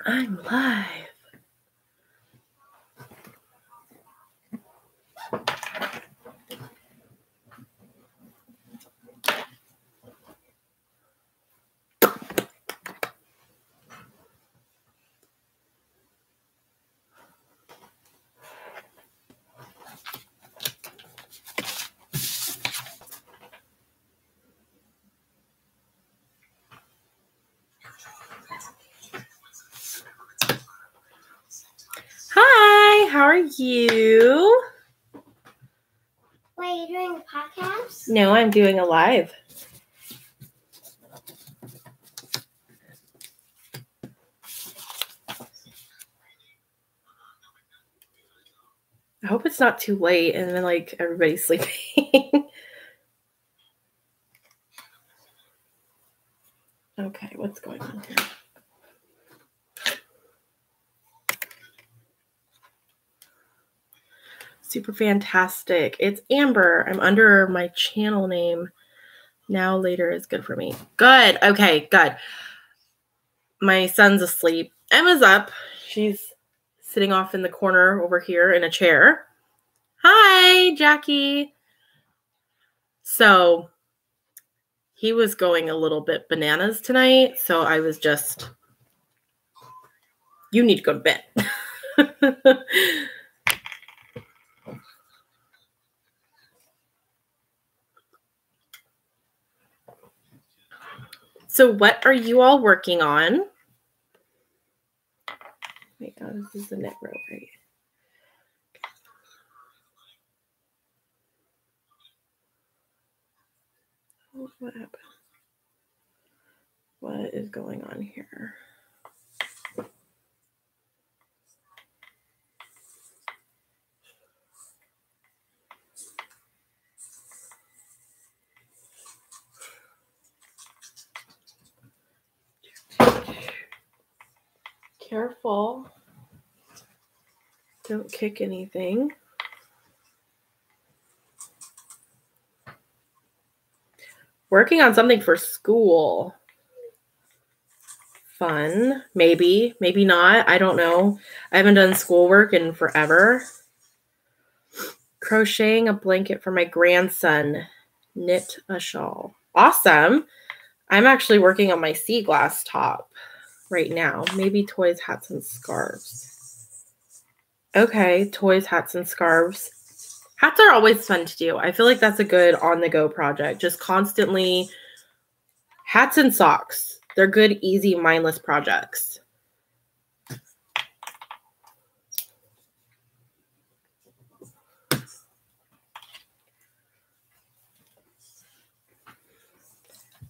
I'm live. Hi, how are you? Wait, are you doing a podcast? No, I'm doing a live. I hope it's not too late and then like everybody's sleeping. Okay, what's going on here? Super fantastic. It's Amber. I'm under my channel name. Now later is good for me. Good. Okay, good. My son's asleep. Emma's up. She's sitting off in the corner over here in a chair. Hi, Jackie. So he was going a little bit bananas tonight. So I was just, you need to go to bed. So what are you all working on? Wait, oh, this is the knit row, right? What happened? What is going on here? Careful. Don't kick anything. Working on something for school. Fun. Maybe. Maybe not. I don't know. I haven't done schoolwork in forever. Crocheting a blanket for my grandson. Knit a shawl. Awesome. I'm actually working on my sea glass top right now. Maybe toys, hats, and scarves. Okay, toys, hats, and scarves. Hats are always fun to do. I feel like that's a good on-the-go project. Just constantly hats and socks. They're good, easy, mindless projects.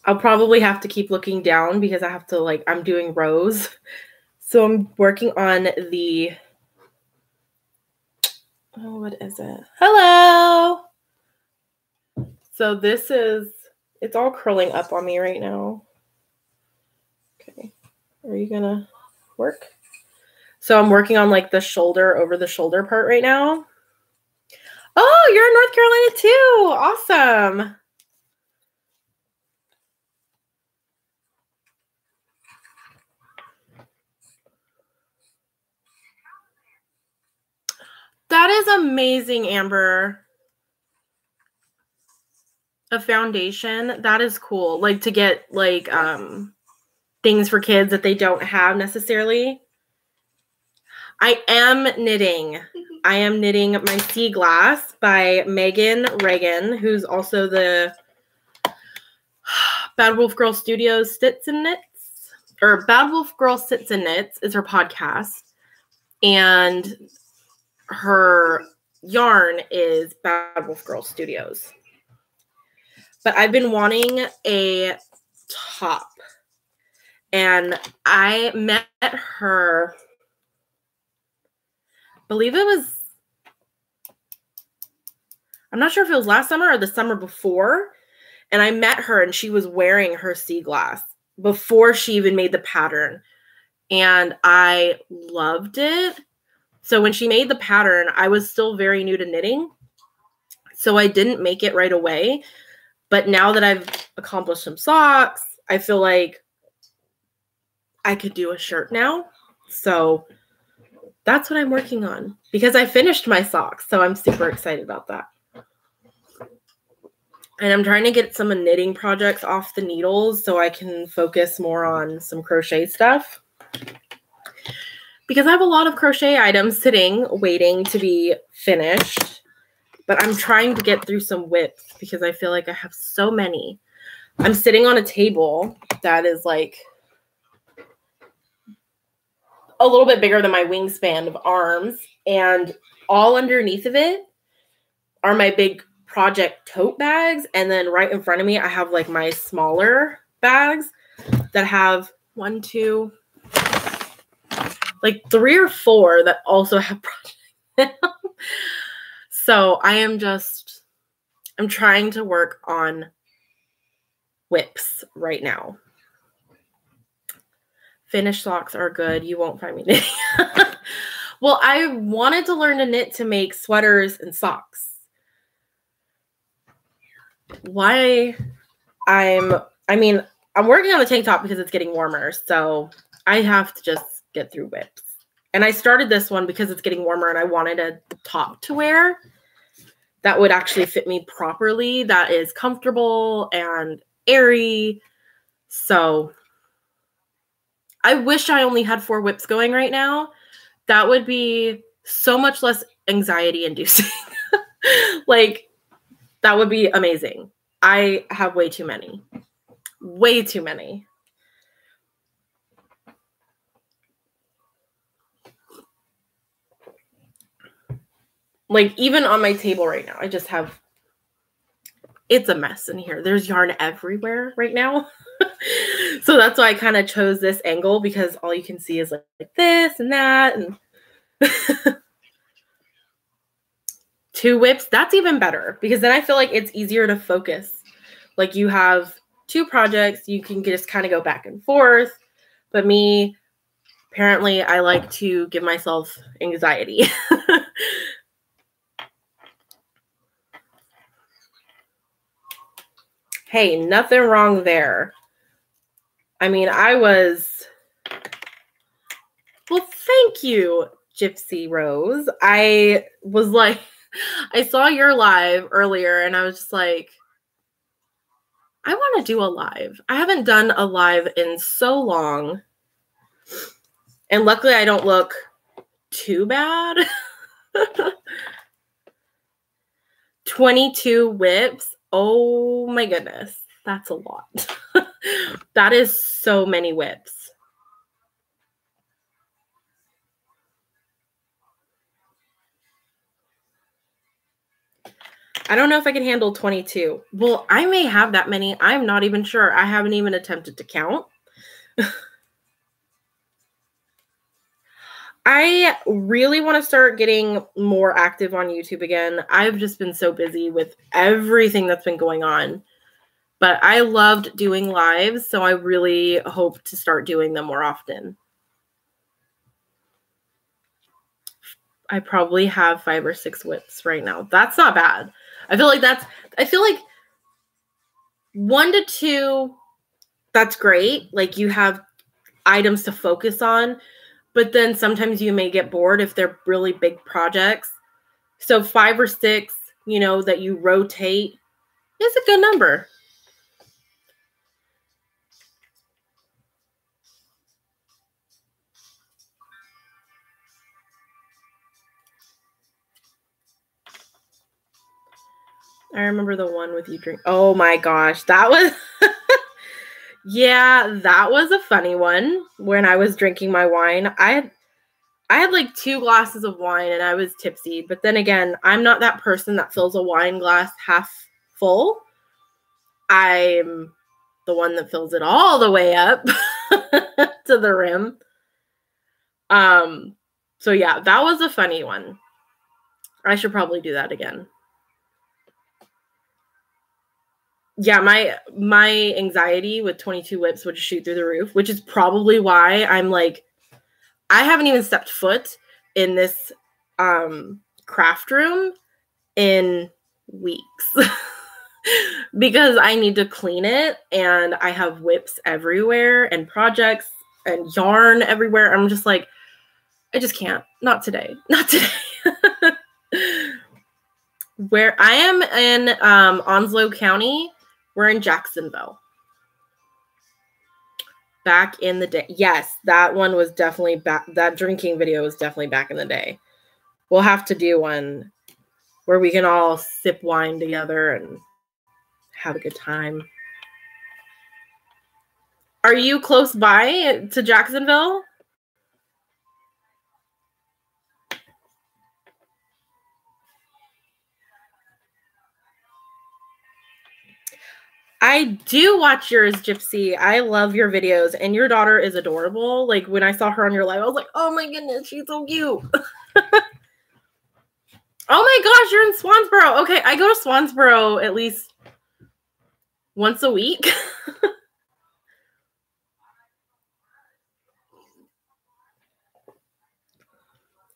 I'll probably have to keep looking down because I have to, like, I'm doing rows. So I'm working on the, oh, what is it? Hello. So this is, it's all curling up on me right now. Okay. Are you gonna work? So I'm working on like the shoulder, over the shoulder part right now. Oh, you're in North Carolina too. Awesome. That is amazing, Amber. A foundation. That is cool. Like to get like things for kids that they don't have necessarily. I am knitting. I am knitting my Sea Glass by Megan Reagan, who's also the Bad Wolf Girl Studios Stits and Knits. Or Bad Wolf Girl Sits and Knits is her podcast. And her yarn is Bad Wolf Girl Studios. But I've been wanting a top. And I met her, I believe it was, I'm not sure if it was last summer or the summer before. And I met her and she was wearing her Sea Glass before she even made the pattern. And I loved it. So when she made the pattern, I was still very new to knitting. So I didn't make it right away. But now that I've accomplished some socks, I feel like I could do a shirt now. So that's what I'm working on because I finished my socks. So I'm super excited about that. And I'm trying to get some knitting projects off the needles so I can focus more on some crochet stuff. Because I have a lot of crochet items sitting, waiting to be finished. But I'm trying to get through some whips because I feel like I have so many. I'm sitting on a table that is like a little bit bigger than my wingspan of arms. And all underneath of it are my big project tote bags. And then right in front of me, I have like my smaller bags that have 1, 2, like 3 or 4 that also have projects. So I'm trying to work on whips right now. Finished socks are good. You won't find me knitting. Well, I wanted to learn to knit to make sweaters and socks. I'm working on the tank top because it's getting warmer. So I have to just get through whips. And I started this one because it's getting warmer and I wanted a top to wear that would actually fit me properly, that is comfortable and airy. So I wish I only had 4 whips going right now. That would be so much less anxiety inducing. Like, that would be amazing. I have way too many. Way too many. Like, even on my table right now, I just have, it's a mess in here. There's yarn everywhere right now. So that's why I kind of chose this angle because all you can see is like this and that. And 2 whips, that's even better because then I feel like it's easier to focus. Like you have 2 projects, you can just kind of go back and forth. But me, apparently, I like to give myself anxiety. Hey, nothing wrong there. I mean, well, thank you, Gypsy Rose. I was like, I saw your live earlier and I was just like, I want to do a live. I haven't done a live in so long. And luckily I don't look too bad. 22 whips. Oh my goodness. That's a lot. That is so many whips. I don't know if I can handle 22. Well, I may have that many. I'm not even sure. I haven't even attempted to count. I really want to start getting more active on YouTube again. I've just been so busy with everything that's been going on. But I loved doing lives, so I really hope to start doing them more often. I probably have 5 or 6 whips right now. That's not bad. I feel like 1 to 2, that's great. Like you have items to focus on, but then sometimes you may get bored if they're really big projects. So 5 or 6, that you rotate is a good number. I remember the one with you drink. Oh my gosh, that was yeah, that was a funny one when I was drinking my wine. I had like 2 glasses of wine and I was tipsy. But then again, I'm not that person that fills a wine glass half full. I'm the one that fills it all the way up to the rim. So yeah, that was a funny one. I should probably do that again. Yeah, my anxiety with 22 whips would shoot through the roof, which is probably why I'm like, I haven't even stepped foot in this craft room in weeks. because I need to clean it and I have whips everywhere and projects and yarn everywhere. I'm just like, I just can't. Not today. Not today. Where I am in Onslow County, we're in Jacksonville. Back in the day. Yes, that one was definitely back. That drinking video was definitely back in the day. We'll have to do one where we can all sip wine together and have a good time. Are you close by to Jacksonville? I do watch yours, Gypsy. I love your videos, and your daughter is adorable. Like, when I saw her on your live, I was like, oh my goodness, she's so cute. Oh my gosh, you're in Swansboro. Okay, I go to Swansboro at least once a week.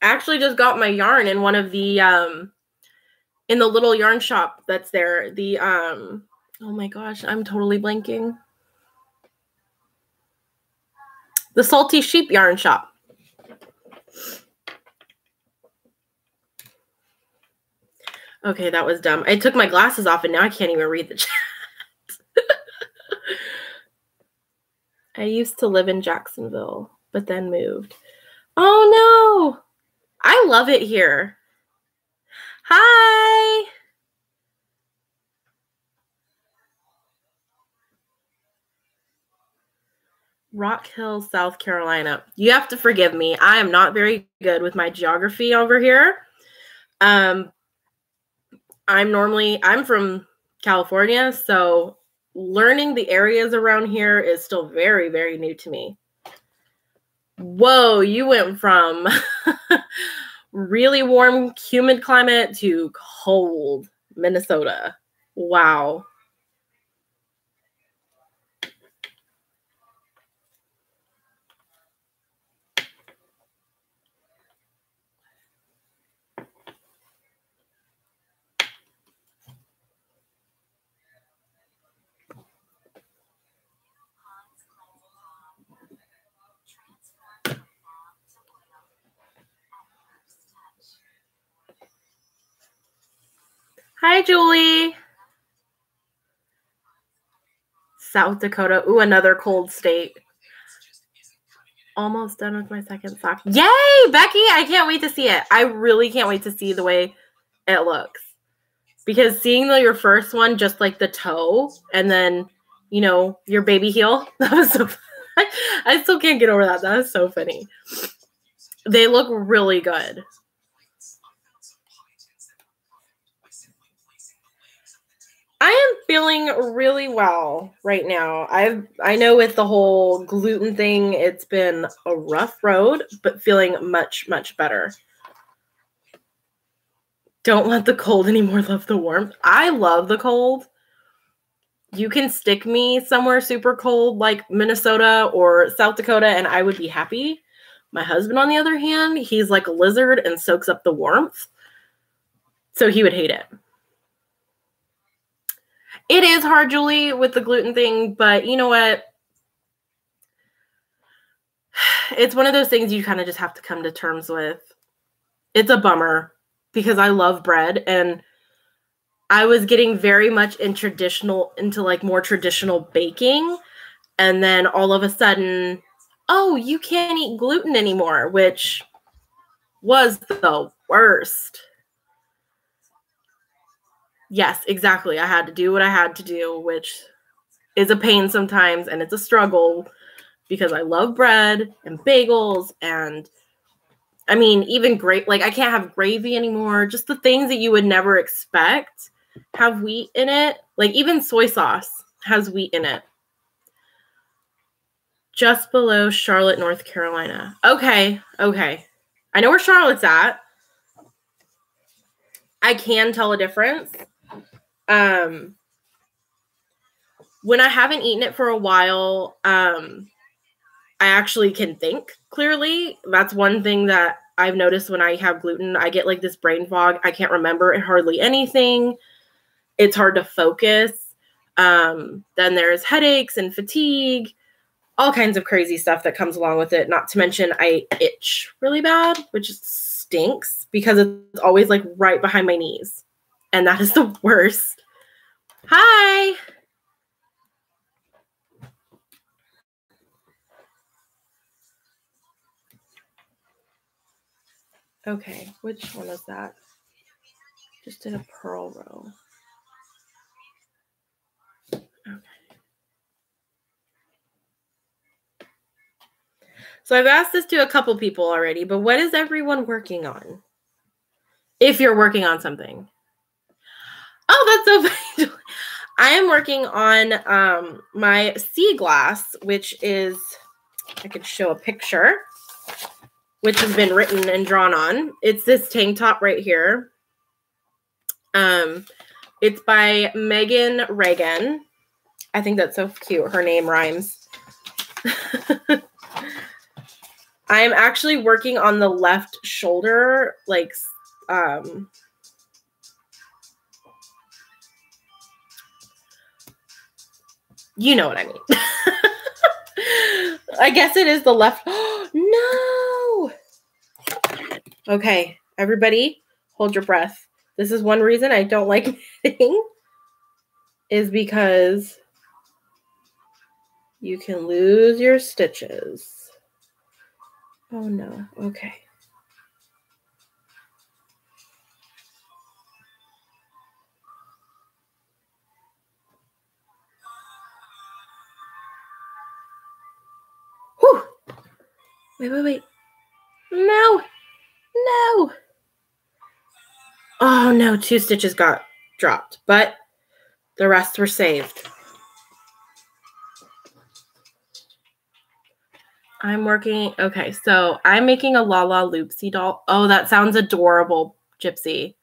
I actually just got my yarn in one of the in the little yarn shop that's there. The oh my gosh, I'm totally blanking. The Salty Sheep yarn shop. Okay, that was dumb. I took my glasses off and now I can't even read the chat. I used to live in Jacksonville, but then moved. Oh no! I love it here. Hi! Rock Hill, South Carolina. You have to forgive me. I am not very good with my geography over here. I'm from California, so learning the areas around here is still very, very new to me. Whoa, you went from really warm, humid climate to cold Minnesota. Wow. Hi, Julie. South Dakota. Ooh, another cold state. Almost done with my second sock. Yay, Becky! I can't wait to see it. I really can't wait to see the way it looks. Because seeing your first one, just like the toe, and then, you know, your baby heel, that was so funny. I still can't get over that. That was so funny. They look really good. I am feeling really well right now. I know with the whole gluten thing, it's been a rough road, but feeling much, much better. Don't want the cold anymore, love the warmth. I love the cold. You can stick me somewhere super cold like Minnesota or South Dakota and I would be happy. My husband, on the other hand, he's like a lizard and soaks up the warmth. So he would hate it. It is hard, Julie, with the gluten thing, but you know what? It's one of those things you kind of just have to come to terms with. It's a bummer because I love bread and I was getting very much into like more traditional baking. And then all of a sudden, oh, you can't eat gluten anymore, which was the worst. Yes, exactly. I had to do what I had to do, which is a pain sometimes, and it's a struggle because I love bread and bagels and, I mean, even I can't have gravy anymore. Just the things that you would never expect have wheat in it. Like even soy sauce has wheat in it. Just below Charlotte, North Carolina. Okay. I know where Charlotte's at. I can tell a difference. When I haven't eaten it for a while, I actually can think clearly. That's one thing that I've noticed when I have gluten. I get like this brain fog. I can't remember hardly anything. it's hard to focus. Then there's headaches and fatigue, all kinds of crazy stuff that comes along with it. Not to mention I itch really bad, which stinks because it's always like right behind my knees. And that is the worst. Hi. Okay, which one is that? Just did a purl row. Okay. So I've asked this to a couple people already, but what is everyone working on? If you're working on something. Oh, that's so funny. I am working on my sea glass, which is, I could show a picture, which has been written and drawn on. It's this tank top right here. It's by Megan Reagan. I think that's so cute. Her name rhymes. I'm actually working on the left shoulder, like, you know what I mean. I guess it is the left. No. Okay, everybody, hold your breath. This is one reason I don't like knitting, is because you can lose your stitches. Oh no. Okay. Whew. Wait. No. Oh no, 2 stitches got dropped, but the rest were saved. I'm working, okay, so I'm making a La Loopsy doll. Oh, that sounds adorable, Gypsy.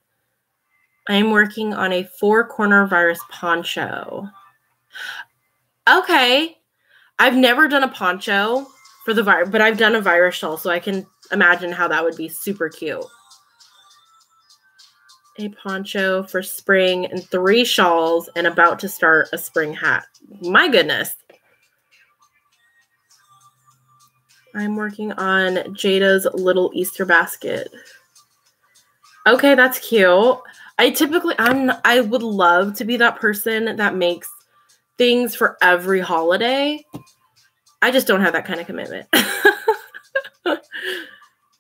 I'm working on a 4-corner virus poncho. Okay. I've never done a poncho for the virus, but I've done a virus shawl, so I can imagine how that would be super cute. A poncho for spring and 3 shawls and about to start a spring hat. My goodness. I'm working on Jada's little Easter basket. Okay, that's cute. I would love to be that person that makes things for every holiday. I just don't have that kind of commitment.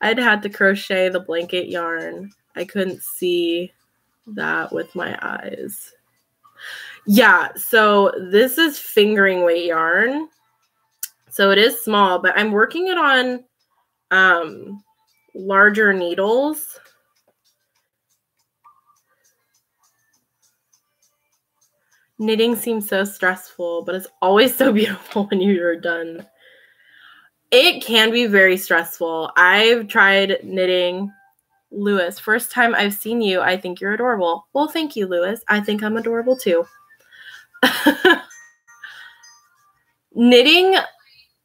I'd had to crochet the blanket yarn. I couldn't see that with my eyes. Yeah, so this is fingering weight yarn. So it is small, but I'm working it on larger needles. Knitting seems so stressful, but it's always so beautiful when you're done. It can be very stressful. I've tried knitting. Lewis, first time I've seen you, I think you're adorable. Well, thank you, Lewis. I think I'm adorable too. Knitting,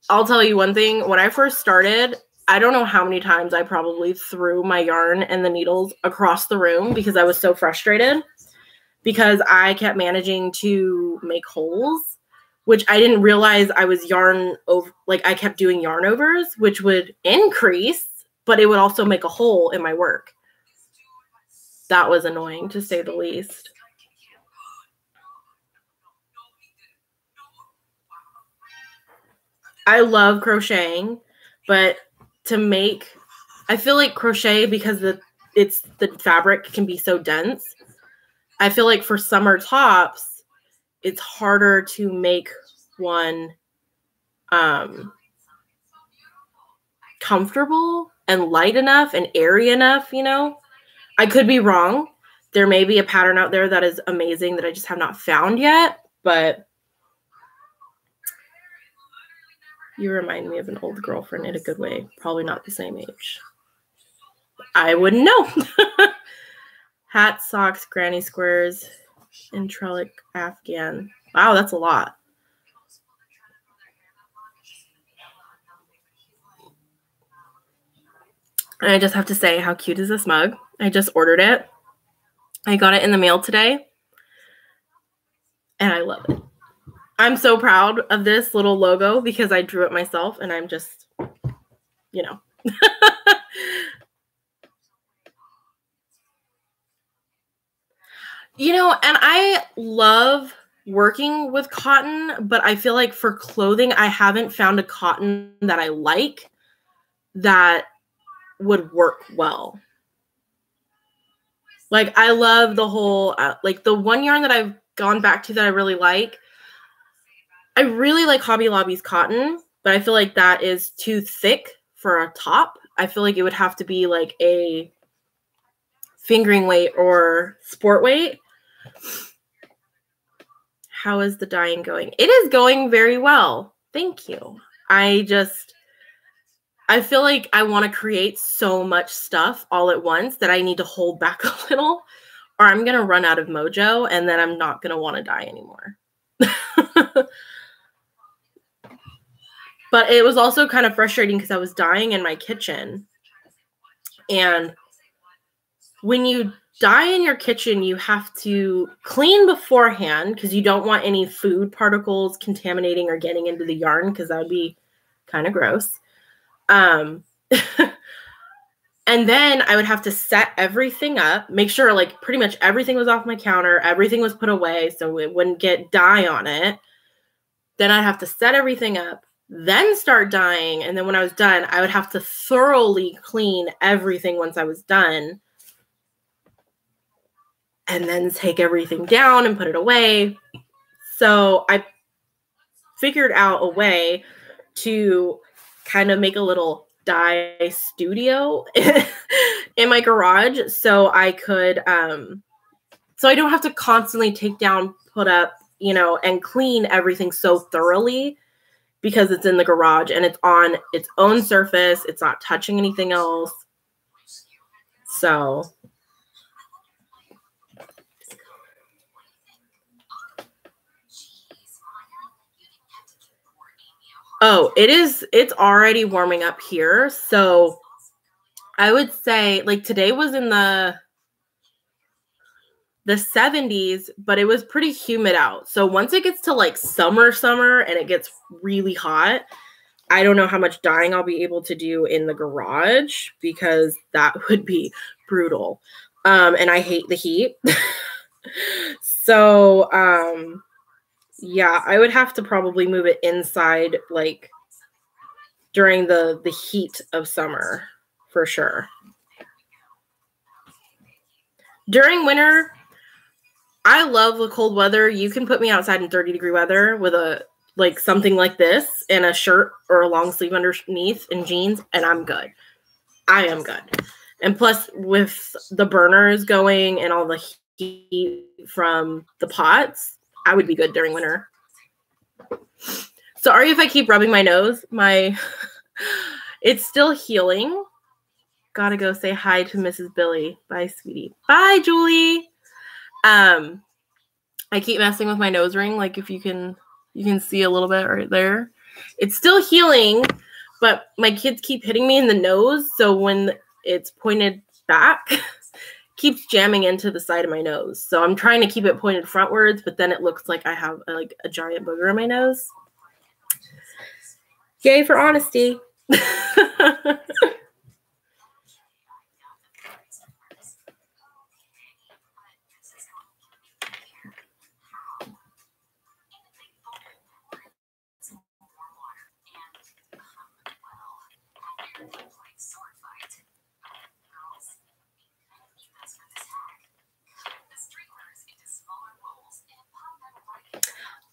I'll tell you one thing. When I first started, I don't know how many times I probably threw my yarn and the needles across the room because I was so frustrated because I kept managing to make holes, which I didn't realize I was yarn over, like I kept doing yarn overs, which would increase, but it would also make a hole in my work. That was annoying, to say the least. I love crocheting, but I feel like crochet, because the fabric can be so dense, I feel like for summer tops, it's harder to make one comfortable and light enough and airy enough, you know? I could be wrong. There may be a pattern out there that is amazing that I just have not found yet, but you remind me of an old girlfriend in a good way. Probably not the same age. I wouldn't know. Hat, socks, granny squares, Intralic Afghan. Wow, that's a lot. And I just have to say, how cute is this mug? I just ordered it. I got it in the mail today. and I love it. I'm so proud of this little logo because I drew it myself, and I'm just, you know. You know, and I love working with cotton, but I feel like for clothing, I haven't found a cotton that I like that would work well. Like, I love the whole, like, the one yarn that I've gone back to that I really like. I really like Hobby Lobby's cotton, but I feel like that is too thick for a top. I feel like it would have to be like a fingering weight or sport weight. How is the dyeing going? It is going very well. Thank you. I feel like I want to create so much stuff all at once that I need to hold back a little, or I'm going to run out of mojo, and then I'm not going to want to dye anymore. But it was also kind of frustrating because I was dyeing in my kitchen. And when you dye in your kitchen, you have to clean beforehand because you don't want any food particles contaminating or getting into the yarn because that would be kind of gross. And then I would have to set everything up, make sure like pretty much everything was off my counter, everything was put away so it wouldn't get dye on it. Then I'd have to set everything up, then start dyeing. And then when I was done, I would have to thoroughly clean everything once I was done. And then take everything down and put it away. So I figured out a way to kind of make a little dye studio in my garage so I could, so I don't have to constantly take down, put up, you know, and clean everything so thoroughly because it's in the garage and it's on its own surface. It's not touching anything else. So oh, it's already warming up here. So I would say like today was in the 70s, but it was pretty humid out. So once it gets to like summer and it gets really hot, I don't know how much dyeing I'll be able to do in the garage because that would be brutal. And I hate the heat. So, yeah, I would have to probably move it inside like during the heat of summer for sure. During winter, I love the cold weather. You can put me outside in 30-degree weather with a like something like this and a shirt or a long sleeve underneath and jeans, and I'm good. I am good. And plus, with the burners going and all the heat from the pots, I would be good during winter. Sorry if I keep rubbing my nose. It's still healing. Gotta go say hi to Mrs. Billy. Bye, sweetie. Bye, Julie. I keep messing with my nose ring. Like if you can see a little bit right there. It's still healing, but my kids keep hitting me in the nose. So when it's pointed back, keeps jamming into the side of my nose. So I'm trying to keep it pointed frontwards, but then it looks like I have like a giant booger in my nose. Yay for honesty.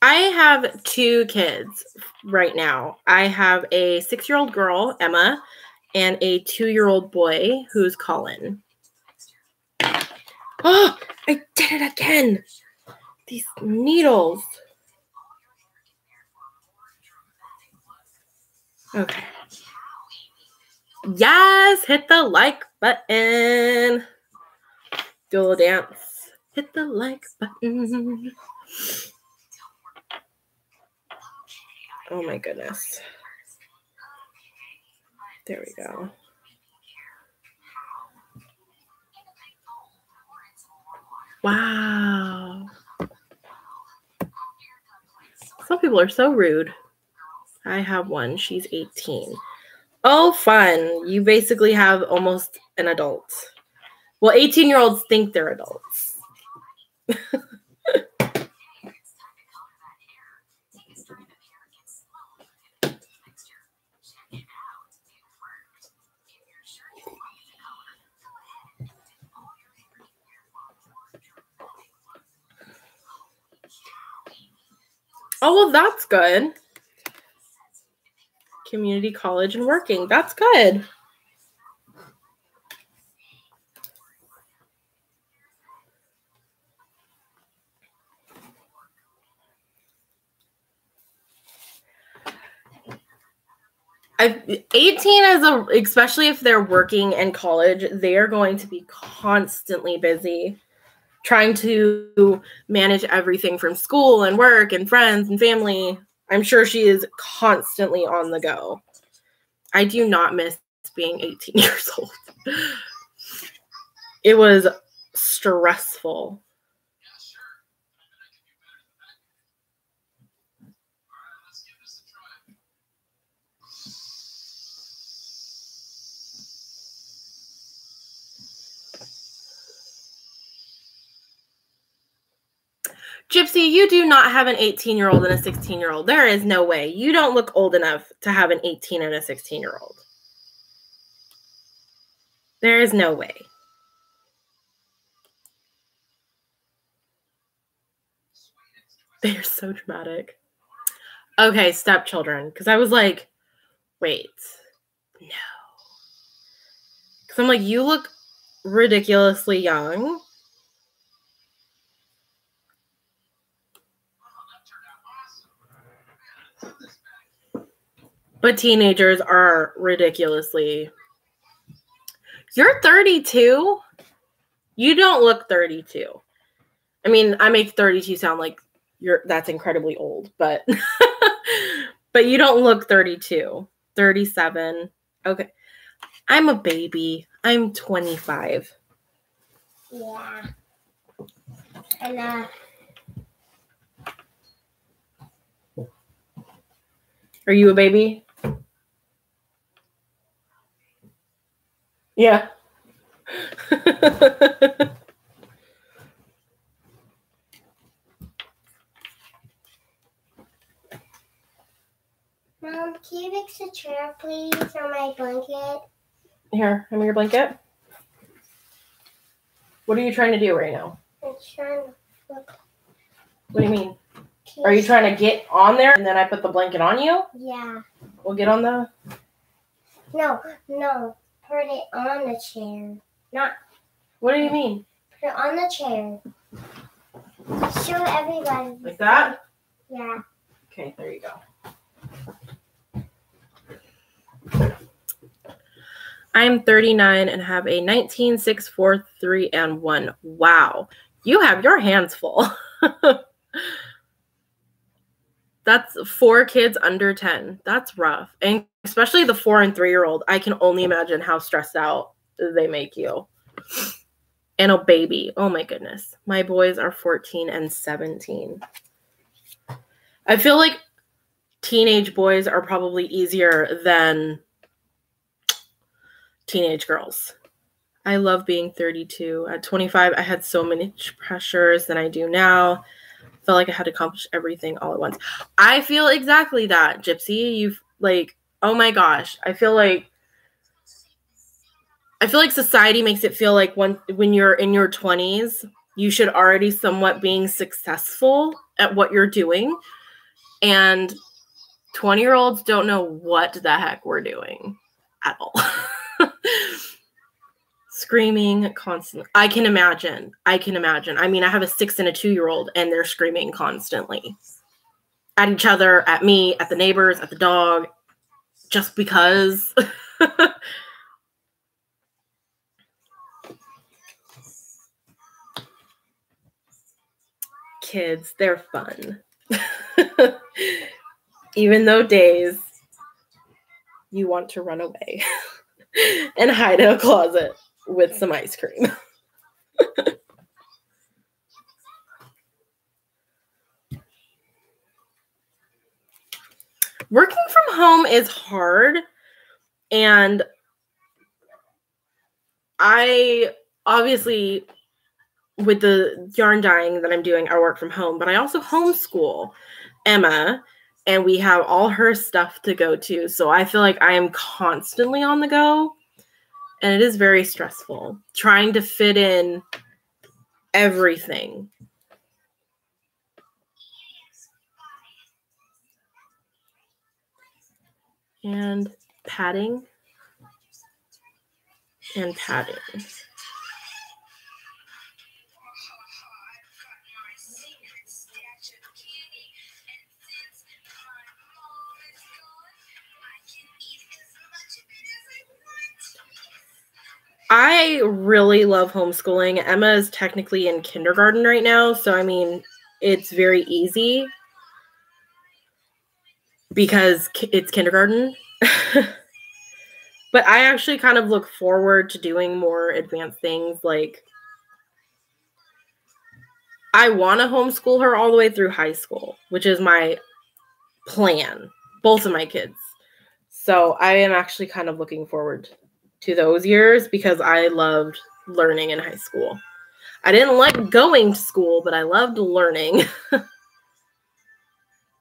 I have 2 kids right now. I have a 6-year-old girl, Emma, and a 2-year-old boy who's Colin. Oh, I did it again. These needles. Okay. Yes, hit the like button. Do a little dance. Hit the like button. Oh my goodness. There we go. Wow. Some people are so rude. I have one. She's 18. Oh, fun. You basically have almost an adult. Well, 18-year-olds think they're adults. Oh, well, that's good. Community college and working. That's good. I've 18 especially if they're working in college, they are going to be constantly busy trying to manage everything from school and work and friends and family. I'm sure she is constantly on the go. I do not miss being 18 years old. It was stressful. Gypsy, you do not have an 18-year-old and a 16-year-old. There is no way. You don't look old enough to have an 18 and a 16-year-old. There is no way. They're so dramatic. Okay, stepchildren. Because I was like, wait, no. Because I'm like, you look ridiculously young. But teenagers are ridiculously. You're 32? You don't look 32. I mean, I make 32 sound like that's incredibly old, but but you don't look 32. 37. Okay. I'm a baby. I'm 25. Yeah. And Are you a baby? Yeah. Mom, can you fix a chair, please, or my blanket? Here, give me your blanket. What are you trying to do right now? I'm trying to look. What do you mean? Are you trying to get on there and then I put the blanket on you? Yeah. We'll get on the... No. Put it on the chair. Not... What do you mean? Put it on the chair. Show everybody. Like that? Yeah. Okay, there you go. I'm 39 and have a 19, 6, 4, 3, and 1. Wow. You have your hands full. That's 4 kids under 10. That's rough. And especially the 4 and 3-year-old. I can only imagine how stressed out they make you. And a baby. Oh my goodness. My boys are 14 and 17. I feel like teenage boys are probably easier than teenage girls. I love being 32. At 25, I had so many pressures than I do now. Felt like I had to accomplish everything all at once. I feel exactly that, Gypsy. You've like, oh my gosh. I feel like society makes it feel like when you're in your 20s, you should already somewhat being successful at what you're doing. And 20-year-olds don't know what the heck we're doing at all. Screaming constantly. I can imagine. I mean, I have a 6 and a 2-year-old and they're screaming constantly at each other, at me, at the neighbors, at the dog, just because. Kids, they're fun. Even though days you want to run away and hide in a closet with some ice cream. Working from home is hard, and I obviously, with the yarn dyeing that I'm doing, I work from home, but I also homeschool Emma, and we have all her stuff to go to. So I feel like I am constantly on the go, and it is very stressful trying to fit in everything. And padding and padding. I really love homeschooling. Emma is technically in kindergarten right now, so I mean, it's very easy because it's kindergarten. But I actually kind of look forward to doing more advanced things. Like, I want to homeschool her all the way through high school, which is my plan. Both of my kids. So I am actually kind of looking forward to those years because I loved learning in high school. I didn't like going to school, but I loved learning.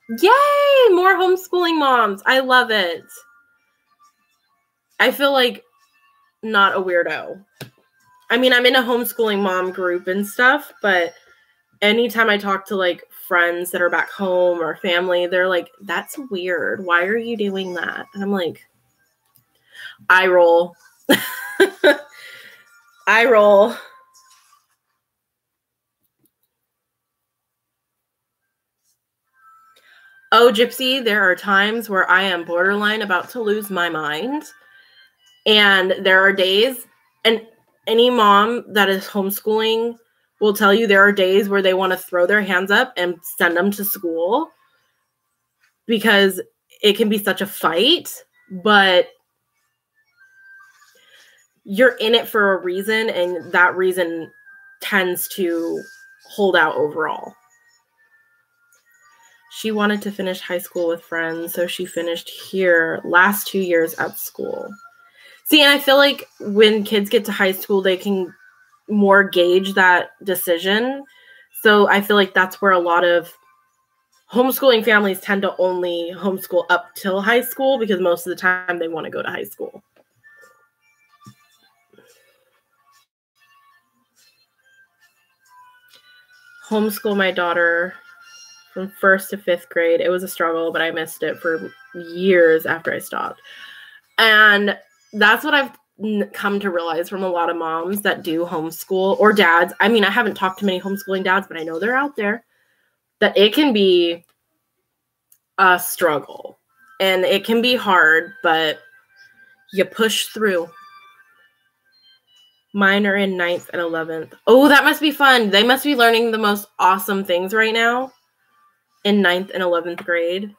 Yay! More homeschooling moms. I love it. I feel like not a weirdo. I mean, I'm in a homeschooling mom group and stuff, but anytime I talk to like friends that are back home or family, they're like, that's weird. Why are you doing that? And I'm like, I roll. I roll. Oh, Gypsy, there are times where I am borderline about to lose my mind. And there are days, and any mom that is homeschooling will tell you there are days where they want to throw their hands up and send them to school because it can be such a fight, but you're in it for a reason, and that reason tends to hold out overall. She wanted to finish high school with friends, so she finished here last 2 years at school. See, and I feel like when kids get to high school, they can more gauge that decision. So I feel like that's where a lot of homeschooling families tend to only homeschool up till high school because most of the time they want to go to high school. Homeschool my daughter from 1st to 5th grade. It was a struggle, but I missed it for years after I stopped. And that's what I've come to realize from a lot of moms that do homeschool, or dads. I mean, I haven't talked to many homeschooling dads, but I know they're out there, that it can be a struggle and it can be hard, but you push through. Mine are in 9th and 11th. Oh, that must be fun. They must be learning the most awesome things right now in 9th and 11th grade.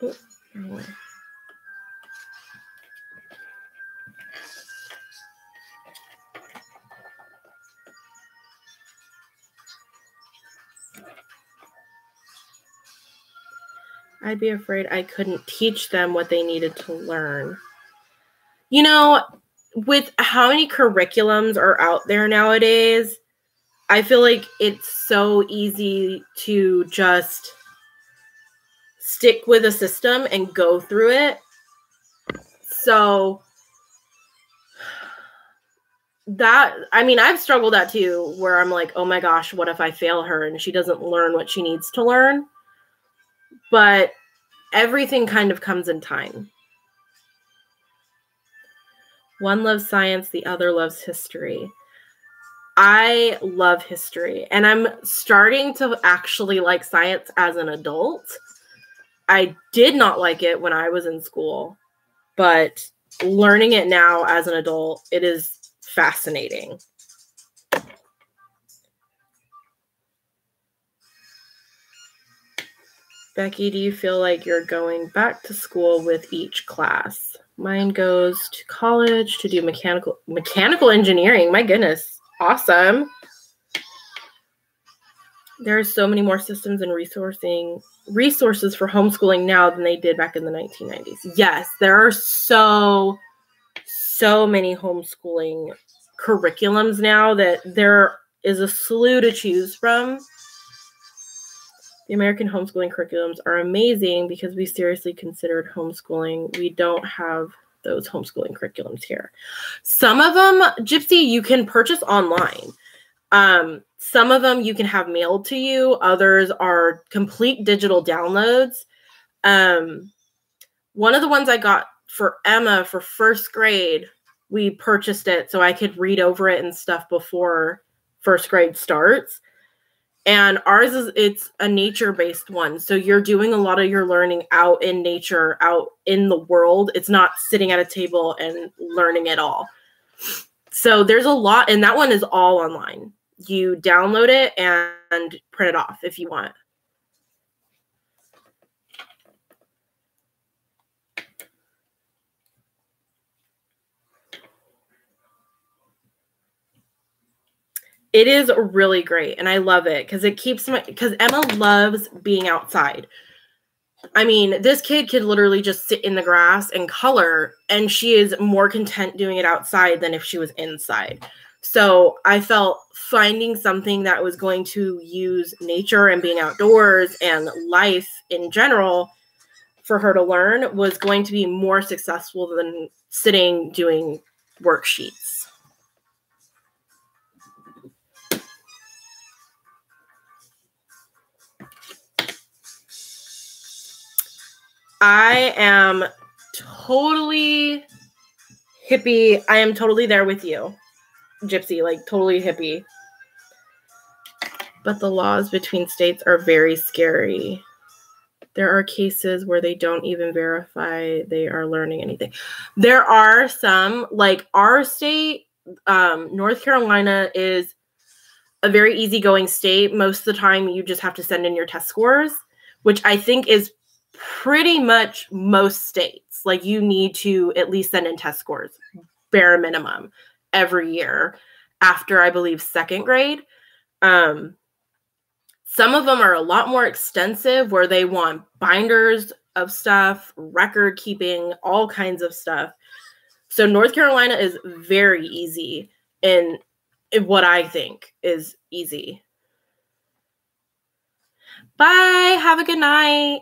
Oh, anyway. I'd be afraid I couldn't teach them what they needed to learn. You know, with how many curriculums are out there nowadays, I feel like it's so easy to just stick with a system and go through it. So that, I mean, I've struggled that too, where I'm like, oh my gosh, what if I fail her and she doesn't learn what she needs to learn? But everything kind of comes in time. One loves science, the other loves history. I love history, and I'm starting to actually like science as an adult. I did not like it when I was in school, but learning it now as an adult, it is fascinating. Becky, do you feel like you're going back to school with each class? Mine goes to college to do mechanical engineering. My goodness. Awesome. There are so many more systems and resources for homeschooling now than they did back in the 1990s. Yes, there are so many homeschooling curriculums now that there is a slew to choose from. The American homeschooling curriculums are amazing because we seriously considered homeschooling. We don't have those homeschooling curriculums here. Some of them, Gypsy, you can purchase online. Some of them you can have mailed to you. Others are complete digital downloads. One of the ones I got for Emma for first grade, we purchased it so I could read over it and stuff before first grade starts. And ours it's a nature-based one. So you're doing a lot of your learning out in nature, out in the world. It's not sitting at a table and learning it all. So there's a lot, and that one is all online. You download it and print it off if you want. It is really great, and I love it because Emma loves being outside. I mean, this kid could literally just sit in the grass and color, and she is more content doing it outside than if she was inside. So I felt finding something that was going to use nature and being outdoors and life in general for her to learn was going to be more successful than sitting doing worksheets. I am totally hippie. I am totally there with you, Gypsy, like totally hippie. But the laws between states are very scary. There are cases where they don't even verify they are learning anything. There are some, like our state, North Carolina is a very easygoing state. Most of the time you just have to send in your test scores, which I think is pretty much most states. Like you need to at least send in test scores, bare minimum, every year after, I believe, second grade. Some of them are a lot more extensive where they want binders of stuff, record keeping, all kinds of stuff. So North Carolina is very easy in what I think is easy. Bye. Have a good night.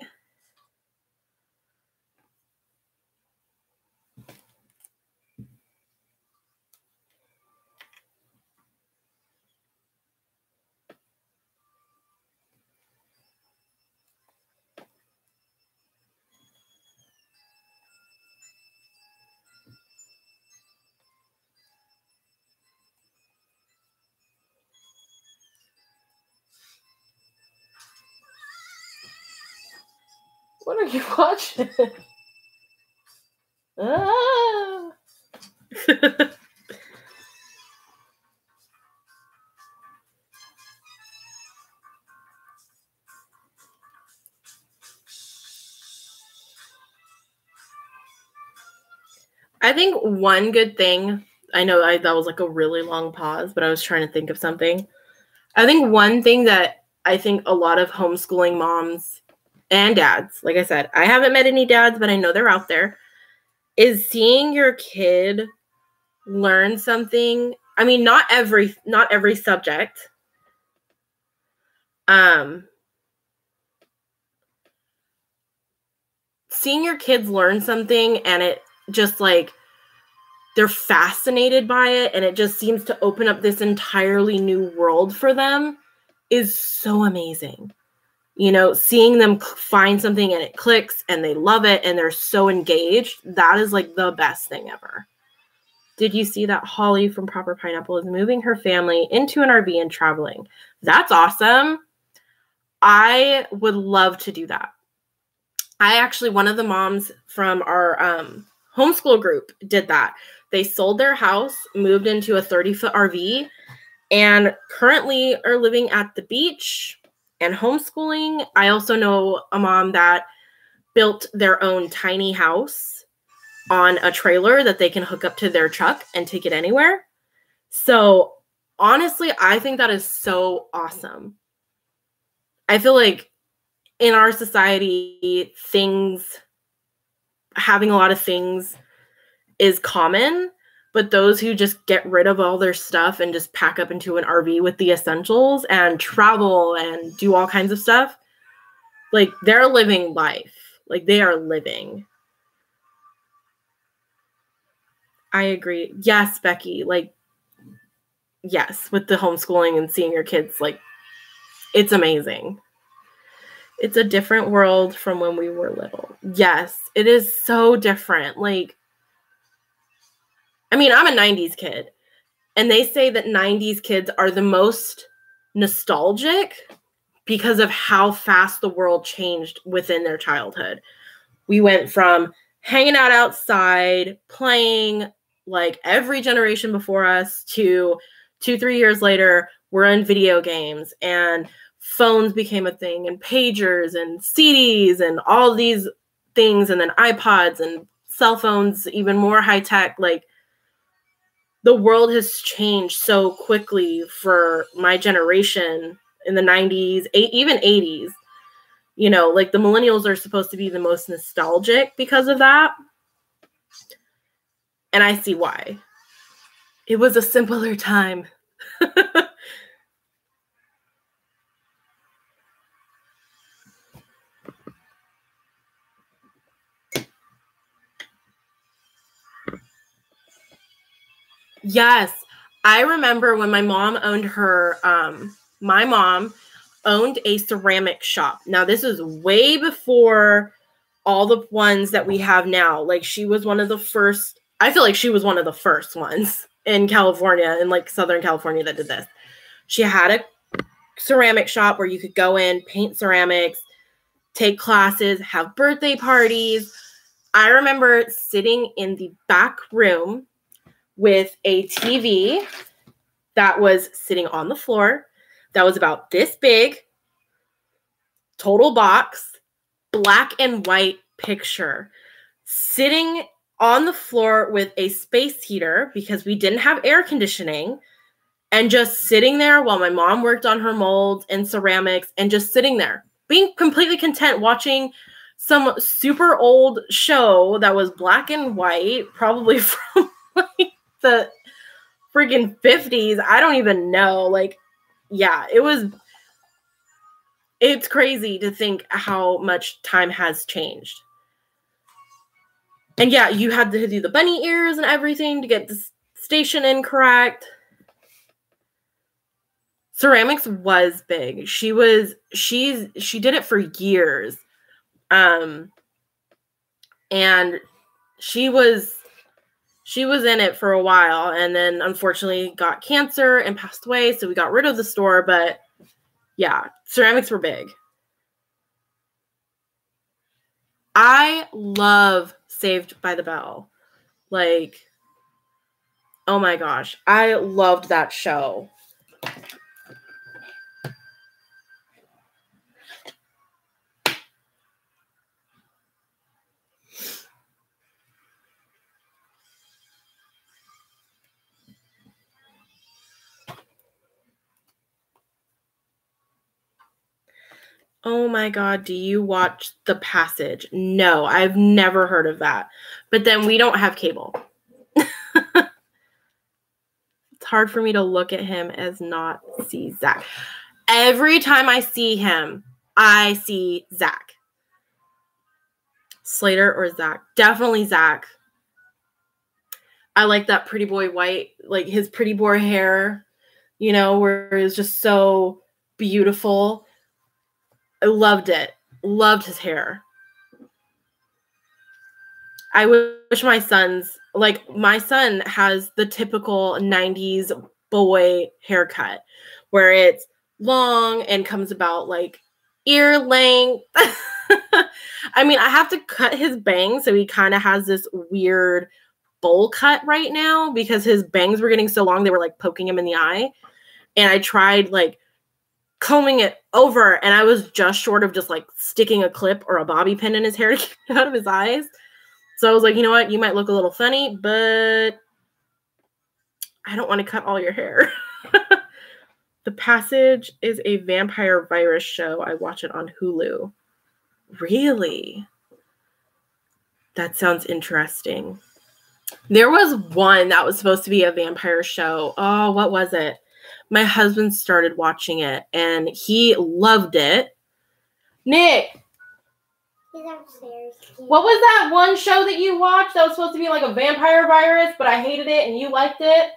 What are you watching? Ah. I think one good thing, I know that was like a really long pause, but I was trying to think of something. I think one thing that I think a lot of homeschooling moms and dads, like I said, I haven't met any dads, but I know they're out there, is seeing your kid learn something. I mean, not every subject. Seeing your kids learn something and it just like they're fascinated by it and it just seems to open up this entirely new world for them is so amazing. You know, seeing them find something and it clicks and they love it and they're so engaged, that is like the best thing ever. Did you see that Holly from Proper Pineapple is moving her family into an RV and traveling? That's awesome. I would love to do that. One of the moms from our homeschool group did that. They sold their house, moved into a 30-foot RV, and currently are living at the beach and homeschooling. I also know a mom that built their own tiny house on a trailer that they can hook up to their truck and take it anywhere. So honestly, I think that is so awesome. I feel like in our society, having a lot of things is common, but those who just get rid of all their stuff and just pack up into an RV with the essentials and travel and do all kinds of stuff, like, they're living life. Like, they are living. I agree. Yes, Becky. Like, yes, with the homeschooling and seeing your kids, like, it's amazing. It's a different world from when we were little. Yes, it is so different. Like, I mean, I'm a 90s kid, and they say that 90s kids are the most nostalgic because of how fast the world changed within their childhood. We went from hanging out outside, playing like every generation before us, to 2-3 years later, we're in video games and phones became a thing, and pagers and CDs and all these things, and then iPods and cell phones, even more high tech. Like, the world has changed so quickly for my generation in the 90s, even 80s. You know, like, the millennials are supposed to be the most nostalgic because of that. And I see why. It was a simpler time. Yes. I remember when my mom owned my mom owned a ceramic shop. Now, this is way before all the ones that we have now. Like, she was one of the first, I feel like she was one of the first ones in California, in like Southern California, that did this. She had a ceramic shop where you could go in, paint ceramics, take classes, have birthday parties. I remember sitting in the back room with a TV that was sitting on the floor, that was about this big, total box, black and white picture, sitting on the floor with a space heater because we didn't have air conditioning, and just sitting there while my mom worked on her molds and ceramics, and just sitting there being completely content watching some super old show that was black and white, probably from like the freaking 50s. I don't even know. Like, yeah, it's crazy to think how much time has changed. And yeah, you had to do the bunny ears and everything to get the station incorrect. Ceramics was big. She did it for years. And she was in it for a while, and then unfortunately got cancer and passed away, so we got rid of the store. But yeah, ceramics were big. I love Saved by the Bell. Like, oh my gosh, I loved that show. Oh my God, do you watch The Passage? No, I've never heard of that. But then we don't have cable. It's hard for me to look at him as not see Zach. Every time I see him, I see Zach. Slater or Zach? Definitely Zach. I like that pretty boy white, like his pretty boy hair, you know, where it's just so beautiful. I loved it. Loved his hair. I wish my son has the typical 90s boy haircut where it's long and comes about like ear length. I mean, I have to cut his bangs, so he kind of has this weird bowl cut right now because his bangs were getting so long they were like poking him in the eye. And I tried like combing it over, and I was just short of just like sticking a clip or a bobby pin in his hair to keep it out of his eyes. So I was like, you know what? You might look a little funny, but I don't want to cut all your hair. The Passage is a vampire virus show. I watch it on Hulu. Really? That sounds interesting. There was one that was supposed to be a vampire show. Oh, what was it? My husband started watching it, and he loved it. Nick! He's upstairs. What was that one show that you watched that was supposed to be like a vampire virus, but I hated it and you liked it?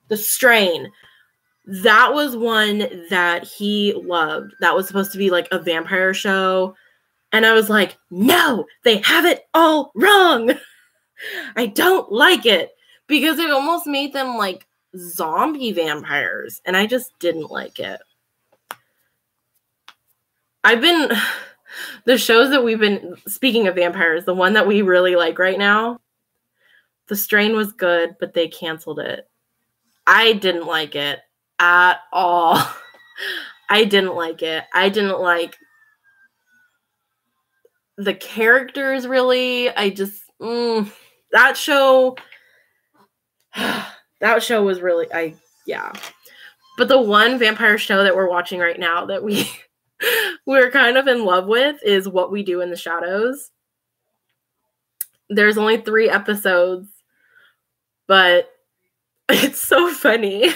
The Strain. That was one that he loved. That was supposed to be like a vampire show. And I was like, no, they have it all wrong. I don't like it. Because it almost made them like zombie vampires. And I just didn't like it. The shows that we've been, speaking of vampires, the one that we really like right now, The Strain was good, but they canceled it. I didn't like it at all. I didn't like it. I didn't like the characters, really. I just, that show was really, yeah. But the one vampire show that we're watching right now that we're kind of in love with is What We Do in the Shadows. There's only 3 episodes, but it's so funny.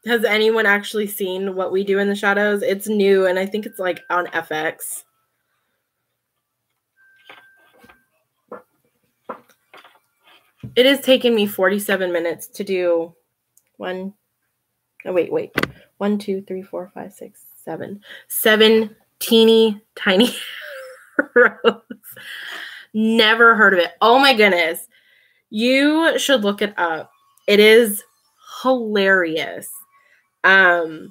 Has anyone actually seen What We Do in the Shadows? It's new, and I think it's like on FX. It has taken me 47 minutes to do 1, 2, 3, 4, 5, 6, 7. 7 teeny tiny rows. Never heard of it. Oh my goodness. You should look it up. It is hilarious. Oh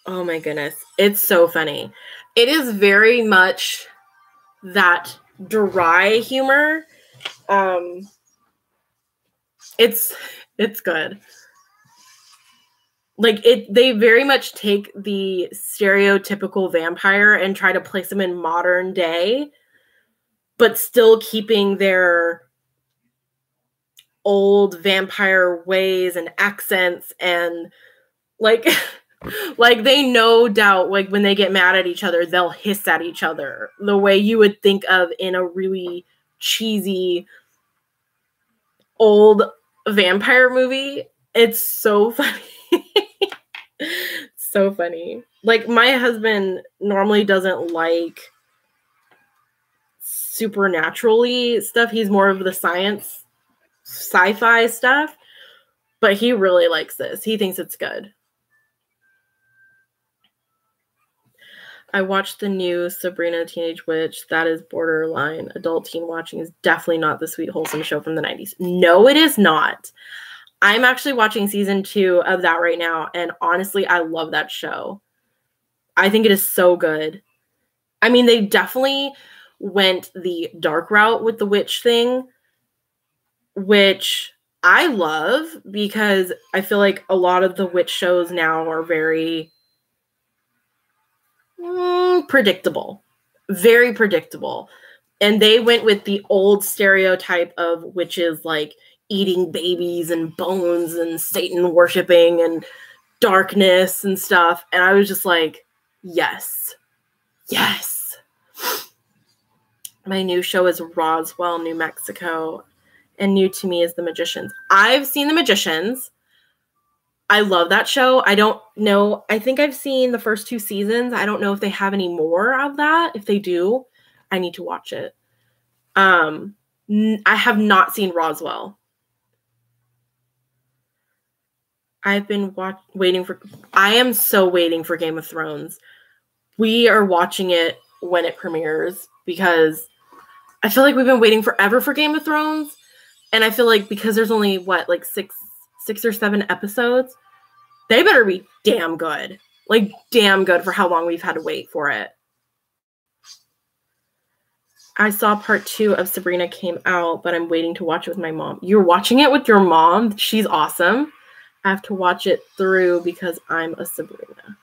my goodness. It's so funny. It is very much that dry humor. It's good. Like they very much take the stereotypical vampire and try to place them in modern day, but still keeping their old vampire ways and accents, and like they no doubt, like when they get mad at each other, they'll hiss at each other the way you would think of in a really cheesy old vampire movie. It's so funny. So funny. Like, my husband normally doesn't like supernaturally stuff. He's more of the science, sci-fi stuff, but he really likes this. He thinks it's good. I watched the new Sabrina Teenage Witch. That is borderline adult teen watching. Is definitely not the sweet, wholesome show from the 90s. No, it is not. I'm actually watching season 2 of that right now, and honestly, I love that show. I think it is so good. I mean, they definitely went the dark route with the witch thing, which I love, because I feel like a lot of the witch shows now are very predictable. Very predictable. And they went with the old stereotype of witches, like eating babies and bones and Satan worshiping and darkness and stuff. And I was just like, yes. Yes. My new show is Roswell, New Mexico. And new to me is The Magicians. I've seen The Magicians. I love that show. I don't know. I think I've seen the first 2 seasons. I don't know if they have any more of that. If they do, I need to watch it. I have not seen Roswell. I've been waiting for... I am so waiting for Game of Thrones. We are watching it when it premieres, because I feel like we've been waiting forever for Game of Thrones. And I feel like because there's only, 6 6 or 7 episodes. They better be damn good. Like, damn good for how long we've had to wait for it. I saw part 2 of Sabrina came out, but I'm waiting to watch it with my mom. You're watching it with your mom? She's awesome. I have to watch it through because I'm a Sabrina.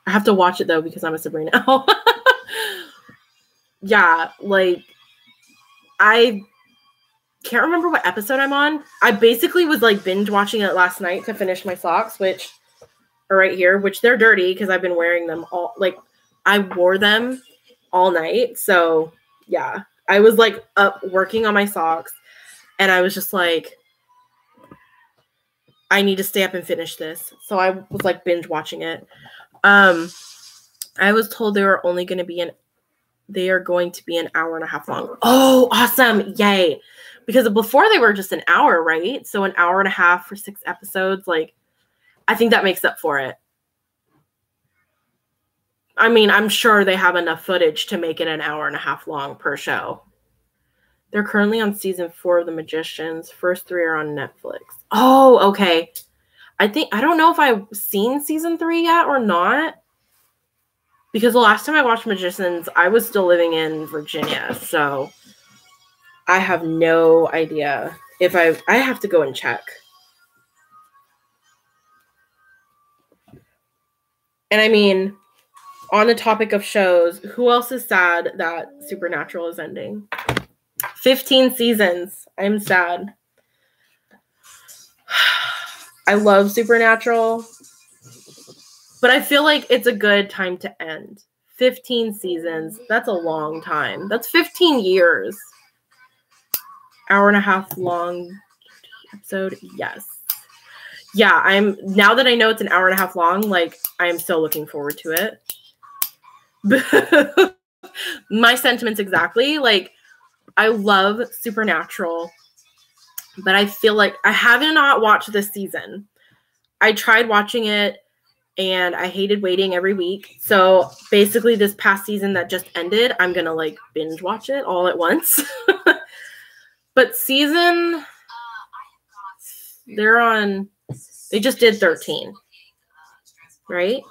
I have to watch it, though, because I'm a Sabrina. Yeah, like, I can't remember what episode I'm on. I basically was, like, binge watching it last night to finish my socks, which are right here, which they're dirty because I've been wearing them all, like, I wore them all night. So, yeah, I was, like, up working on my socks, and I was just like, I need to stay up and finish this. So I was, like, binge watching it. I was told they are going to be an hour and a half long. Oh, awesome. Yay. Because before they were just an hour, right? So an hour and a half for 6 episodes. Like, I think that makes up for it. I mean, I'm sure they have enough footage to make it an hour and a half long per show. They're currently on season 4 of The Magicians. First 3 are on Netflix. Oh, okay. I don't know if I've seen season 3 yet or not. Because the last time I watched Magicians, I was still living in Virginia. So I have no idea if I have to go and check. And I mean, on the topic of shows, who else is sad that Supernatural is ending? 15 seasons. I'm sad. I love Supernatural, but I feel like it's a good time to end. 15 seasons. That's a long time. That's 15 years. Hour and a half long episode. Yes. Yeah, now that I know it's an hour and a half long, like, I'm so looking forward to it. My sentiments exactly. Like, I love Supernatural, but I feel like I have not watched this season. I tried watching it, and I hated waiting every week. So basically this past season that just ended, I'm going to, like, binge watch it all at once. But they just did 13, right?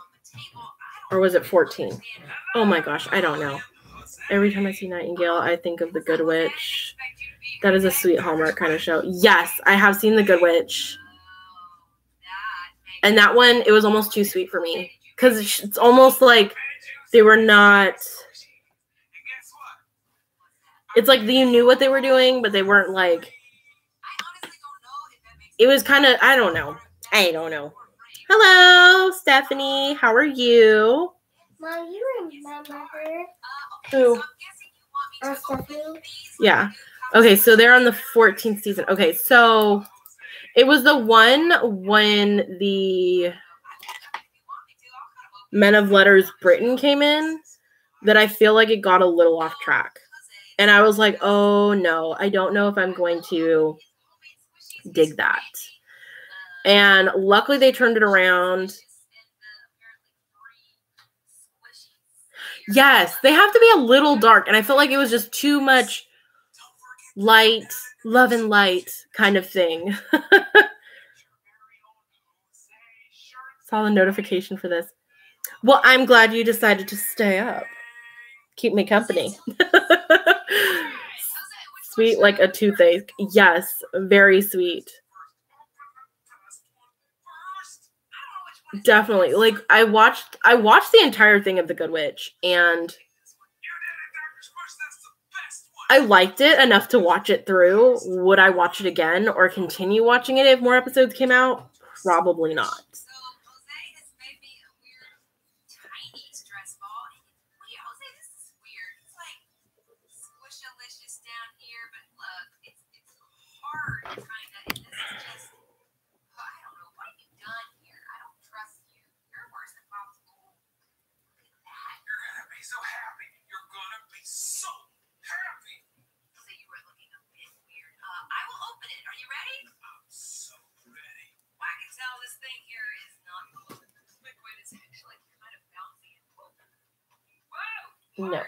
Or was it 14? Oh my gosh, I don't know. Every time I see Nightingale, I think of The Good Witch. That is a sweet Hallmark kind of show. Yes, I have seen The Good Witch. And that one, it was almost too sweet for me. Because it's almost like they were not... It's like you knew what they were doing, but they weren't, like... It was kind of... I don't know. Hello, Stephanie. How are you? Mom, you remember her? Who? Stephanie? Yeah. Okay, so they're on the 14th season. Okay, so it was the one when the Men of Letters Britain came in that I feel like it got a little off track. And I was like, oh no, I don't know if I'm going to dig that. And luckily they turned it around. Yes, they have to be a little dark. And I felt like it was just too much light, love and light kind of thing. Saw the notification for this. Well, I'm glad you decided to stay up. Keep me company. Sweet like a toothache. Yes, very sweet. Definitely. Like, I watched the entire thing of The Good Witch, and I liked it enough to watch it through. Would I watch it again or continue watching it if more episodes came out? Probably not. No.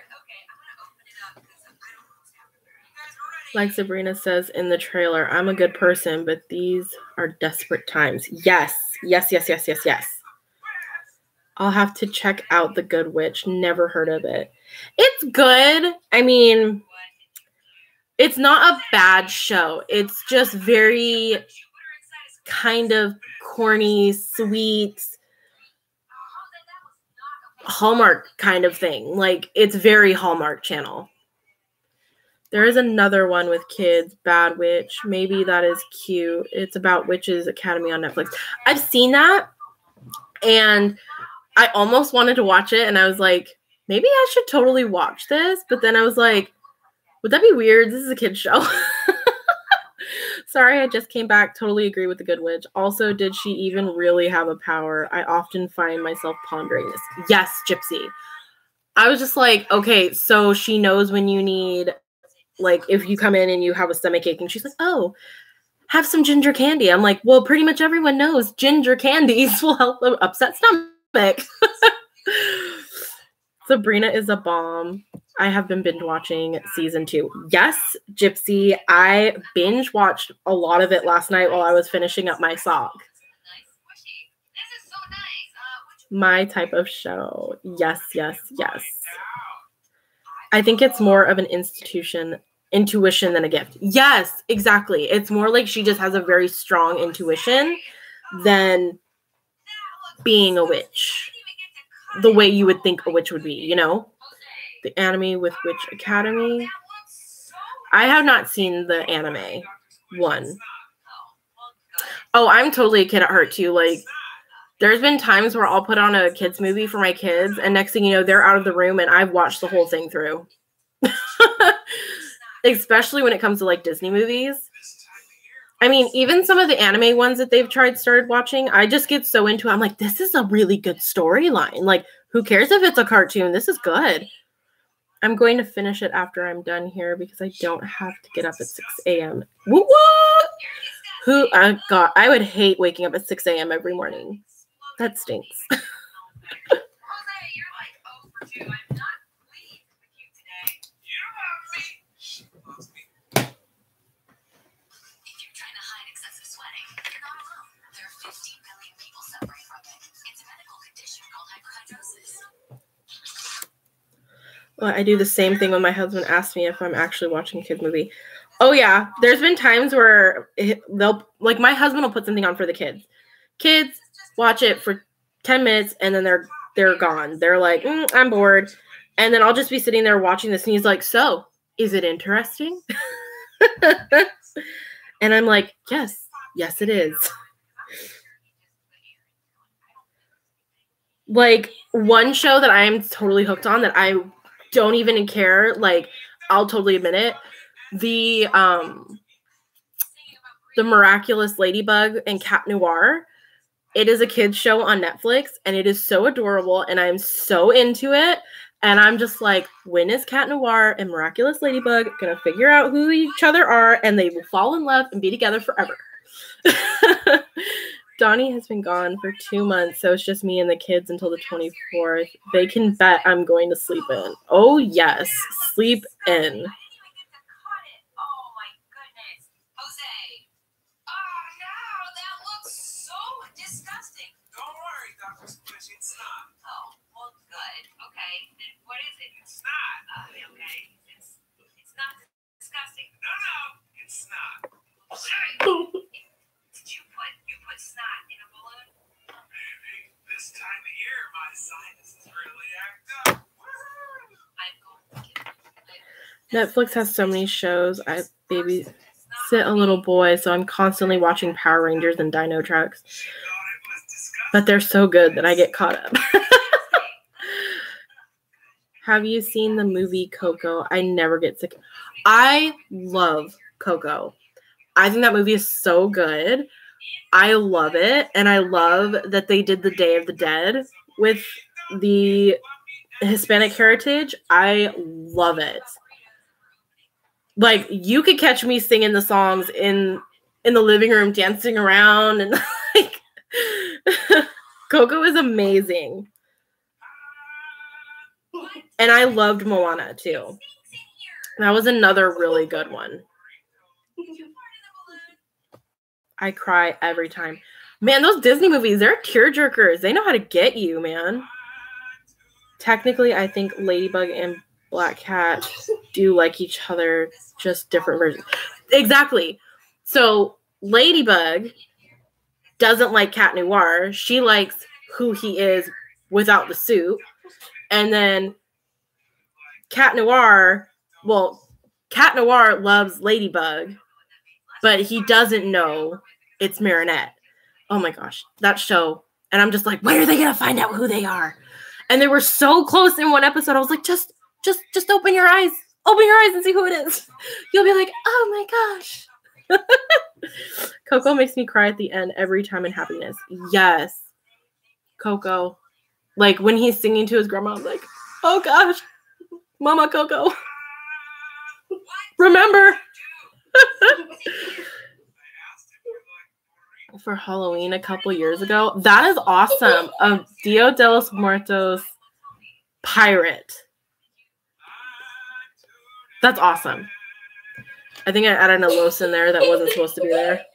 Like Sabrina says in the trailer, I'm a good person, but these are desperate times. Yes. Yes, yes, yes, yes, yes. I'll have to check out The Good Witch. Never heard of it. It's good. I mean, it's not a bad show. It's just very kind of corny, sweet, Hallmark kind of thing. Like, it's very Hallmark Channel. There is another one with kids, Bad Witch. Maybe that is cute. It's about Witches Academy on Netflix. I've seen that, and I almost wanted to watch it, and I was like, maybe I should totally watch this. But then I was like, would that be weird? This is a kid's show. Sorry, I just came back. Totally agree with The Good Witch. Also, did she even really have a power? I often find myself pondering this. Yes, Gypsy. I was just like, okay, so she knows when you need, like, if you come in and you have a stomach ache, and she's like, oh, have some ginger candy. I'm like, well, pretty much everyone knows ginger candies will help the upset stomach. Sabrina is a bomb. I have been binge watching season 2. Yes, Gypsy. I binge watched a lot of it last night while I was finishing up my sock. My type of show. Yes, yes, yes. I think it's more of an intuition than a gift. Yes, exactly. It's more like she just has a very strong intuition than being a witch. The way you would think a witch would be, you know? The anime with Witch Academy. I have not seen the anime one. Oh, I'm totally a kid at heart too. Like, there's been times where I'll put on a kids movie for my kids, and next thing you know, they're out of the room and I've watched the whole thing through. Especially when it comes to like Disney movies. I mean, even some of the anime ones that they've started watching, I just get so into it. I'm like, this is a really good storyline. Like, who cares if it's a cartoon? This is good. I'm going to finish it after I'm done here because I don't have to get up at 6 a.m. What? God, I would hate waking up at 6 a.m. every morning. That stinks. Well, I do the same thing when my husband asks me if I'm actually watching a kid's movie. Oh, yeah. There's been times where they'll, like, my husband will put something on for the kids. Kids watch it for 10 minutes, and then they're gone. They're like, I'm bored. And then I'll just be sitting there watching this, and he's like, so, is it interesting? And I'm like, yes, it is. Like, one show that I'm totally hooked on that I don't even care, like, I'll totally admit it. The Miraculous Ladybug and Cat Noir. It is a kid's show on Netflix, and it is so adorable, and I'm so into it. And I'm just like, when is Cat Noir and Miraculous Ladybug gonna figure out who each other are, and they will fall in love and be together forever? Donnie has been gone for 2 months, so it's just me and the kids until the 24th. They can bet I'm going to sleep in. Oh, yes. Sleep in. Netflix has so many shows. I babysit a little boy, so I'm constantly watching Power Rangers and Dino Trucks. But they're so good that I get caught up. Have you seen the movie Coco? I never get sick. I love Coco. I think that movie is so good. I love it. And I love that they did the Day of the Dead with the Hispanic heritage. I love it. Like, you could catch me singing the songs in the living room, dancing around, and like, Coco is amazing. And I loved Moana too. That was another really good one. I cry every time. Man, those Disney movies, they're tearjerkers. They know how to get you, man. Technically, I think Ladybug and Black Cat do like each other, just different versions. Exactly. So Ladybug doesn't like Cat Noir. She likes who he is without the suit. And then Cat Noir loves Ladybug, but he doesn't know it's Marinette. Oh my gosh, that show. And I'm just like, when are they going to find out who they are? And they were so close in one episode. I was like, just open your eyes. Open your eyes and see who it is. You'll be like, oh my gosh. Coco makes me cry at the end every time in happiness. Yes. Coco. Like when he's singing to his grandma, I'm like, oh gosh. Mama Coco. Remember. For Halloween a couple years ago. That is awesome. A Dia de los Muertos pirate. That's awesome. I think I added a Los in there that wasn't supposed to be there.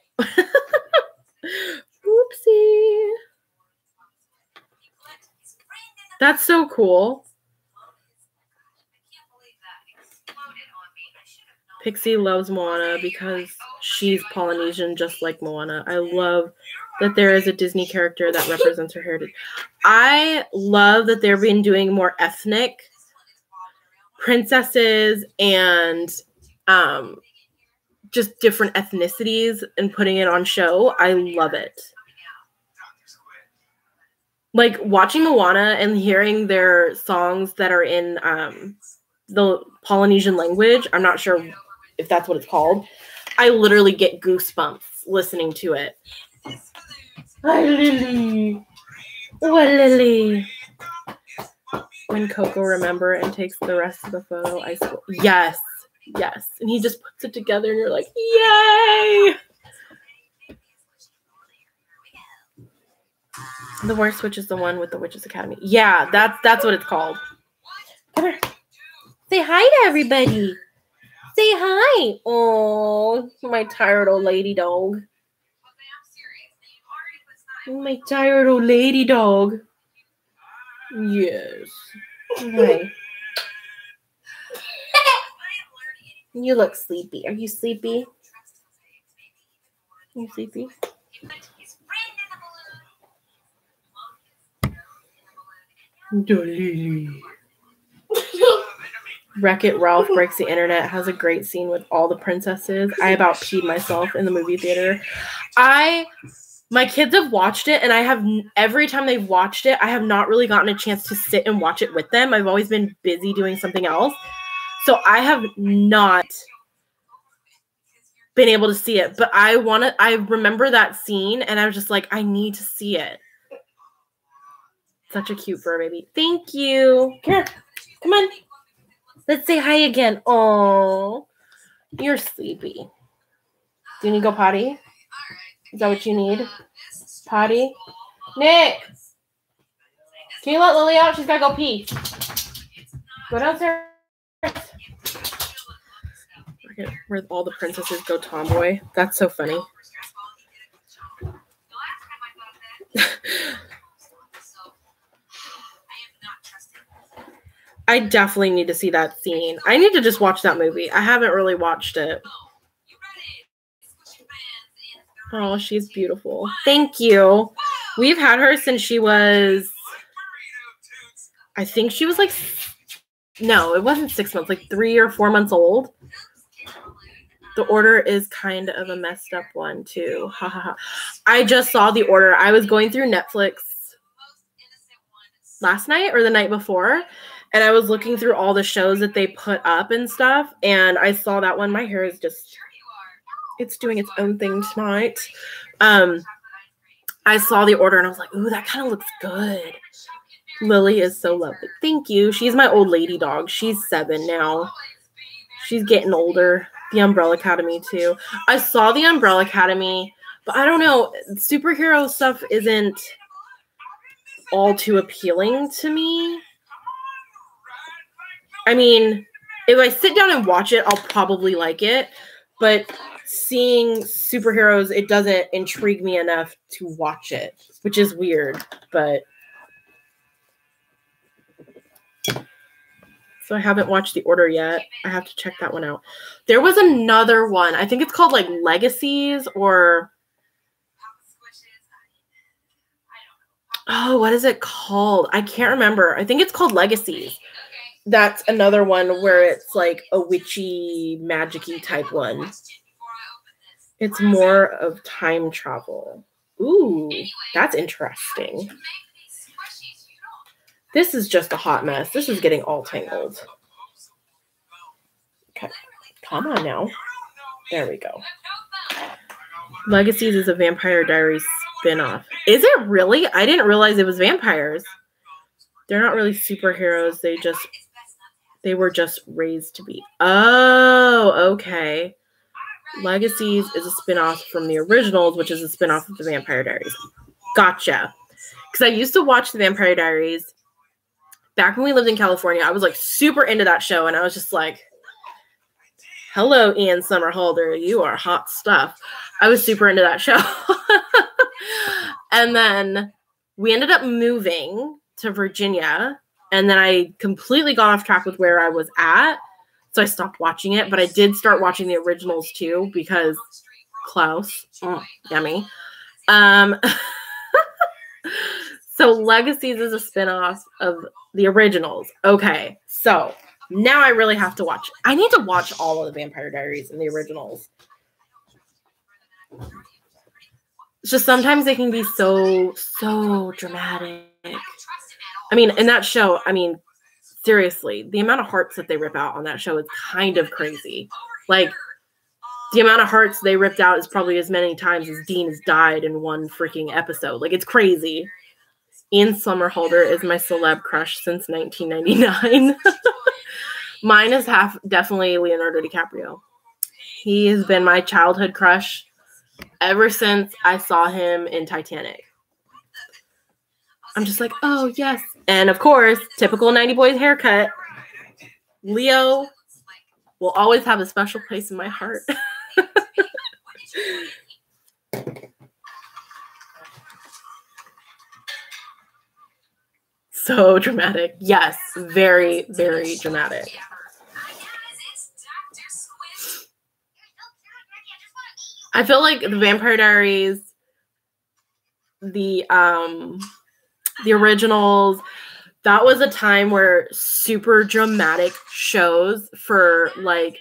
Oopsie. That's so cool. Pixie loves Moana because she's Polynesian just like Moana. I love that there is a Disney character that represents her heritage. I love that they've been doing more ethnic princesses and just different ethnicities and putting it on show. I love it. Like watching Moana and hearing their songs that are in the Polynesian language. I'm not sure if that's what it's called. I literally get goosebumps listening to it. Hi, Lily. What, Lily? When Coco remember and takes the rest of the photo, I swear. Yes. Yes. And he just puts it together and you're like, yay! The Worst Witch is the one with the Witches Academy. Yeah, that's what it's called. Come here. Say hi to everybody. Say hi. Oh, my tired old lady dog. My tired old lady dog. Yes. Hi. You look sleepy. Are you sleepy? Are you sleepy? Wreck-It Ralph Breaks the Internet has a great scene with all the princesses. I about peed myself in the movie theater. My kids have watched it, and every time they've watched it, I have not really gotten a chance to sit and watch it with them. I've always been busy doing something else. So I have not been able to see it, but I remember that scene, and I was just like, I need to see it. Such a cute fur baby. Thank you. Here, come on. Let's say hi again. Oh, you're sleepy. Do you need to go potty? Is that what you need? Potty? Nick! Can you let Lily out? She's got to go pee. Go downstairs. Where all the princesses go tomboy. That's so funny. I definitely need to see that scene. I need to just watch that movie. I haven't really watched it. Oh, she's beautiful. Thank you. We've had her since she was, I think she was like, no, it wasn't 6 months, like 3 or 4 months old. The order is kind of a messed up one too. Ha ha ha. I just saw the order. I was going through Netflix last night or the night before, and I was looking through all the shows that they put up and stuff, and I saw that one. My hair is just, it's doing its own thing tonight. I saw the order and I was like, ooh, that kind of looks good. Lily is so lovely. Thank you. She's my old lady dog. She's 7 now. She's getting older. The Umbrella Academy too. I saw the Umbrella Academy, but I don't know. Superhero stuff isn't all too appealing to me. I mean, if I sit down and watch it, I'll probably like it. But seeing superheroes, it doesn't intrigue me enough to watch it, which is weird, but so I haven't watched The Order yet. I have to check that one out. There was another one. I think it's called like Legacies or oh, what is it called? I can't remember. I think it's called Legacies. That's another one where it's like a witchy, magic-y type one. It's more of time travel. Ooh, that's interesting. This is just a hot mess. This is getting all tangled. Okay, come on now. There we go. Legacies is a Vampire Diaries spinoff. Is it really? I didn't realize it was vampires. They're not really superheroes. They were just raised to be. Oh, okay. Legacies is a spinoff from the originals, which is a spinoff of the Vampire Diaries. Gotcha. Because I used to watch the Vampire Diaries back when we lived in California. I was like super into that show, and I was just like, hello, Ian Somerhalder. You are hot stuff. I was super into that show. And then we ended up moving to Virginia, and then I completely got off track with where I was at, so I stopped watching it, but I did start watching the originals too, because Klaus, yummy. So Legacies is a spinoff of the originals. Okay, so now I really have to watch. I need to watch all of the Vampire Diaries and the originals. It's just sometimes they can be so dramatic. I mean, in that show, I mean, seriously, the amount of hearts that they rip out on that show is kind of crazy. Like, the amount of hearts they ripped out is probably as many times as Dean has died in one freaking episode. Like, it's crazy. Ian Somerhalder is my celeb crush since 1999. Mine is definitely Leonardo DiCaprio. He has been my childhood crush ever since I saw him in Titanic. I'm just like, oh, yes. And, of course, typical 90 boys haircut. Leo will always have a special place in my heart. So dramatic. Yes, very, very dramatic. I feel like the Vampire Diaries, the originals, that was a time where super dramatic shows for like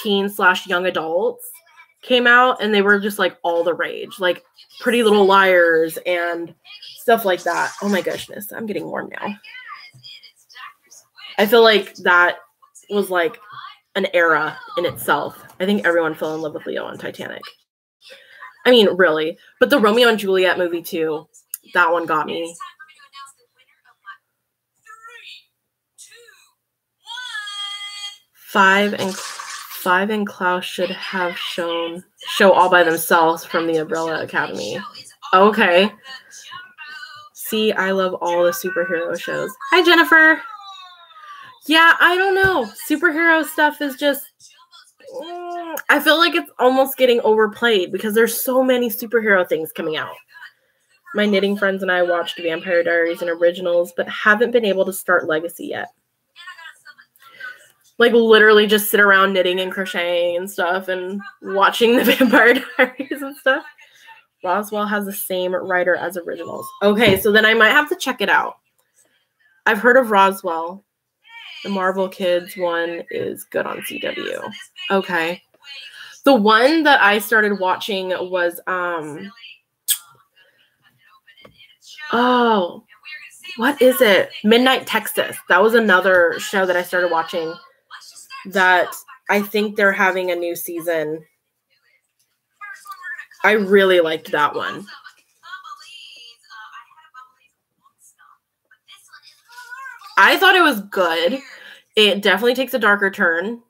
teen/young adults came out, and they were just like all the rage, like Pretty Little Liars and stuff like that. Oh my goodness, I'm getting warm now. I feel like that was like an era in itself. I think everyone fell in love with Leo on Titanic. I mean, really. But the Romeo and Juliet movie too, that one got me. 5 and Klaus should have show All by Themselves from the Umbrella Academy. Okay. See, I love all the superhero shows. Hi, Jennifer. Yeah, I don't know. Superhero stuff is just... I feel like it's almost getting overplayed because there's so many superhero things coming out. My knitting friends and I watched Vampire Diaries and originals, but haven't been able to start Legacy yet. Like, literally just sit around knitting and crocheting and stuff and watching the Vampire Diaries and stuff. Roswell has the same writer as originals. Okay, so then I might have to check it out. I've heard of Roswell. The Marvel Kids one is good on CW. Okay. The one that I started watching was, oh, what is it? Midnight Texas. That was another show that I started watching that I think they're having a new season. I really liked that one. I thought it was good. It definitely takes a darker turn.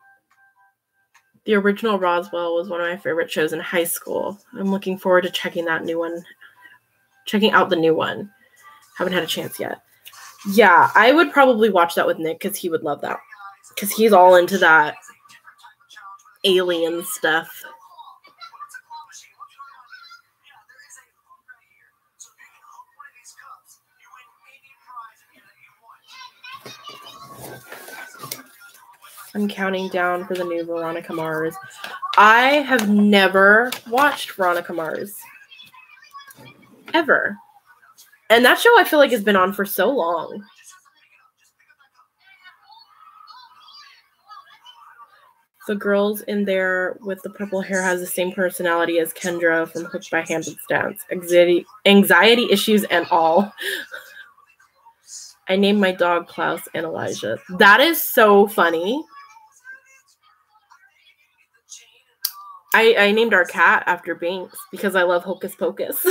The original Roswell was one of my favorite shows in high school. I'm looking forward to checking out the new one. Haven't had a chance yet. Yeah, I would probably watch that with Nick because he would love that. Because he's all into that alien stuff. I'm counting down for the new Veronica Mars. I have never watched Veronica Mars. Ever. And that show I feel like has been on for so long. The girls in there with the purple hair has the same personality as Kendra from Hooked by Happenstance. Anxiety issues and all. I named my dog Klaus and Elijah. That is so funny. I named our cat after Binks because I love Hocus Pocus.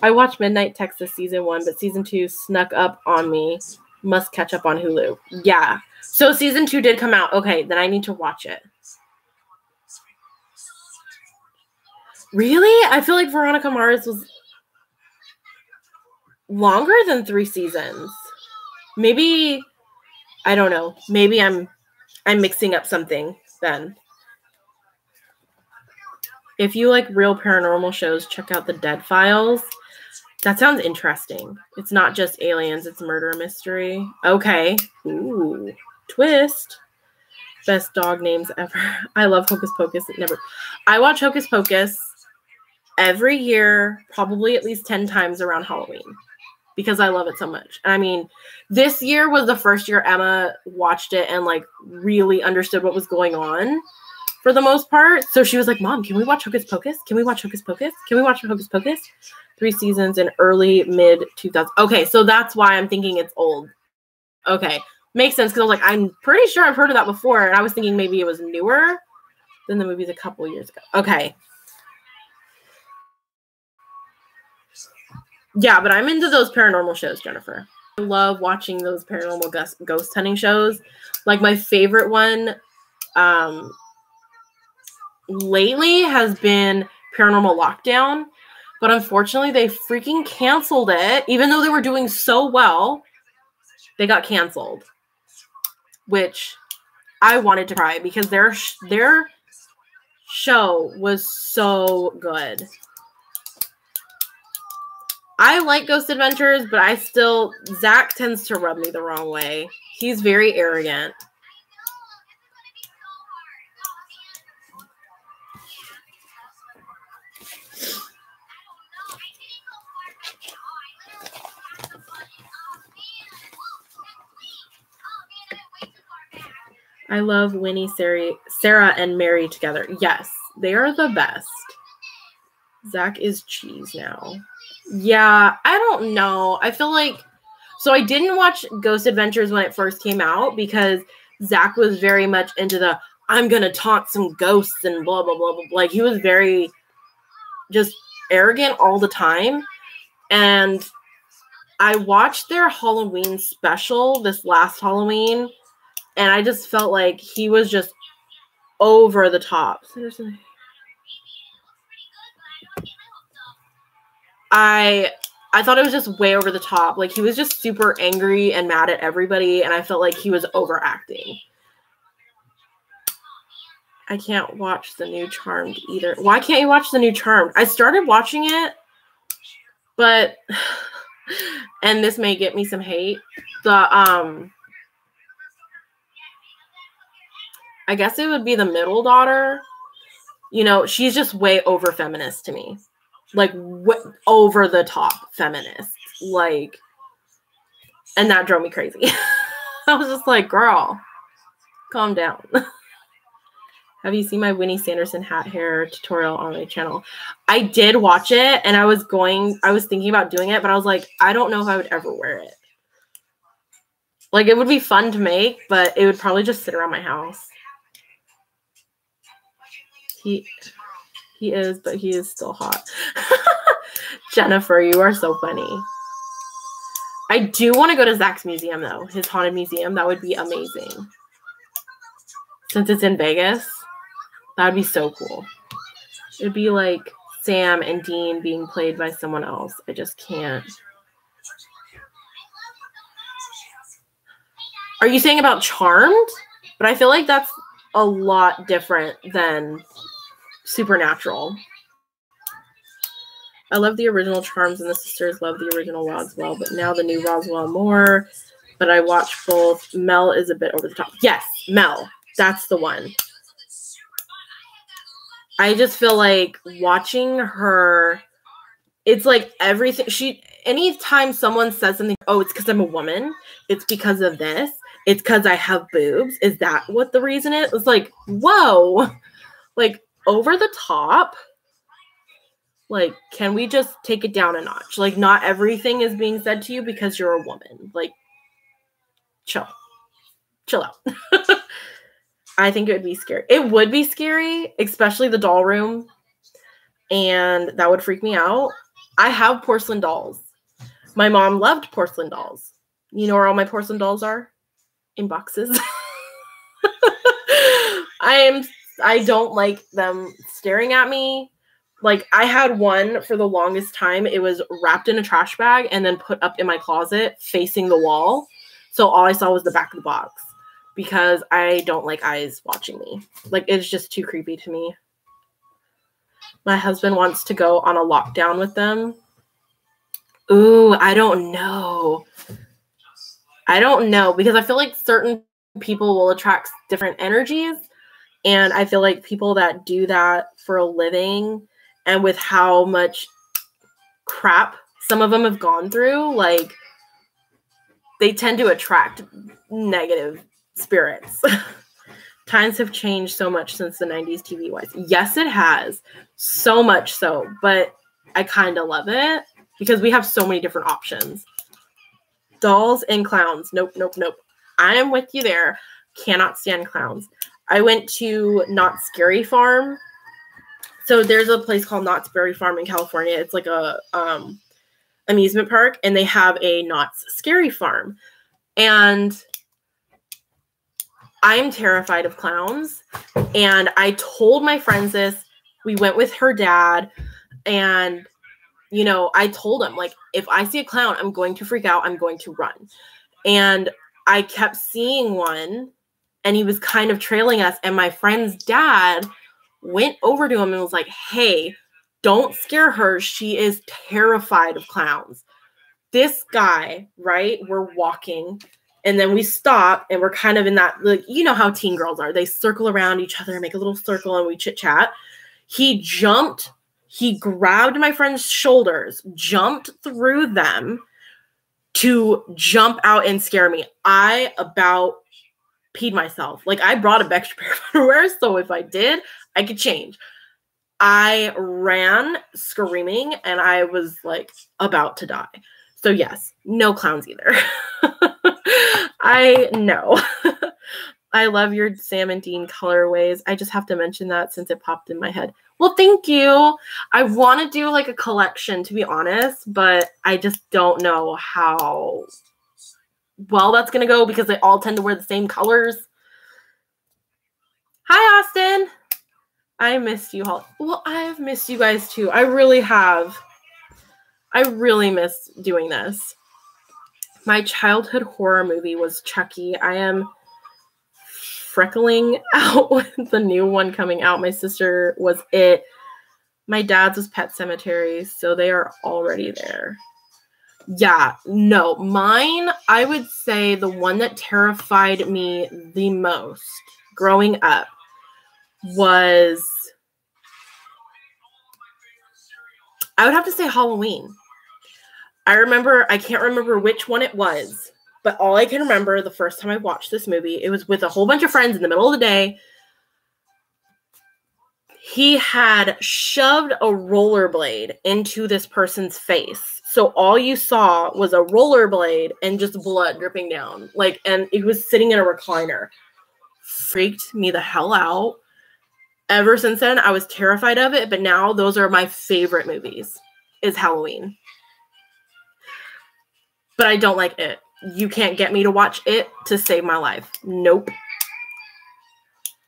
I watched Midnight Texas season 1, but season 2 snuck up on me. Must catch up on Hulu. Yeah. So season 2 did come out. Okay, then I need to watch it. Really? I feel like Veronica Mars was longer than 3 seasons. Maybe, I don't know. Maybe I'm mixing up something then. If you like real paranormal shows, check out The Dead Files. That sounds interesting. It's not just aliens, it's murder mystery. Okay. Ooh. Twist. Best dog names ever. I love Hocus Pocus. I watch Hocus Pocus every year, probably at least 10 times around Halloween because I love it so much. I mean, this year was the first year Emma watched it and like really understood what was going on for the most part. So she was like, Mom, can we watch Hocus Pocus? Can we watch Hocus Pocus? Can we watch Hocus Pocus? 3 seasons in early mid 2000s. Okay, so that's why I'm thinking it's old. Okay, makes sense because I was like, I'm pretty sure I've heard of that before, and I was thinking maybe it was newer than the movies a couple years ago. Okay. Yeah, but I'm into those paranormal shows, Jennifer. I love watching those paranormal ghost hunting shows. Like my favorite one lately has been Paranormal Lockdown. But unfortunately, they freaking canceled it. Even though they were doing so well, they got canceled. Which I wanted to cry because their show was so good. I like Ghost Adventures, but Zach tends to rub me the wrong way. He's very arrogant. I love Winnie, Sarah, and Mary together. Yes, they are the best. Zach is cheese now. Yeah, I don't know. I feel like... So I didn't watch Ghost Adventures when it first came out because Zach was very much into the, I'm going to taunt some ghosts and blah, blah, blah, blah. Like, he was very just arrogant all the time. And I watched their Halloween special this last Halloween, and I just felt like he was just over the top. I thought it was just way over the top. Like, he was just super angry and mad at everybody, and I felt like he was overacting. I can't watch the new Charmed either. Why can't you watch the new Charmed? I started watching it, but... and this may get me some hate. I guess it would be the middle daughter. You know, she's just way over feminist to me. Like, over the top feminist. Like, and that drove me crazy. I was just like, girl, calm down. Have you seen my Winnie Sanderson hat hair tutorial on my channel? I did watch it, and I was thinking about doing it, but I was like, I don't know if I would ever wear it. Like, it would be fun to make, but it would probably just sit around my house. He is, but he is still hot. Jennifer, you are so funny. I do want to go to Zach's museum, though. His haunted museum. That would be amazing. Since it's in Vegas, that would be so cool. It would be like Sam and Dean being played by someone else. I just can't. Are you saying about Charmed? But I feel like that's a lot different than Supernatural. I love the original Charms, and the sisters love the original Roswell, but now the new Roswell more. but I watch both. Mel is a bit over the top. Yes, Mel. That's the one. I just feel like watching her, it's like everything. Anytime someone says something, oh, it's because I'm a woman. It's because of this. It's because I have boobs. Is that what the reason is? It's like, whoa, like over the top. Like, can we just take it down a notch? Like, not everything is being said to you because you're a woman. Like, chill out. I think it would be scary. It would be scary, especially the doll room. And that would freak me out. I have porcelain dolls. My mom loved porcelain dolls. You know where all my porcelain dolls are? In boxes. I don't like them staring at me. Like, I had one for the longest time. It was wrapped in a trash bag and then put up in my closet facing the wall. So all I saw was the back of the box because I don't like eyes watching me. Like, it's just too creepy to me. My husband wants to go on a lockdown with them. Ooh, I don't know. Because I feel like certain people will attract different energies. And I feel like people that do that for a living and with how much crap some of them have gone through, like, they tend to attract negative spirits. Times have changed so much since the 90s TV-wise. Yes, it has. So much so. But I kind of love it because we have so many different options. Dolls and clowns. Nope. I am with you there. Cannot stand clowns. I went to Knott's Scary Farm. So there's a place called Knott's Berry Farm in California. It's like a amusement park, and they have a Knott's Scary Farm. And I'm terrified of clowns. And I told my friends this. We went with her dad, and I told him, like, if I see a clown, I'm going to freak out. I'm going to run. And I kept seeing one, and he was kind of trailing us. And my friend's dad went over to him and was like, hey, don't scare her. She is terrified of clowns. This guy, right? We're walking, and then we stop, and we're kind of in that, like, you know how teen girls are. They circle around each other, make a little circle, and we chit chat. He jumped. He grabbed my friend's shoulders, jumped through them to jump out and scare me. I about peed myself. Like, I brought a extra pair of underwear, so if I did, I could change. I ran screaming, and I was, like, about to die. So, yes, no clowns either. I know. I love your Sam and Dean colorways. I just have to mention that since it popped in my head. Well, thank you. I want to do, like, a collection, to be honest, but I just don't know how well that's going to go because they all tend to wear the same colors. Hi, Austin. I missed you all. Well, I've missed you guys too. I really have. I really miss doing this. My childhood horror movie was Chucky. I am freckling out with the new one coming out. My sister was It. My dad's was Pet Cemetery, so they are already there. Yeah, no. Mine, I would say the one that terrified me the most growing up was, I would have to say Halloween. I can't remember which one it was, but all I can remember the first time I watched this movie, it was with a whole bunch of friends in the middle of the day. He had shoved a rollerblade into this person's face. So all you saw was a rollerblade and just blood dripping down. Like, and it was sitting in a recliner. Freaked me the hell out. Ever since then, I was terrified of it, but now those are my favorite movies, is Halloween. But I don't like It. You can't get me to watch It to save my life. Nope.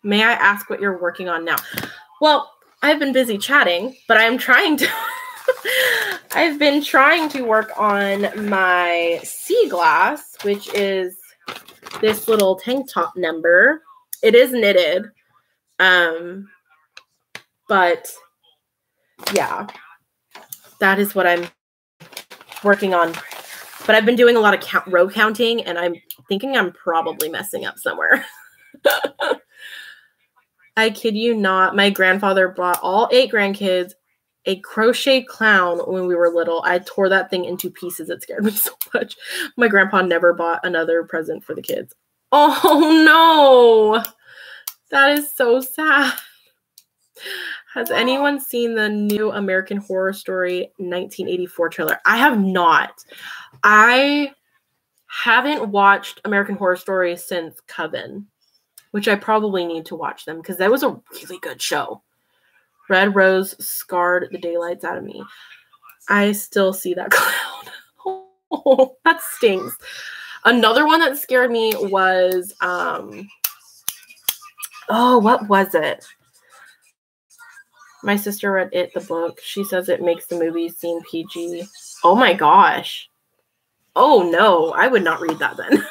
May I ask what you're working on now? Well, I've been busy chatting, but I'm trying to I've been trying to work on my sea glass, which is this little tank top number. It is knitted. But yeah, that is what I'm working on But I've been doing a lot of row counting, and I'm thinking I'm probably messing up somewhere. I kid you not. My grandfather brought all 8 grandkids a crochet clown when we were little. I tore that thing into pieces. It scared me so much. My grandpa never bought another present for the kids. Oh, no. That is so sad. Has anyone seen the new American Horror Story 1984 trailer? I have not. I haven't watched American Horror Story since Coven, which I probably need to watch them because that was a really good show. Red Rose scarred the daylights out of me. I still see that clown. Oh, that stings. Another one that scared me was, what was it? My sister read It, the book. She says it makes the movie seem PG. Oh my gosh. Oh no, I would not read that then.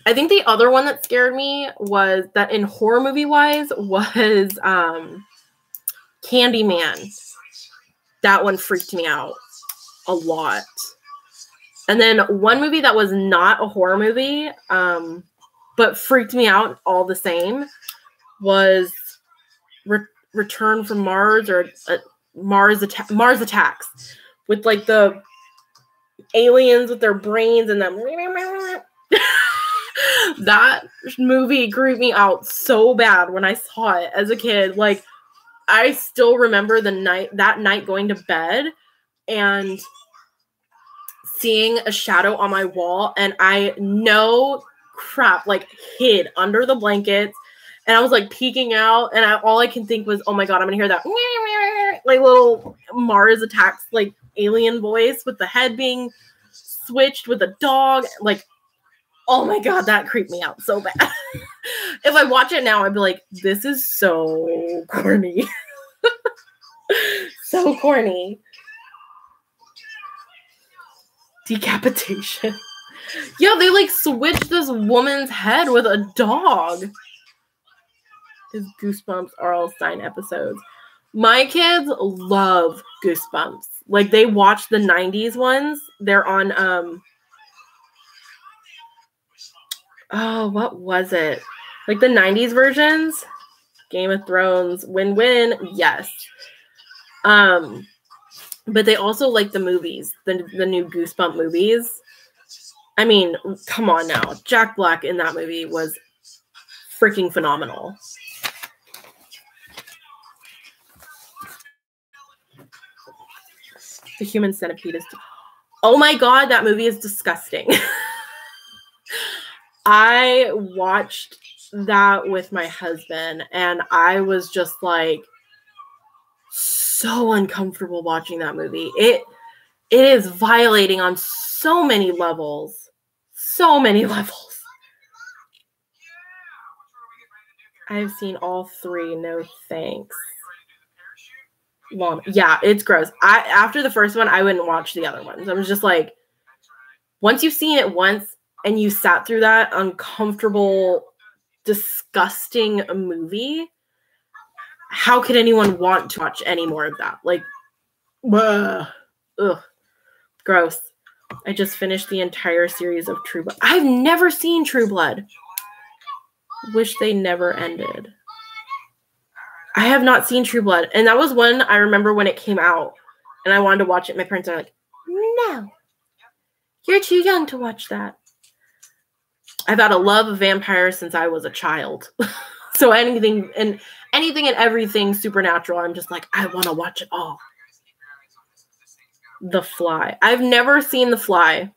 I think the other one that scared me was that in horror movie wise was Candyman. That one freaked me out a lot. And then one movie that was not a horror movie, but freaked me out all the same was Return from Mars or Mars Attacks, with like the aliens with their brains and them. That movie creeped me out so bad when I saw it as a kid. Like, I still remember that night going to bed and seeing a shadow on my wall, and I hid under the blankets, and I was like peeking out, and all I can think was, oh my god, I'm gonna hear that like little Mars Attacks like alien voice with the head being switched with a dog. Like, oh my god, that creeped me out so bad. If I watch it now, I'd be like, this is so corny. So corny. Decapitation. Yeah, they like switched this woman's head with a dog. His Goosebumps R.L. Stein episodes. My kids love Goosebumps. Like, they watch the 90s ones. They're on what was it? Like the 90s versions? Game of Thrones, Win-Win, yes. But they also like the movies, the new Goosebump movies. I mean, come on now. Jack Black in that movie was freaking phenomenal. The Human Centipede is... Oh my god, that movie is disgusting. I watched that with my husband, and I was just like so uncomfortable watching that movie. It is violating on so many levels. So many levels. I've seen all 3. No thanks. Yeah, it's gross. After the first one, I wouldn't watch the other ones. I was just like, once you've seen it once and you sat through that uncomfortable, disgusting movie, how could anyone want to watch any more of that? Like, ugh, gross. I just finished the entire series of True Blood. I've never seen True Blood. Wish they never ended. I have not seen True Blood. And that was one I remember when it came out. And I wanted to watch it. My parents are like, no. You're too young to watch that. I've had a love of vampires since I was a child. So anything and everything supernatural, I'm just like, I want to watch it all. The Fly. I've never seen The Fly.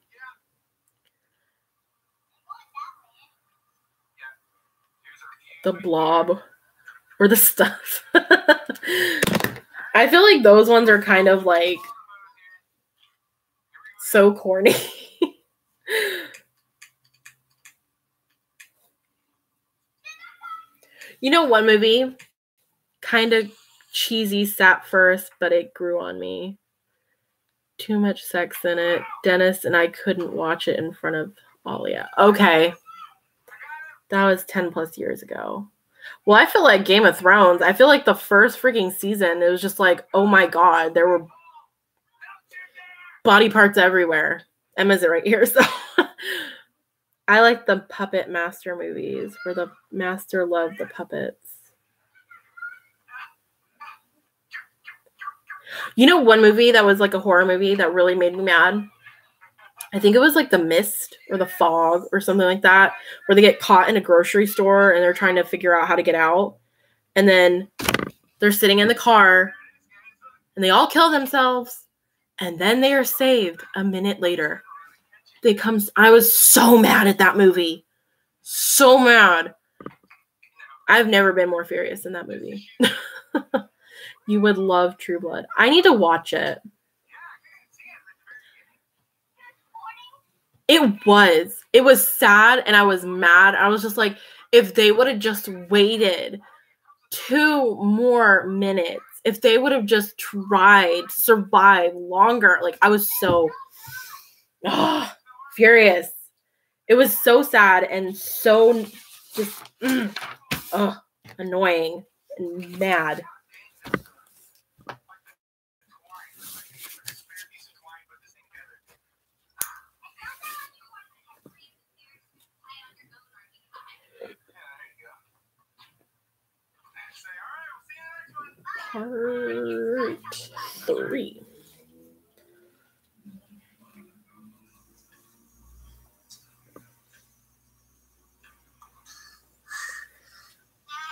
The Blob. Or The Stuff. I feel like those ones are kind of like so corny. You know, one movie, kind of cheesy, sat first, but it grew on me. Too much sex in it. Dennis and I couldn't watch it in front of Alia. Okay. That was 10 plus years ago. Well, I feel like Game of Thrones. I feel like the first freaking season, it was just like, oh my god, there were body parts everywhere. Emma's right here, so I like the Puppet Master movies where the master loved the puppets. You know one movie that was like a horror movie that really made me mad? I think it was like The Mist or The Fog or something like that, where they get caught in a grocery store and they're trying to figure out how to get out. And then they're sitting in the car and they all kill themselves. And then they are saved a minute later. I was so mad at that movie. So mad. I've never been more furious in that movie. You would love True Blood. I need to watch it. It was sad and I was mad. I was just like, if they would have just waited 2 more minutes, if they would have just tried to survive longer, like I was so furious. It was so sad and so just annoying and mad. Part 3.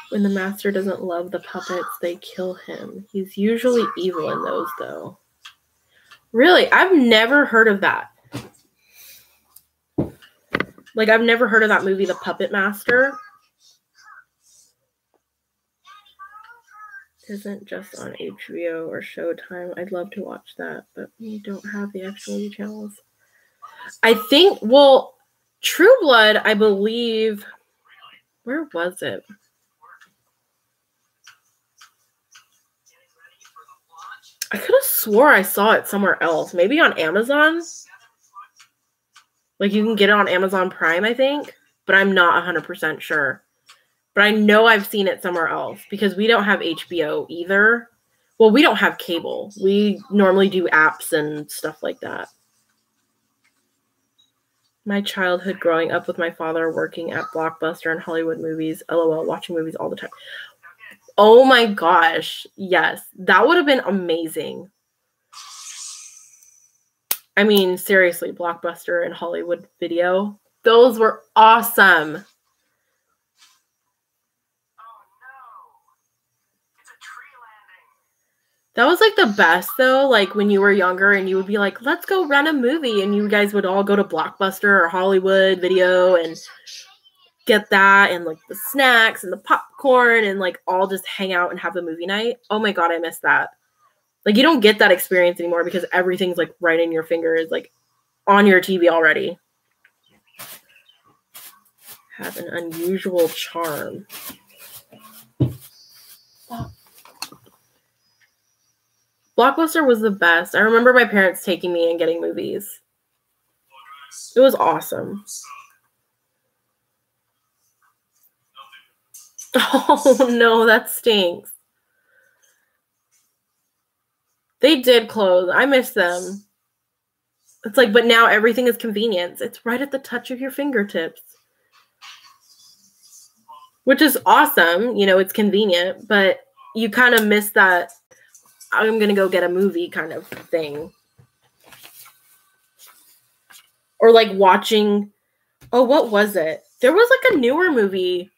When the master doesn't love the puppets, they kill him. He's usually evil in those, though. Really? I've never heard of that. Like, I've never heard of that movie, The Puppet Master. Isn't just on HBO or Showtime. I'd love to watch that, but we don't have the actual channels. I think, well, True Blood, I believe, where was it? I could have swore I saw it somewhere else. Maybe on Amazon? Like, you can get it on Amazon Prime, I think. But I'm not 100% sure. But I know I've seen it somewhere else. Because we don't have HBO either. Well, we don't have cable. We normally do apps and stuff like that. My childhood growing up with my father working at Blockbuster and Hollywood movies. LOL, watching movies all the time. Oh my gosh. Yes. That would have been amazing. I mean, seriously, Blockbuster and Hollywood Video. Those were awesome. That was like the best though, like when you were younger and you would be like, let's go rent a movie. And you guys would all go to Blockbuster or Hollywood Video and get that and like the snacks and the popcorn and like all just hang out and have a movie night. Oh my God, I miss that. Like you don't get that experience anymore because everything's like right in your fingers, like on your TV already. Have an unusual charm. Blockbuster was the best. I remember my parents taking me and getting movies. It was awesome. Oh no, that stinks. They did close. I miss them. It's like, but now everything is convenience. It's right at the touch of your fingertips. Which is awesome. You know, it's convenient, but you kind of miss that I'm going to go get a movie kind of thing. Or like watching, oh, what was it? There was like a newer movie.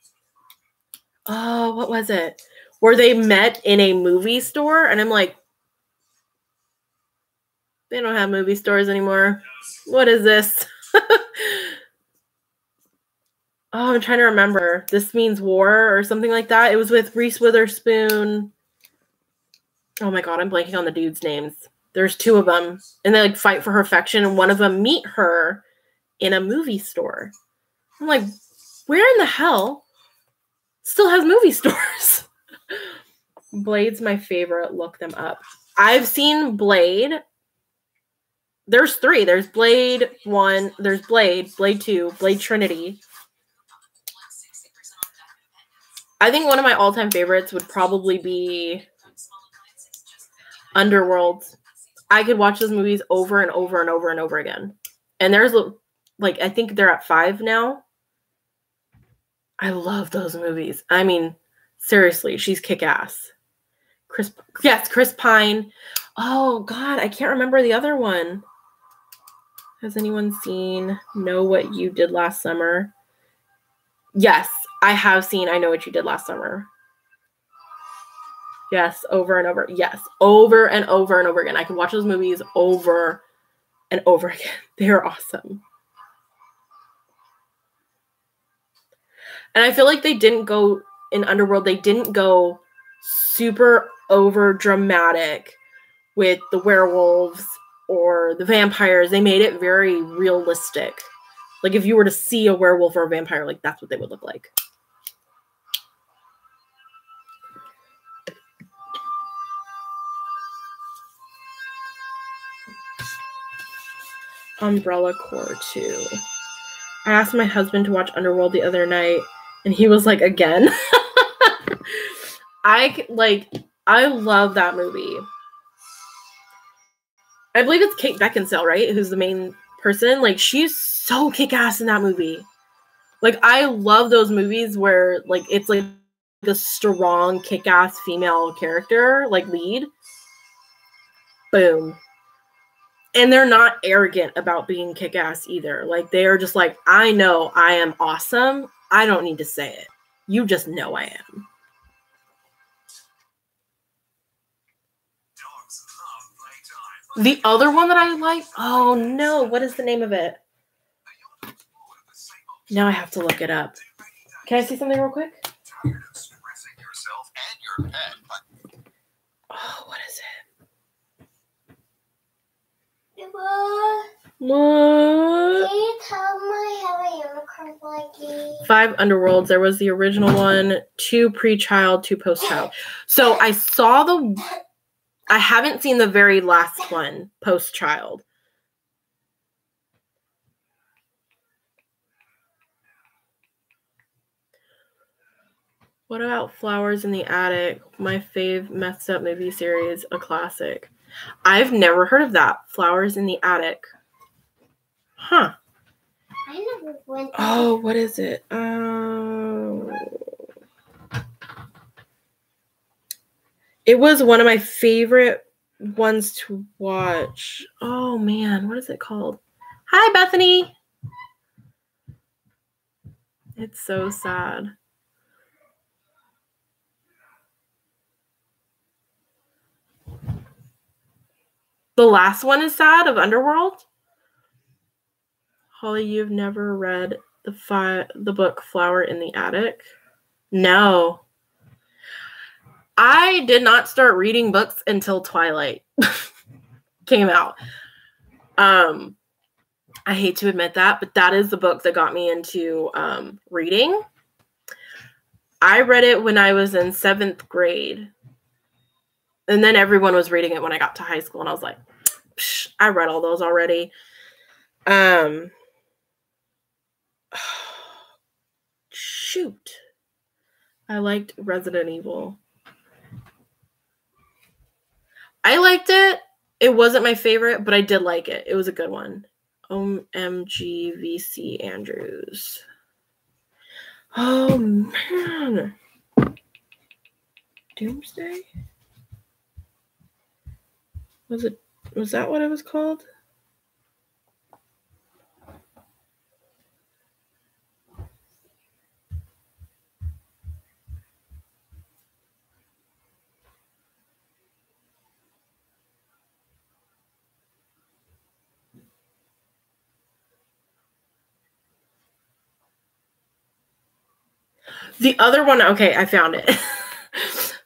Oh, what was it? Where they met in a movie store. And I'm like, they don't have movie stores anymore. What is this? Oh, I'm trying to remember. This Means War or something like that. It was with Reese Witherspoon. Oh my God, I'm blanking on the dudes' names. There's 2 of them. And they like fight for her affection. And one of them meet her in a movie store. I'm like, where in the hell still has movie stores? Blade's my favorite. Look them up. I've seen Blade. There's 3. There's Blade 1. There's Blade 2, Blade Trinity. I think one of my all-time favorites would probably be Underworld. I could watch those movies over and over and over and over again. And there's like, I think they're at 5 now. I love those movies. I mean, seriously, she's kick-ass. Chris Pine. Oh God, I can't remember the other one. Has anyone seen Know What You Did Last Summer? Yes, I have seen I Know What You Did Last Summer. Yes, over and over. Yes, over and over and over again. I can watch those movies over and over again. They're awesome. And I feel like they didn't go in Underworld, they didn't go super over dramatic with the werewolves or the vampires. They made it very realistic. Like if you were to see a werewolf or a vampire, like that's what they would look like. Umbrella Corps 2. I asked my husband to watch Underworld the other night, and he was like, again? I love that movie. I believe it's Kate Beckinsale, right? Who's the main person. Like, she's so kick-ass in that movie. Like, I love those movies where, like, it's like a strong, kick-ass female character, like, lead. Boom. And they're not arrogant about being kick-ass either. Like, they are just like, I know I am awesome. I don't need to say it. You just know I am. The other one that I like, oh no, what is the name of it? Now I have to look it up. Can I see something real quick? Oh, what is it? What? Can you tell me I have a unicorn like 5 Underworlds. There was the original one, 2 pre-child, 2 post-child. So I haven't seen the very last one, post-child. What about Flowers in the Attic? My fave messed up movie series, a classic. I've never heard of that. Flowers in the Attic. Huh. I never went. Oh, what is it? It was one of my favorite ones to watch. Oh man, what is it called? Hi, Bethany. It's so sad. The last one is sad of Underworld. Holly, you've never read the book Flower in the Attic? No. I did not start reading books until Twilight came out. I hate to admit that, but that is the book that got me into reading. I read it when I was in 7th grade. And then everyone was reading it when I got to high school. And I was like, psh, I read all those already. Shoot. I liked Resident Evil. I liked it. It wasn't my favorite, but I did like it. It was a good one. OMG VC Andrews. Oh, man. Doomsday? Was that what it was called? The other one, okay, I found it.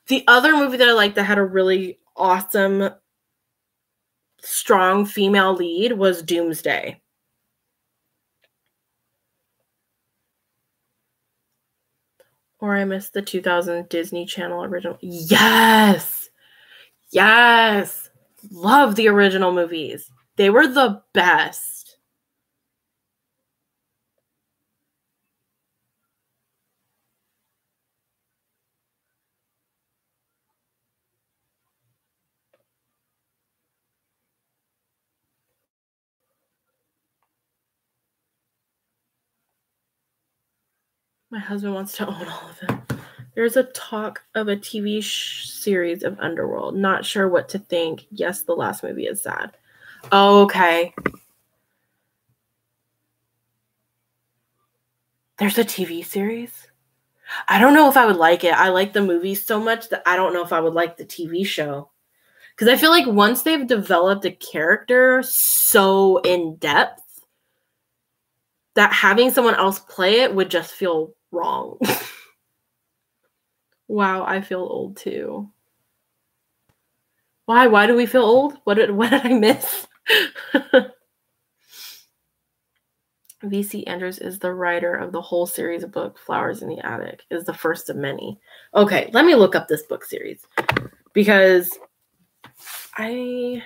The other movie that I liked that had a really awesome, strong female lead was Doomsday. Or I missed the 2000 Disney Channel original. Yes! Yes! Love the original movies. They were the best. My husband wants to own all of them. There's a talk of a TV series of Underworld. Not sure what to think. Yes, the last movie is sad. Oh, okay. There's a TV series? I don't know if I would like it. I like the movies so much that I don't know if I would like the TV show. Because I feel like once they've developed a character so in depth, that having someone else play it would just feel wrong. Wow, I feel old too. Why? Why do we feel old? What did I miss? V.C. Andrews is the writer of the whole series of book, Flowers in the Attic, is the first of many. Okay, let me look up this book series. Because I...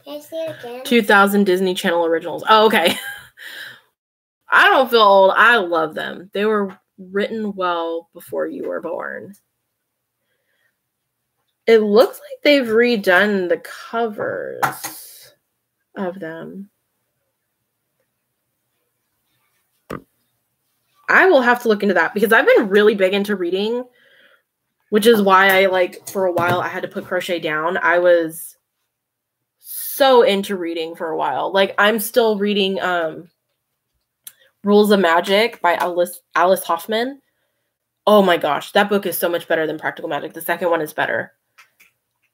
Can I see it again? 2000 Disney Channel originals. Oh, okay. I don't feel old. I love them. They were written well before you were born. It looks like they've redone the covers of them. I will have to look into that because I've been really big into reading, which is why I, like, for a while I had to put crochet down. I was so into reading for a while. Like, I'm still reading Rules of Magic by Alice Hoffman. Oh my gosh, that book is so much better than Practical Magic. The second one is better.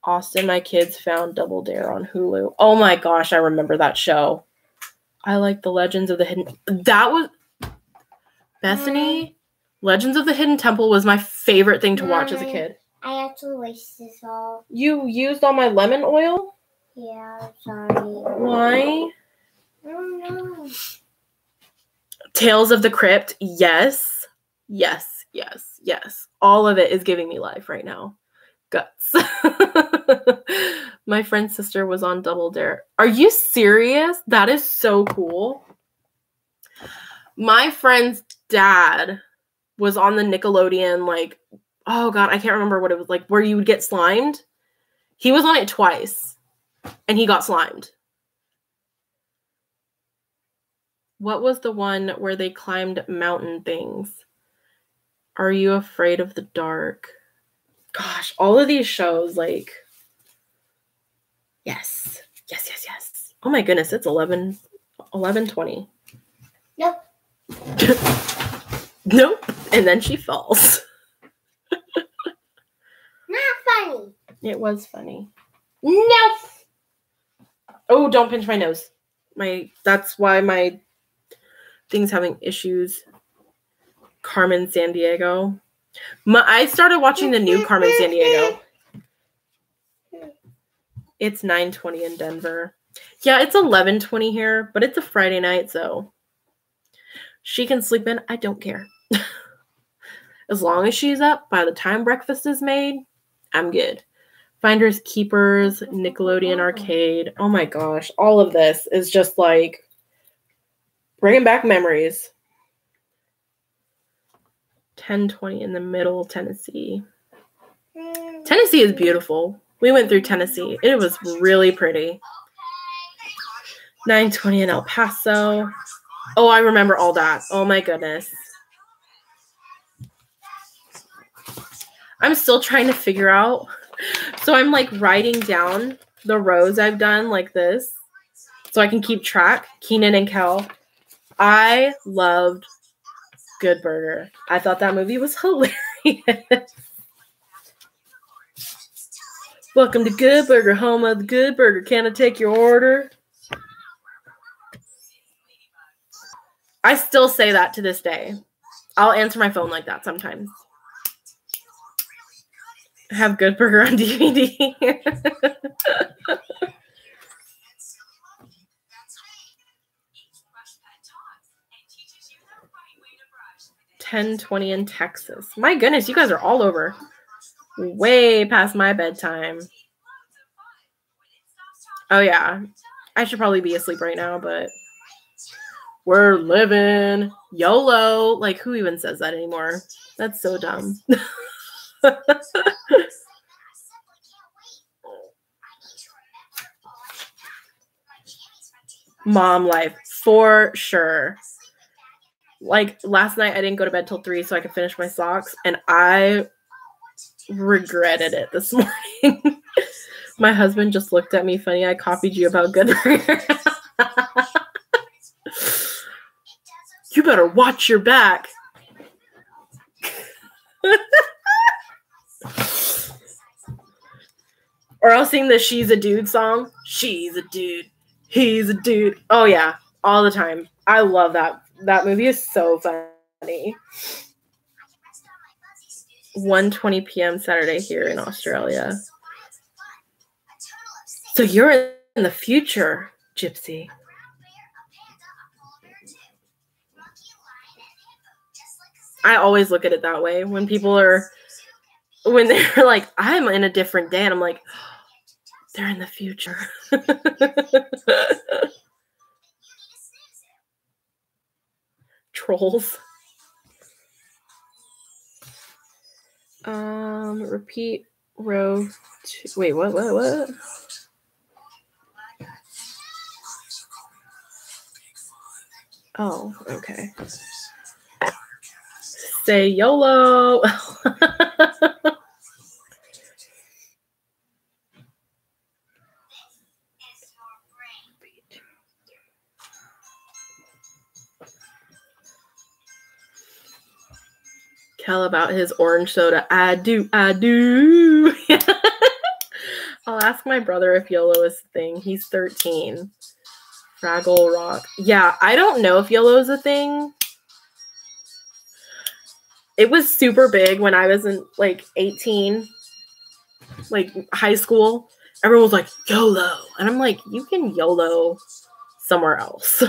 Austin, my kids found Double Dare on Hulu. Oh my gosh, I remember that show. I like the Legends of the Hidden... That was... Bethany? Legends of the Hidden Temple was my favorite thing to watch as a kid. I actually wasted this all. You used all my lemon oil? Yeah, I'm sorry. Why? I don't know. Tales of the Crypt. Yes. Yes. Yes. Yes. All of it is giving me life right now. Guts. My friend's sister was on Double Dare. Are you serious? That is so cool. My friend's dad was on the Nickelodeon, like, oh God, I can't remember what it was like, where you would get slimed. He was on it twice, and he got slimed. What was the one where they climbed mountain things? Are You Afraid of the Dark? Gosh, all of these shows, like, yes. Yes, yes, yes. Oh my goodness, it's 11:20. Nope. Nope. And then she falls. Not funny. It was funny. No. Oh, don't pinch my nose. That's why my thing's having issues. Carmen Sandiego. I started watching the new Carmen Sandiego. It's 9:20 in Denver. Yeah, it's 11:20 here, but it's a Friday night, so she can sleep in. I don't care. As long as she's up by the time breakfast is made, I'm good. Finders Keepers, Nickelodeon Arcade. Oh my gosh. All of this is just like bringing back memories. 10:20 in the middle, Tennessee. Tennessee is beautiful. We went through Tennessee. It was really pretty. 9:20 in El Paso. Oh, I remember all that. Oh my goodness. I'm still trying to figure out. So I'm like writing down the rows I've done like this so I can keep track. Keenan and Kel. I loved Good Burger. I thought that movie was hilarious. Welcome to Good Burger, home of the Good Burger. Can I take your order? I still say that to this day. I'll answer my phone like that sometimes. Have Good Burger on DVD. 10:20 in Texas. My goodness, you guys are all over. Way past my bedtime. Oh, yeah. I should probably be asleep right now, but we're living YOLO. Like, who even says that anymore? That's so dumb. Mom life, for sure. Like, last night I didn't go to bed till 3 so I could finish my socks, and I regretted it this morning. My husband just looked at me funny. I copied you about good for your You better watch your back. Or I'll sing the She's a Dude song. She's a dude. He's a dude. Oh, yeah. All the time. I love that. That movie is so funny. 1:20 p.m. Saturday here in Australia. So you're in the future, Gypsy. I always look at it that way. When they're like, I'm in a different day, and I'm like, they're in the future. Trolls. Repeat row 2. Wait, what? Oh, okay. Say YOLO. Kel about his orange soda. I do. I'll ask my brother if YOLO is a thing. He's 13. Fraggle Rock. Yeah, I don't know if YOLO is a thing. It was super big when I was in, like, 18. Like, high school. Everyone was like, YOLO. And I'm like, you can YOLO somewhere else.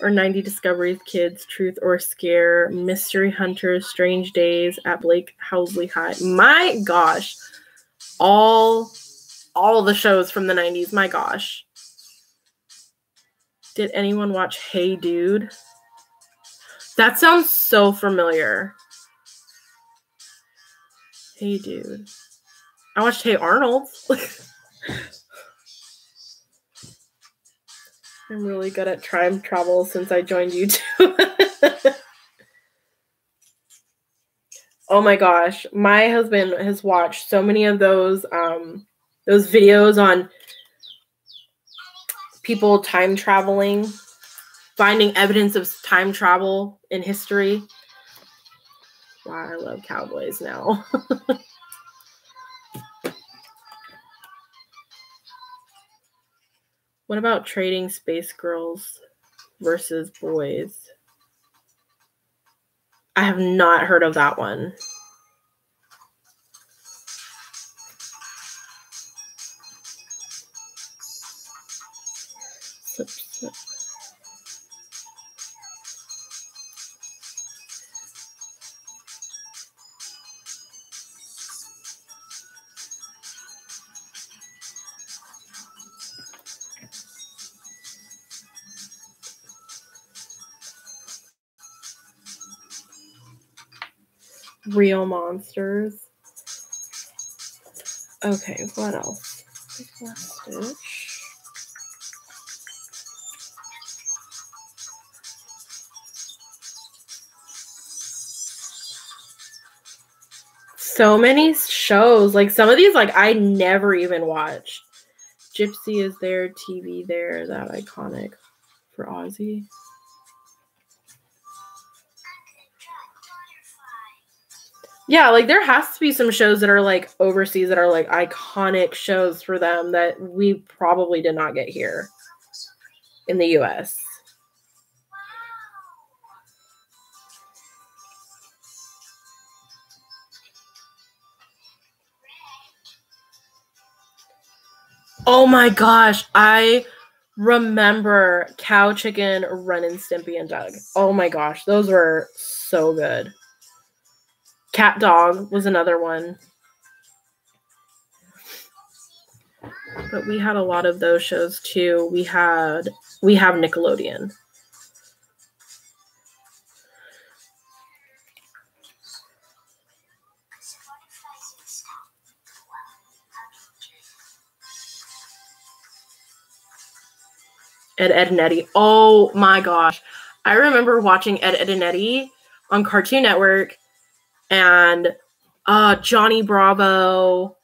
Or 90 Discoveries, Kids, Truth or Scare, Mystery Hunters, Strange Days at Blake Housley High. My gosh. All the shows from the 90s. My gosh. Did anyone watch Hey Dude? That sounds so familiar. Hey Dude. I watched Hey Arnold. I'm really good at time travel since I joined YouTube. Oh my gosh. My husband has watched so many of those videos on people time traveling, finding evidence of time travel in history. Wow, I love cowboys now. What about trading space girls versus boys? I have not heard of that one. Slip. Real monsters. Okay, what else? Last stitch. So many shows. Like, some of these, like, I never even watched. Gypsy is there, TV there, that iconic for Ozzy. Yeah, like, there has to be some shows that are, like, overseas that are, like, iconic shows for them that we probably did not get here in the U.S. Oh my gosh, I remember Cow, Chicken, Ren and Stimpy, and Doug. Oh my gosh, those were so good. Cat Dog was another one. But we had a lot of those shows too. We have Nickelodeon. Ed, and Eddie. Oh my gosh. I remember watching Ed, and Eddie on Cartoon Network, and Johnny Bravo,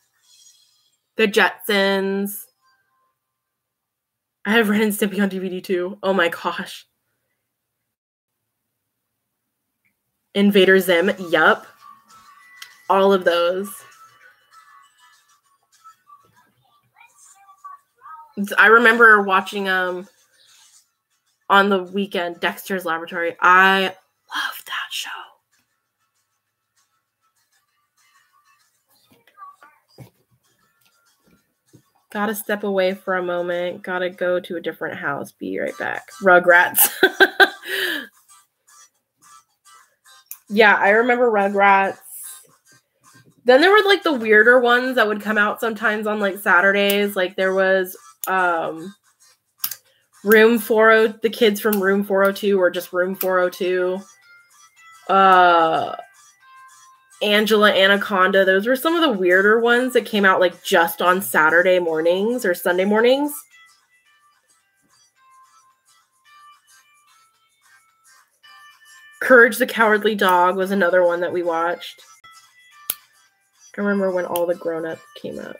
the Jetsons. I have Ren and Stimpy on DVD too. Oh my gosh. Invader Zim. Yup. All of those. I remember watching on the weekend, Dexter's Laboratory. I love that show. Gotta step away for a moment. Gotta go to a different house. Be right back. Rugrats. Yeah, I remember Rugrats. Then there were like the weirder ones that would come out sometimes on like Saturdays. Like there was Room 40, the kids from Room 402 or just Room 402. Angela Anaconda. Those were some of the weirder ones that came out like just on Saturday mornings or Sunday mornings. Courage the Cowardly Dog was another one that we watched. I remember when all the Grown Up came out.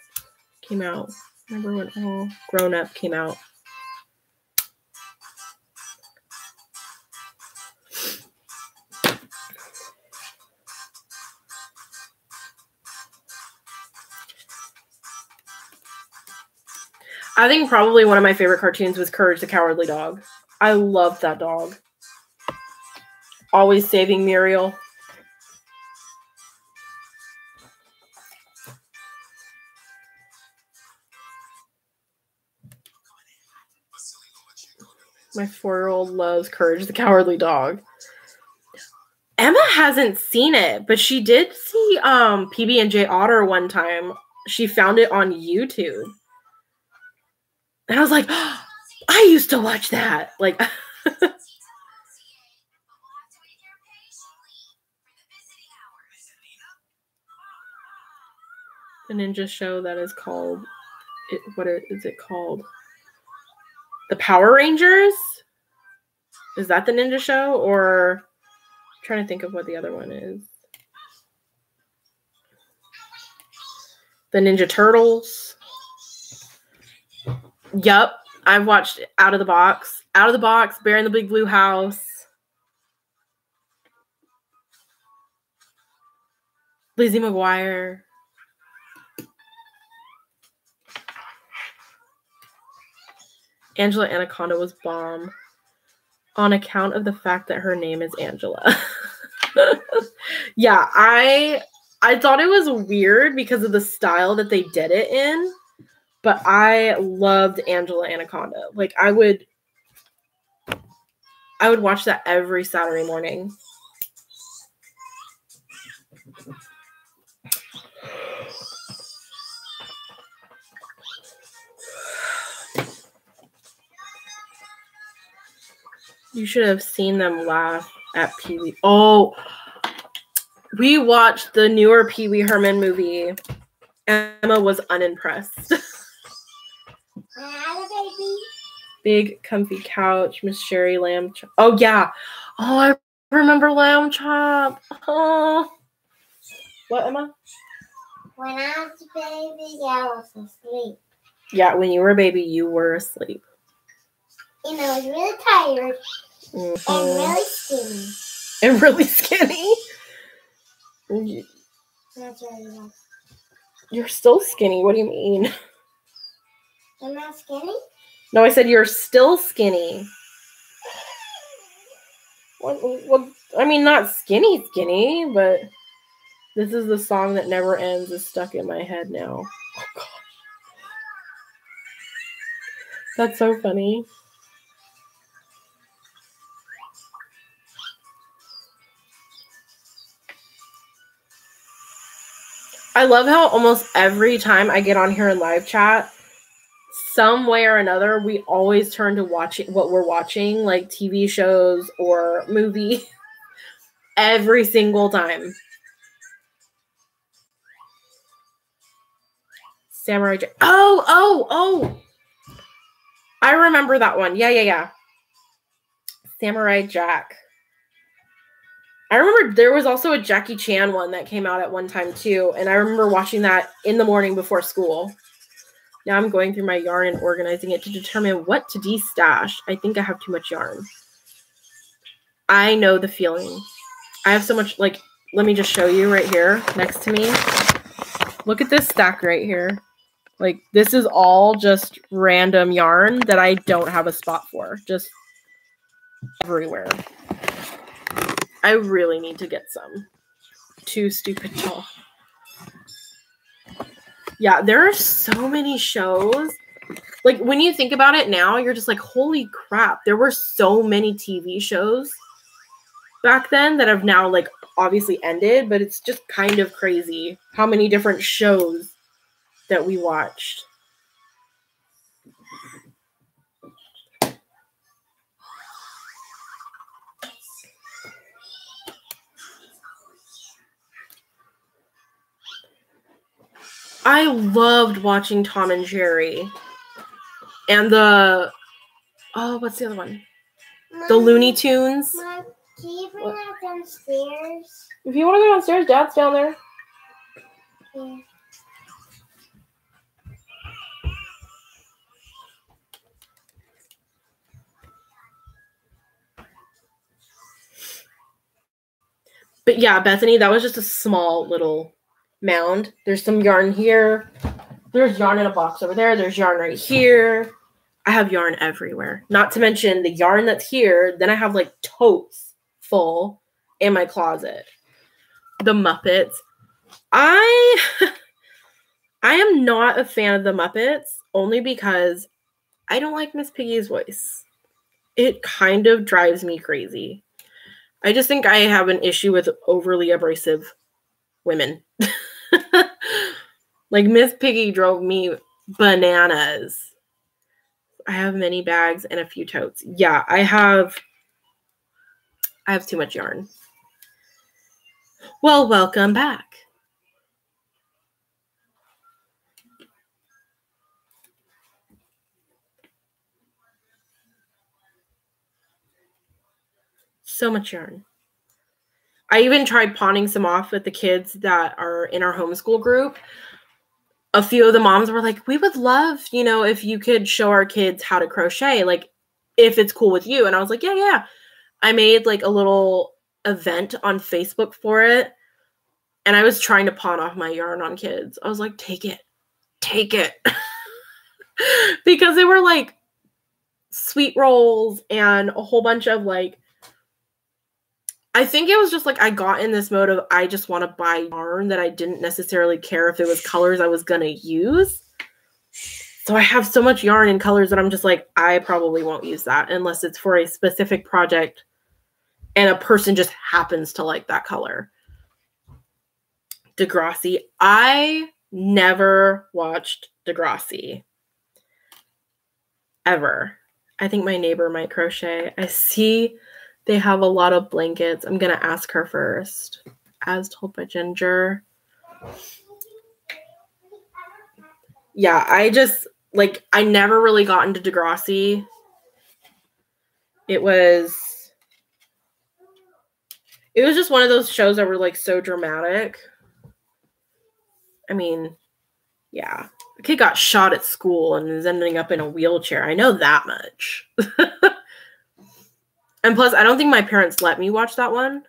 Remember when all Grown Up came out. I think probably one of my favorite cartoons was Courage the Cowardly Dog. I loved that dog. Always saving Muriel. My 4-year-old loves Courage the Cowardly Dog. Emma hasn't seen it, but she did see PB&J Otter one time. She found it on YouTube. And I was like, oh, I used to watch that. Like, the ninja show that is called, what is it called? The Power Rangers? Is that the ninja show? Or I'm trying to think of what the other one is. The Ninja Turtles. Yup. I've watched Out of the Box. Out of the Box, Bear in the Big Blue House. Lizzie McGuire. Angela Anaconda was bomb on account of the fact that her name is Angela. Yeah, I thought it was weird because of the style that they did it in, but I loved Angela Anaconda. Like I would watch that every Saturday morning. You should have seen them laugh at Pee Wee. Oh, we watched the newer Pee Wee Herman movie. Emma was unimpressed. Big comfy couch, Miss Sherry Lamb Chop. Oh yeah. Oh, I remember Lamb Chop. Oh. What, Emma? When I was a baby, I was asleep. Yeah, when you were a baby, you were asleep. And I was really tired. Mm-hmm. And really skinny. And really skinny? That's really You're still skinny. What do you mean? I'm not skinny? No, I said you're still skinny. What? I mean, not skinny, but this is the song that never ends is stuck in my head now. Oh, gosh. That's so funny. I love how almost every time I get on here in live chat, some way or another, we always turn to watching what we're watching, like TV shows or movie. Every single time. Samurai Jack. Oh. I remember that one. Yeah. Samurai Jack. I remember there was also a Jackie Chan one that came out at one time too, and I remember watching that in the morning before school. Now I'm going through my yarn and organizing it to determine what to de-stash. I think I have too much yarn. I know the feeling. I have so much, like, let me just show you right here next to me. Look at this stack right here. Like, this is all just random yarn that I don't have a spot for. Just everywhere. I really need to get some. Too stupid, y'all. Yeah, there are so many shows. Like, when you think about it now, you're just like, holy crap. There were so many TV shows back then that have now, like, obviously ended. But it's just kind of crazy how many different shows that we watched. I loved watching Tom and Jerry. And what's the other one? The Looney Tunes. Mom, can you bring that downstairs? If you want to go downstairs, Dad's down there. Yeah. But yeah, Bethany, that was just a small little mound. There's some yarn here. There's yarn in a box over there. There's yarn right here. I have yarn everywhere. Not to mention the yarn that's here. Then I have like totes full in my closet. The Muppets. I am not a fan of the Muppets only because I don't like Miss Piggy's voice. It kind of drives me crazy. I just think I have an issue with overly abrasive women. Like, Miss Piggy drove me bananas. I have many bags and a few totes. Yeah, I have too much yarn. Well, welcome back. So much yarn. I even tried pawning some off with the kids that are in our homeschool group. A few of the moms were like, we would love, if you could show our kids how to crochet, like, if it's cool with you. And I was like, yeah. I made like a little event on Facebook for it. And I was trying to pawn off my yarn on kids. I was like, take it. Because they were like sweet rolls and a whole bunch of like, I think it was just like I got in this mode of I just want to buy yarn that I didn't necessarily care if it was colors I was going to use. So I have so much yarn in colors that I'm just like, I probably won't use that unless it's for a specific project and a person just happens to like that color. Degrassi. I never watched Degrassi. Ever. I think my neighbor might crochet. I see they have a lot of blankets. I'm going to ask her first. As told by Ginger. Yeah, I just, like, I never really got into Degrassi. It was just one of those shows that were, like, so dramatic. I mean, yeah. The kid got shot at school and is ending up in a wheelchair. I know that much. And plus, I don't think my parents let me watch that one.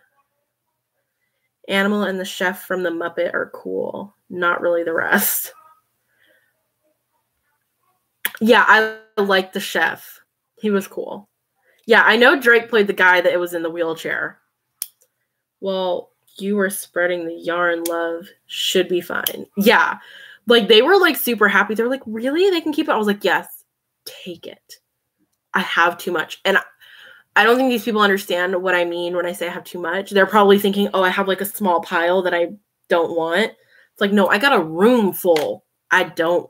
Animal and the chef from the Muppet are cool. Not really the rest. Yeah, I like the chef. He was cool. Yeah, I know Drake played the guy that was in the wheelchair. Well, you were spreading the yarn, love. Should be fine. Yeah. Like, they were, like, super happy. They were like, really? They can keep it? I was like, yes, take it. I have too much. And I don't think these people understand what I mean when I say I have too much. They're probably thinking, oh, I have, like, a small pile that I don't want. It's like, no, I got a room full. I don't.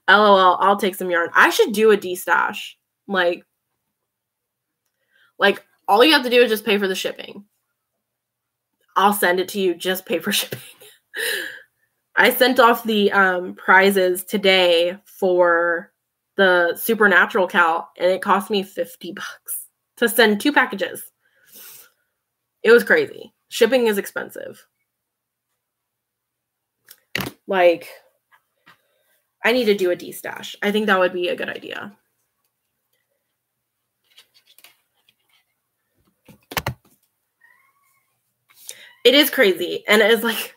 LOL, I'll take some yarn. I should do a D-stash. Like all you have to do is just pay for the shipping. I'll send it to you. Just pay for shipping. I sent off the prizes today for the Supernatural Cal, and it cost me $50 to send 2 packages. It was crazy. Shipping is expensive. Like, I need to do a D-stash. I think that would be a good idea. It is crazy. And it's like,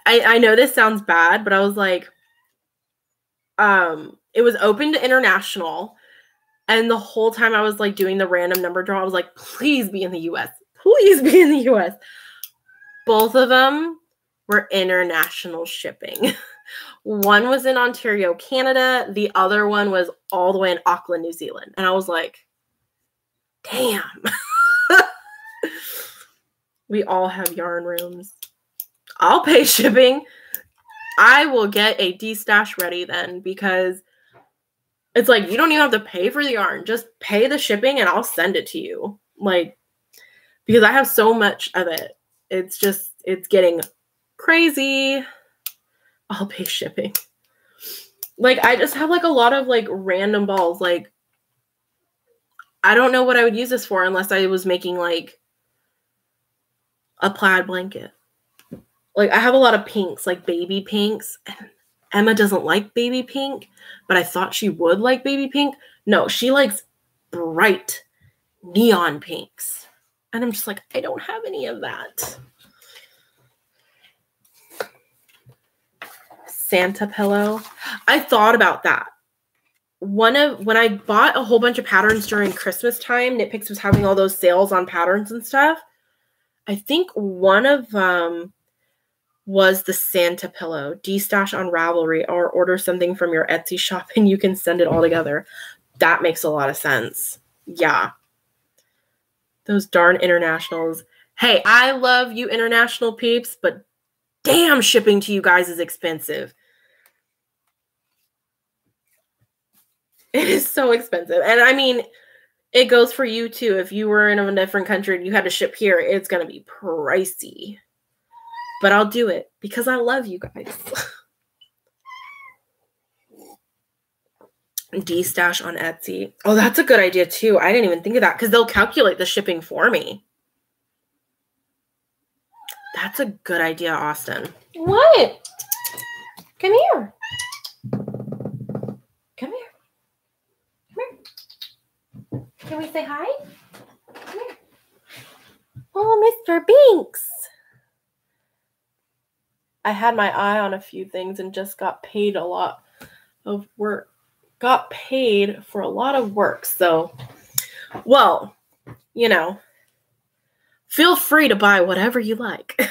I know this sounds bad, but I was like, it was open to international. And the whole time I was like doing the random number draw, I was like, please be in the US. Please be in the US. Both of them were international shipping. One was in Ontario, Canada. The other one was all the way in Auckland, New Zealand. And I was like, damn. We all have yarn rooms. I'll pay shipping. I will get a D-stash ready then, because it's like, you don't even have to pay for the yarn. Just pay the shipping and I'll send it to you. Like, because I have so much of it. It's just, it's getting crazy. I'll pay shipping. Like, I just have like a lot of like random balls. Like, I don't know what I would use this for unless I was making like a plaid blanket. Like, I have a lot of pinks, like baby pinks. Emma doesn't like baby pink, but I thought she would like baby pink. No, she likes bright neon pinks. And I'm just like, I don't have any of that. Santa pillow. I thought about that. When I bought a whole bunch of patterns during Christmas time, Knit Picks was having all those sales on patterns and stuff. I think one of them was the Santa pillow. D-stash on Ravelry, or order something from your Etsy shop and you can send it all together. That makes a lot of sense. Yeah. Those darn internationals. Hey, I love you international peeps, but damn, shipping to you guys is expensive. It is so expensive. And I mean, it goes for you too. If you were in a different country and you had to ship here, it's going to be pricey. But I'll do it because I love you guys. D-stash on Etsy. Oh, that's a good idea too. I didn't even think of that because they'll calculate the shipping for me. That's a good idea, Austin. What? Come here. Come here. Come here. Can we say hi? Come here. Oh, Mr. Binks. I had my eye on a few things and just got paid a lot of work. Got paid for a lot of work. So, well, you know, feel free to buy whatever you like.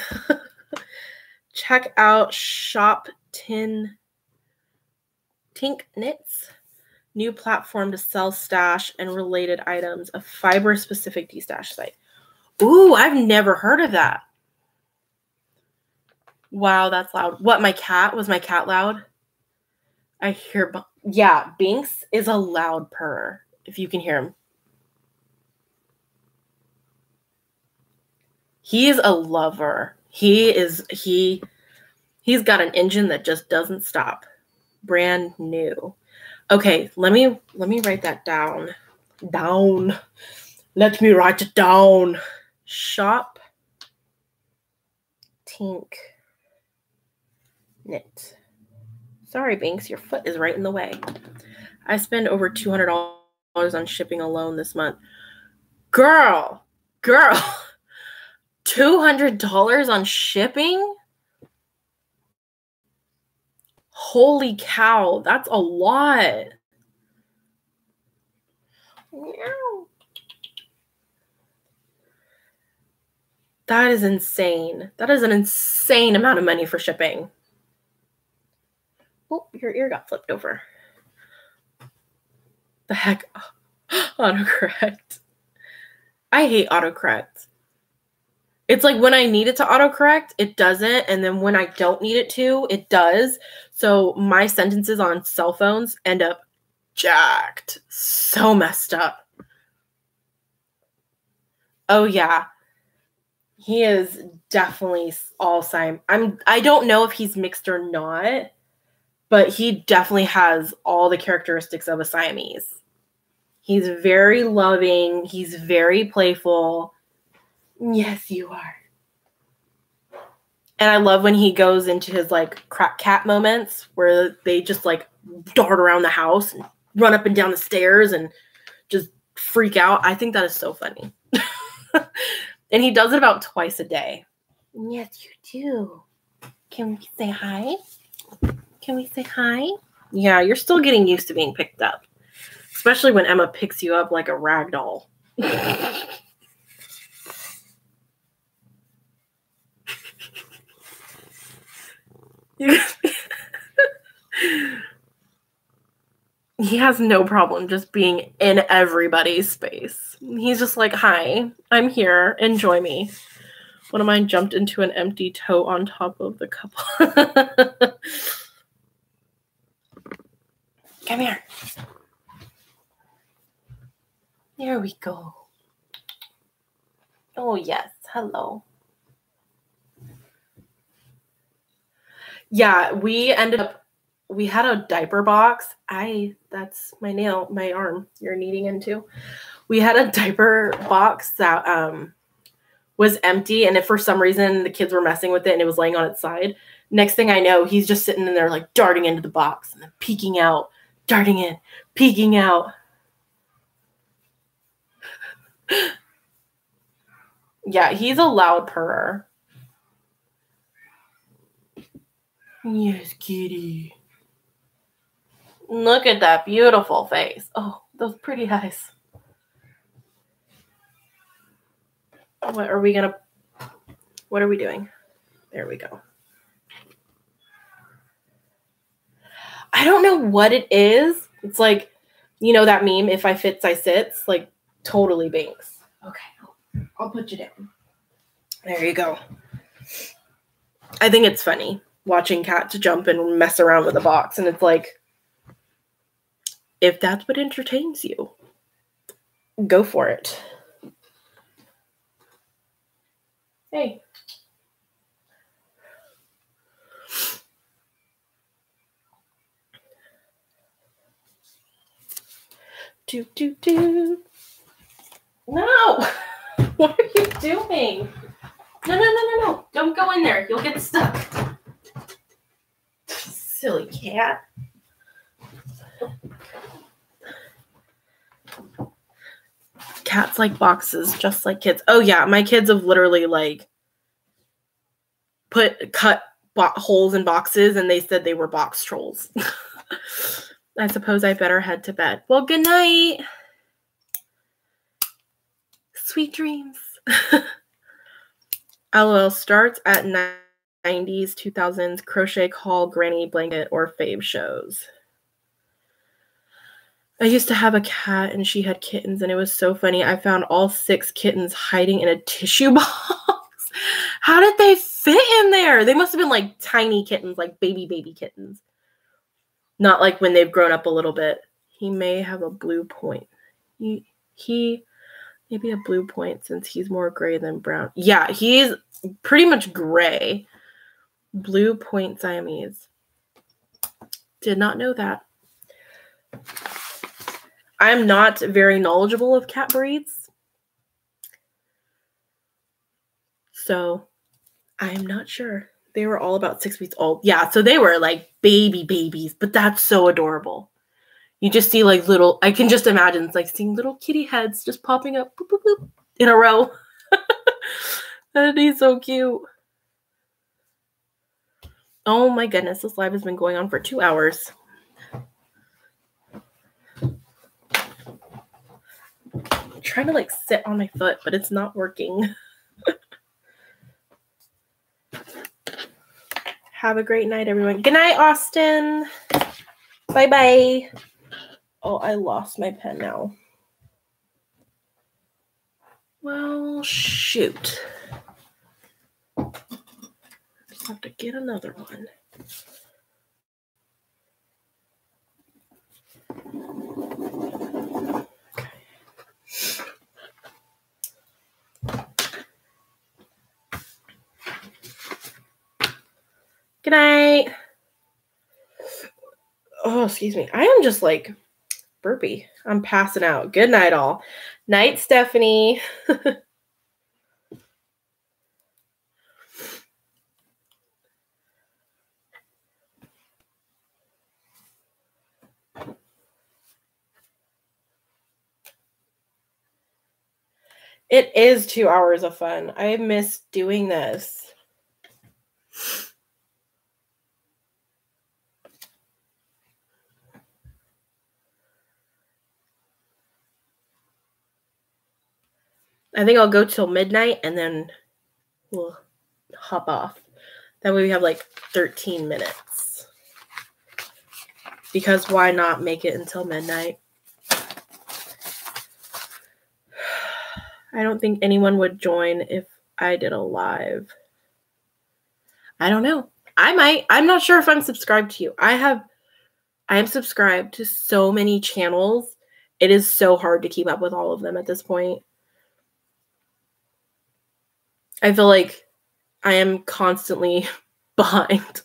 Check out Shop Tink Knits. New platform to sell stash and related items. A fiber-specific D-stash site. Ooh, I've never heard of that. Wow, that's loud. What, my cat? Was my cat loud? I hear... Yeah, Binks is a loud purr, if you can hear him. He is a lover. He's got an engine that just doesn't stop. Brand new. Okay, let me write that down. Let me write it down. Shop Tink Knit. Sorry, Binks, your foot is right in the way. I spend over $200 on shipping alone this month. Girl, $200 on shipping? Holy cow, that's a lot. That is insane. That is an insane amount of money for shipping. Oh, your ear got flipped over. The heck? Autocorrect. I hate autocorrect. It's like when I need it to autocorrect, it doesn't. And then when I don't need it to, it does. So my sentences on cell phones end up jacked. So messed up. Oh, yeah. He is definitely all Siam. I don't know if he's mixed or not, but he definitely has all the characteristics of a Siamese. He's very loving. He's very playful. Yes, you are. And I love when he goes into his like crap cat moments where they just like dart around the house and run up and down the stairs and just freak out. I think that is so funny. And he does it about twice a day. Yes, you do. Can we say hi? Can we say hi? Yeah, you're still getting used to being picked up. Especially when Emma picks you up like a rag doll. He has no problem just being in everybody's space. He's just like, hi, I'm here. Enjoy me. One of mine jumped into an empty toe on top of the couple. Come here. There we go. Oh, yes. Hello. Yeah, we had a diaper box. That's my arm you're kneading into. We had a diaper box that was empty, and if for some reason the kids were messing with it and it was laying on its side, next thing I know, he's just sitting in there like darting into the box and then peeking out, darting in, peeking out. Yeah, he's a loud purrer. Yes, kitty. Look at that beautiful face. Oh, those pretty eyes. What are we doing? There we go. I don't know what it is. It's like, you know that meme, if I fits, I sits, like totally Banks. Okay, I'll put you down. There you go. I think it's funny watching cats jump and mess around with a box, and it's like, if that's what entertains you, go for it. Hey. Do. No! What are you doing? No. Don't go in there. You'll get stuck. Silly cat. Cats like boxes just like kids. Oh, yeah. My kids have literally like cut holes in boxes, and they said they were box trolls. I suppose I better head to bed. Well, good night. Sweet dreams. LOL starts at 90s, 2000s, crochet call, granny blanket, or fave shows. I used to have a cat, and she had kittens, and it was so funny. I found all 6 kittens hiding in a tissue box. How did they fit in there? They must have been like tiny kittens, like baby kittens. Not like when they've grown up a little bit. He may have a blue point. He maybe a blue point since he's more gray than brown. Yeah, he's pretty much gray. Blue point Siamese. Did not know that. I'm not very knowledgeable of cat breeds. So I'm not sure. They were all about 6 weeks old. Yeah, so they were like babies, but that's so adorable. You just see like little, I can just imagine it's like seeing little kitty heads just popping up boop, boop, boop, in a row. That'd be so cute. Oh my goodness, this live has been going on for 2 hours. I'm trying to like sit on my foot, but it's not working. Have a great night, everyone. Good night, Austin. Bye-bye. Oh, I lost my pen now. Well, shoot. I'll have to get another one. Good night. Oh, excuse me. I am just like burpy. I'm passing out. Good night, all. Night, Stephanie. It is 2 hours of fun. I miss doing this. I think I'll go till midnight and then we'll hop off. That way we have like 13 minutes. Because why not make it until midnight? I don't think anyone would join if I did a live. I don't know. I might. I'm not sure if I'm subscribed to you. I am subscribed to so many channels. It is so hard to keep up with all of them at this point. I feel like I am constantly behind.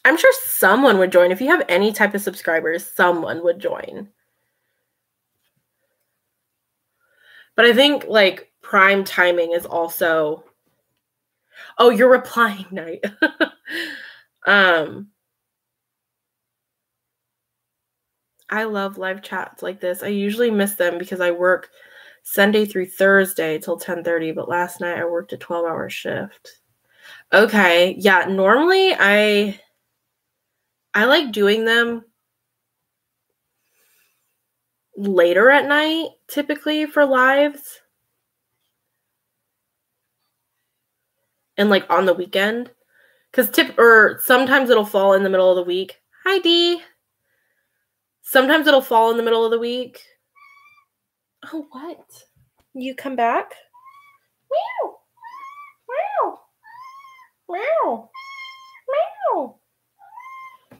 I'm sure someone would join. If you have any type of subscribers, someone would join. But I think like prime timing is also... Oh, you're replying night. I love live chats like this. I usually miss them because I work Sunday through Thursday till 10:30, but last night I worked a 12-hour shift. Okay, yeah, normally I like doing them later at night, typically for lives. And like on the weekend. Because sometimes it'll fall in the middle of the week. Hi, Dee. Sometimes it'll fall in the middle of the week. Oh, what? You come back? Meow. Meow. Meow. Meow.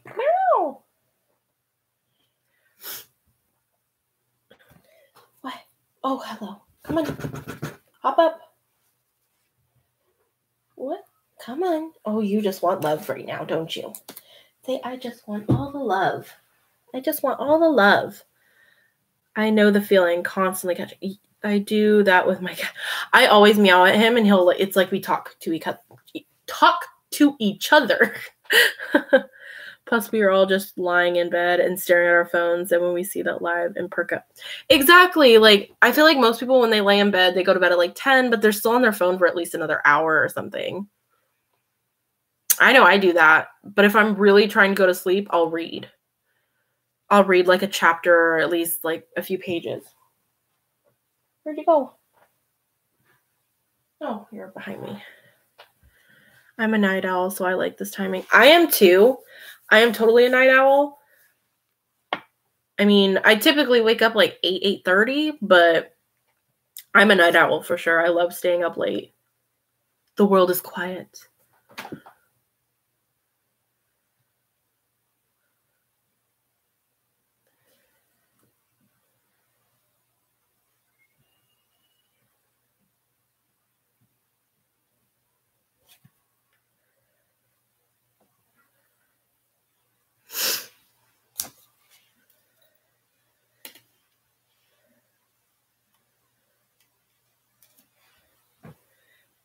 Meow. What? Oh, hello. Come on. Hop up. What? Come on. Oh, you just want love right now, don't you? Say, I just want all the love. I just want all the love. I know the feeling, constantly catching. I do that with my cat. I always meow at him, and it's like we talk to each other. Plus, we are all just lying in bed and staring at our phones, and when we see that live and perk up. Exactly. Like, I feel like most people, when they lay in bed, they go to bed at like 10, but they're still on their phone for at least another hour or something. I know I do that, but if I'm really trying to go to sleep, I'll read. I'll read like a chapter or at least like a few pages. Where'd you go? Oh, you're behind me. I'm a night owl, so I like this timing. I am too. I am totally a night owl. I mean, I typically wake up like 8:30, but I'm a night owl for sure. I love staying up late. The world is quiet.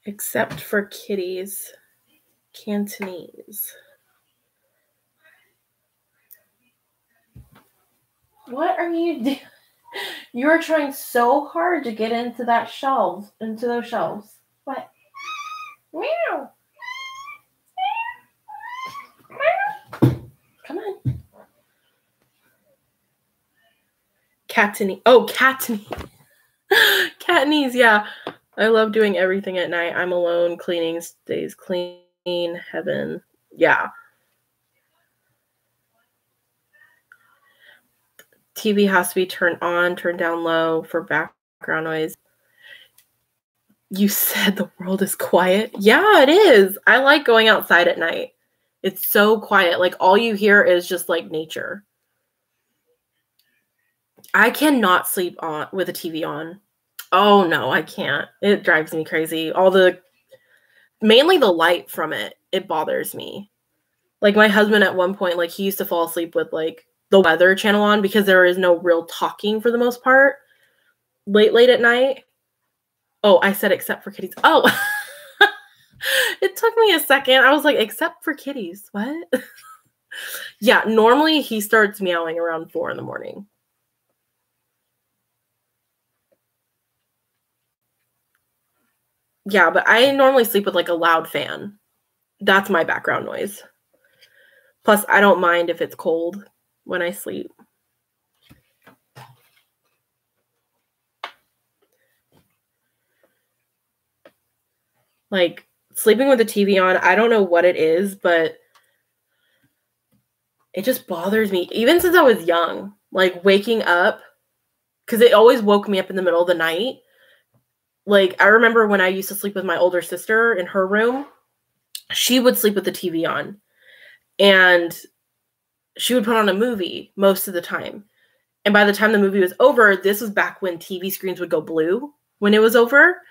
Except for kitties. Cantonese. What are you doing? You're trying so hard to get into those shelves. What? Meow. Come on. Catanese. Oh, Catanese. Catanese, yeah. I love doing everything at night. I'm alone. Cleaning stays clean. Heaven. Yeah. TV has to be turned on, turned down low for background noise. You said the world is quiet. Yeah, it is. I like going outside at night. It's so quiet. Like all you hear is just like nature. I cannot sleep on with a TV on. Oh no, I can't. It drives me crazy. Mainly the light from it bothers me. Like my husband at one point, like he used to fall asleep with like the weather channel on because there is no real talking for the most part late at night. Oh, I said except for kitties. Oh, it took me a second. I was like, except for kitties. What? Yeah, normally he starts meowing around 4 in the morning. Yeah, but I normally sleep with like a loud fan. That's my background noise. Plus, I don't mind if it's cold when I sleep. Like, sleeping with the TV on, I don't know what it is, but it just bothers me. Even since I was young, like waking up, because it always woke me up in the middle of the night. Like, I remember when I used to sleep with my older sister in her room, she would sleep with the TV on. And she would put on a movie most of the time. And by the time the movie was over, this was back when TV screens would go blue when it was over.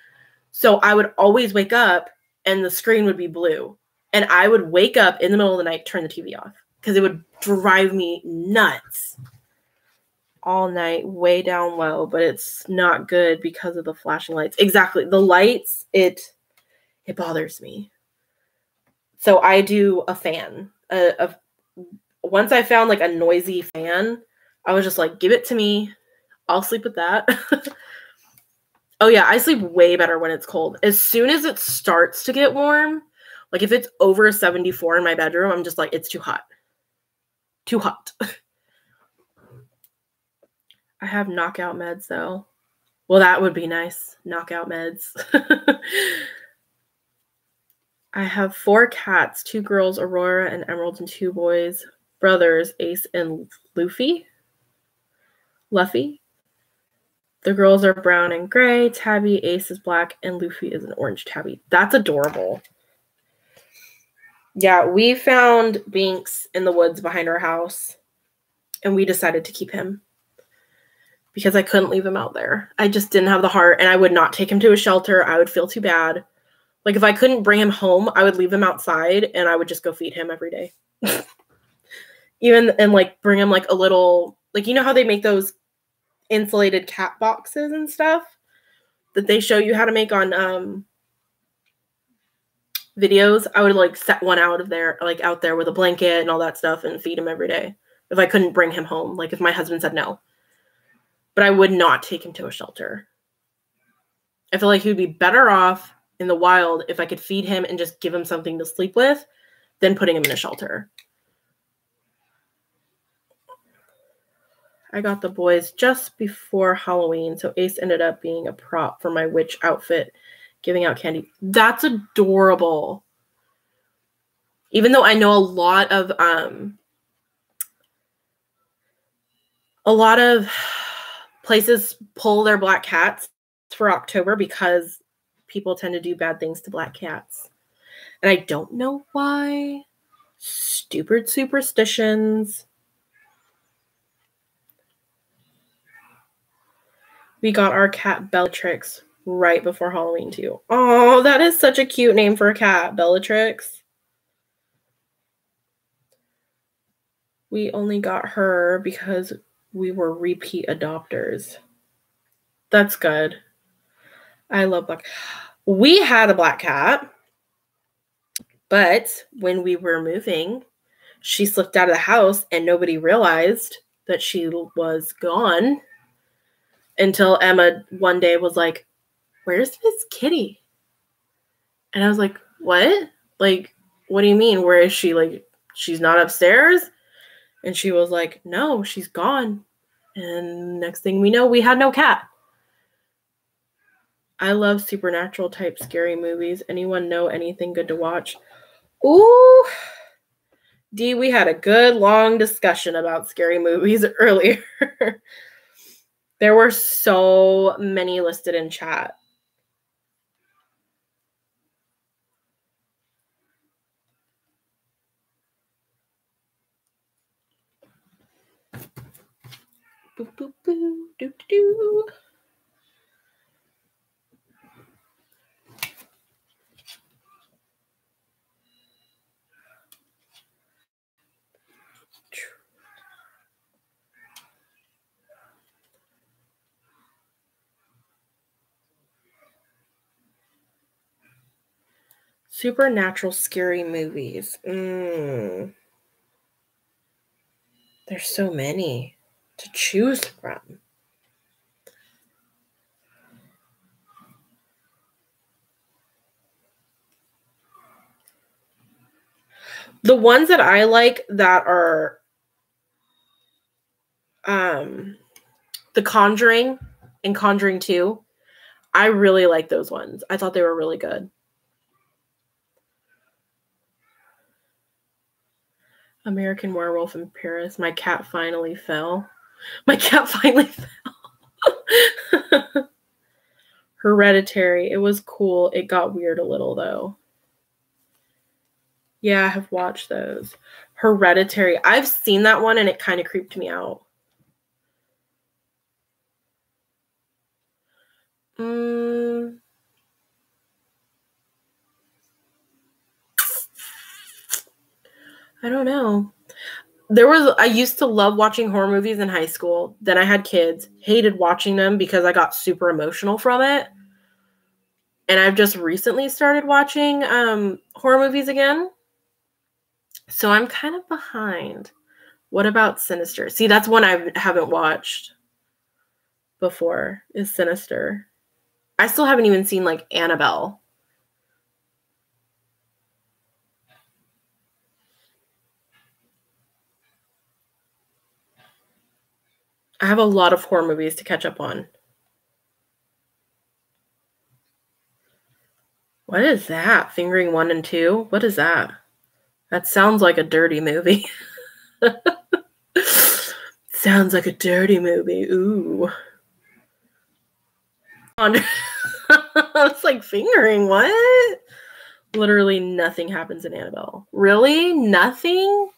So I would always wake up and the screen would be blue. And I would wake up in the middle of the night, turn the TV off because it would drive me nuts all night, way down low. But it's not good because of the flashing lights. Exactly. The lights, it bothers me. So I do a fan. Once I found like a noisy fan, I was just like, give it to me. I'll sleep with that. Oh yeah, I sleep way better when it's cold. As soon as it starts to get warm, like if it's over 74 in my bedroom, I'm just like, it's too hot. Too hot. I have knockout meds though. Well, that would be nice. Knockout meds. I have 4 cats, 2 girls, Aurora and Emerald, and 2 boys, brothers, Ace and Luffy. The girls are brown and gray. Tabby, Ace is black, and Luffy is an orange tabby. That's adorable. Yeah, we found Binks in the woods behind our house, and we decided to keep him because I couldn't leave him out there. I just didn't have the heart, and I would not take him to a shelter. I would feel too bad. Like, if I couldn't bring him home, I would leave him outside, and I would just go feed him every day. And, like, bring him, like, a little... Like, you know how they make those insulated cat boxes and stuff that they show you how to make on videos? I would like set one out there with a blanket and all that stuff and feed him every day if I couldn't bring him home, like if my husband said no. But I would not take him to a shelter. I feel like he would be better off in the wild if I could feed him and just give him something to sleep with than putting him in a shelter. I got the boys just before Halloween, so Ace ended up being a prop for my witch outfit, giving out candy. That's adorable. Even though I know a lot of places pull their black cats for October because people tend to do bad things to black cats. And I don't know why. Stupid superstitions. We got our cat Bellatrix right before Halloween too. Oh, that is such a cute name for a cat, Bellatrix. We only got her because we were repeat adopters. That's good. I love black. We had a black cat, but when we were moving, she slipped out of the house and nobody realized that she was gone until Emma one day was like, "Where's Miss Kitty?" And I was like, "What? Like, what do you mean? Where is she? Like, she's not upstairs?" And she was like, "No, she's gone." And next thing we know, we had no cat. I love supernatural type scary movies. Anyone know anything good to watch? Ooh. Dee, we had a good long discussion about scary movies earlier. There were so many listed in chat. Boo, boo, boo, doo, doo. Supernatural scary movies. There's so many to choose from. The ones that I like that are The Conjuring and Conjuring 2. I really like those ones. I thought they were really good. American Werewolf in Paris. My cat finally fell. My cat finally fell. Hereditary. It was cool. It got weird a little, though. Yeah, I have watched those. Hereditary. I've seen that one, and it kind of creeped me out. I don't know. I used to love watching horror movies in high school. Then I had kids, hated watching them because I got super emotional from it. And I've just recently started watching horror movies again. So I'm kind of behind. What about Sinister? See, that's one I haven't watched before, is Sinister. I still haven't even seen, like, Annabelle. I have a lot of horror movies to catch up on. What is that? Fingering 1 and 2? What is that? That sounds like a dirty movie. Sounds like a dirty movie. Ooh. It's like fingering. What? Literally nothing happens in Annabelle. Really? Nothing?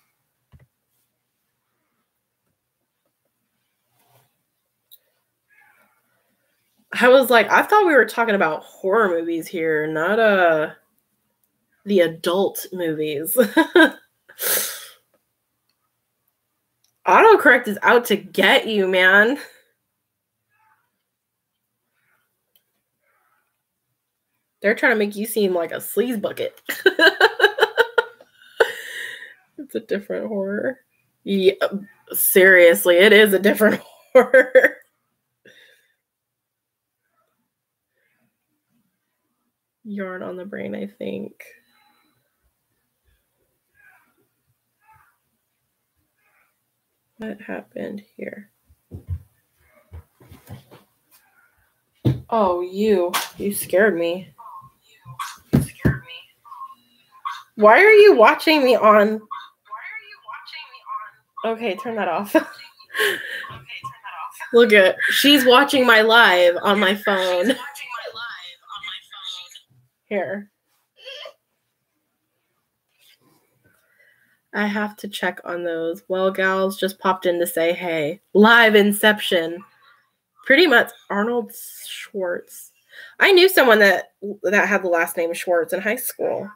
I was like, I thought we were talking about horror movies here, not the adult movies. Autocorrect is out to get you, man. They're trying to make you seem like a sleaze bucket. It's a different horror. Yeah, seriously, it is a different horror. Yarn on the brain, I think. What happened here? Oh, you scared me. Why are you watching me on? Okay, turn that off. Look at, she's watching my live on my phone. Here. I have to check on those. Well, gals just popped in to say, hey, live Inception. Pretty much Arnold Schwartz. I knew someone that had the last name Schwartz in high school.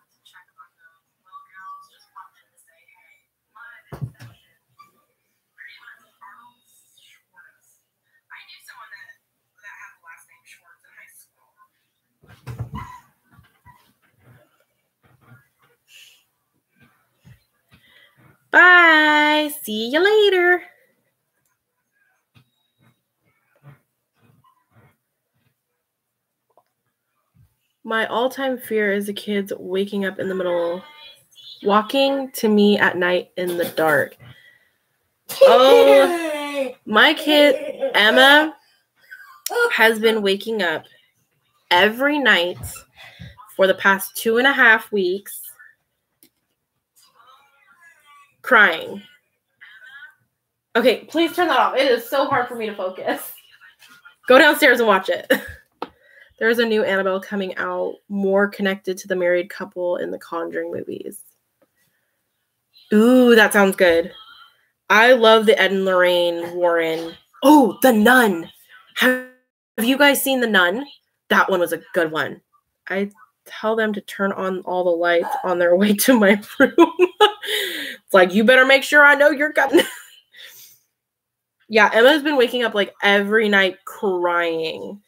Bye. See you later. My all-time fear as a kid's waking up in the middle, walking to me at night in the dark. Oh, my kid, Emma, has been waking up every night for the past 2.5 weeks crying. Okay, please turn that off. It is so hard for me to focus. Go downstairs and watch it. There's a new Annabelle coming out, more connected to the married couple in the Conjuring movies. Ooh, that sounds good. I love the Ed and Lorraine Warren Oh, The Nun. Have you guys seen The Nun? That one was a good one. I tell them to turn on all the lights on their way to my room. It's like, you better make sure I know you're coming. Yeah, Emma's been waking up like every night crying.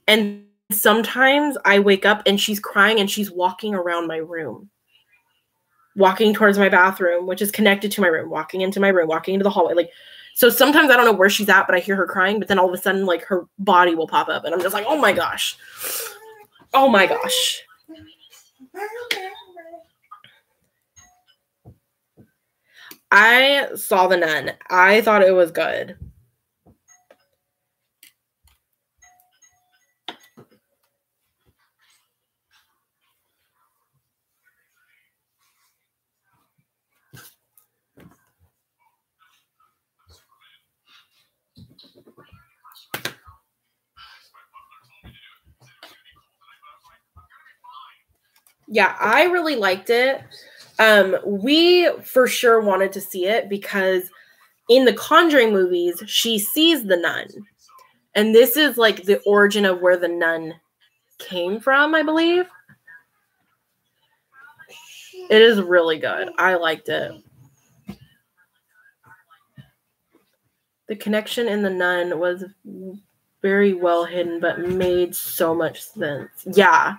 And sometimes I wake up and she's crying and she's walking around my room. Walking towards my bathroom, which is connected to my room, walking into my room, walking into the hallway. Like, so sometimes I don't know where she's at, but I hear her crying, but then all of a sudden, like, her body will pop up and I'm just like, oh my gosh. Oh my gosh. I saw The Nun. I thought it was good. Yeah, I really liked it. We for sure wanted to see it because in the Conjuring movies, she sees the nun. And this is like the origin of where the nun came from, I believe. It is really good. I liked it. The connection in The Nun was very well hidden, but made so much sense. Yeah.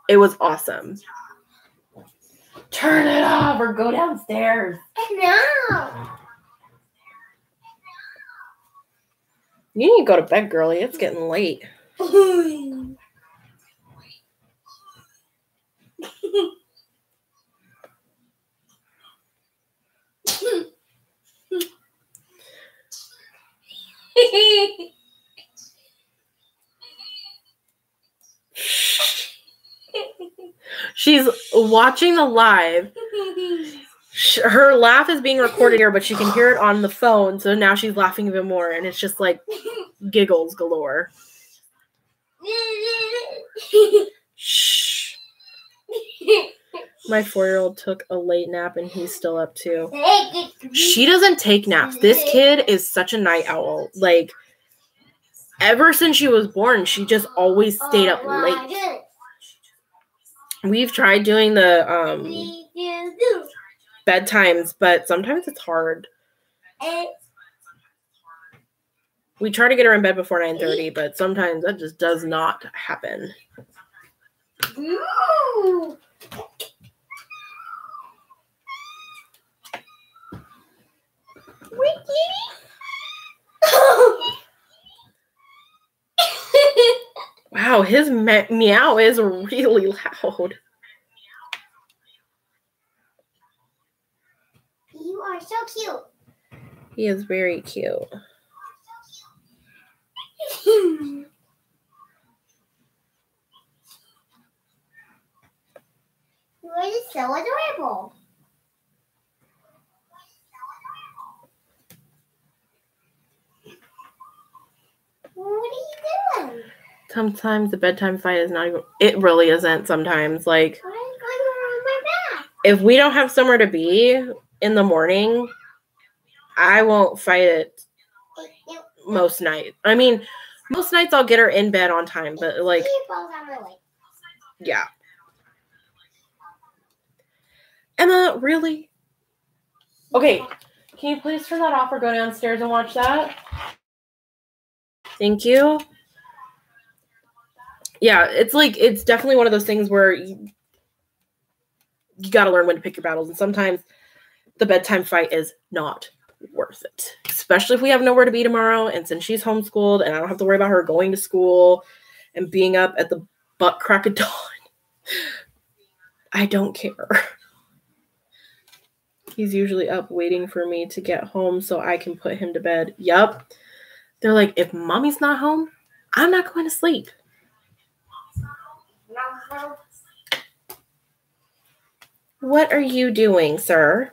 It was awesome. Turn it off or go downstairs. No. You need to go to bed, girlie. It's getting late. She's watching the live. Her laugh is being recorded here, but she can hear it on the phone. So now she's laughing even more, and it's just like giggles galore. Shh. My 4-year-old took a late nap, and he's still up too. She doesn't take naps. This kid is such a night owl. Like, ever since she was born, she just always stayed up late. We've tried doing the bedtimes, but sometimes it's hard. We try to get her in bed before 9:30, but sometimes that just does not happen. Wow, his meow is really loud. You are so cute. He is very cute. You are so adorable. What are you doing? Sometimes the bedtime fight is not even, it really isn't sometimes. Like, Why are you going around my back? if we don't have somewhere to be in the morning, I won't fight it most nights. I mean, most nights I'll get her in bed on time, but like, yeah. Emma, really? Okay, can you please turn that off or go downstairs and watch that? Thank you. Yeah, it's like, it's definitely one of those things where you got to learn when to pick your battles. And sometimes the bedtime fight is not worth it, especially if we have nowhere to be tomorrow. And since she's homeschooled and I don't have to worry about her going to school and being up at the butt crack of dawn, I don't care. He's usually up waiting for me to get home so I can put him to bed. Yup. They're like, if mommy's not home, I'm not going to sleep. What are you doing, sir?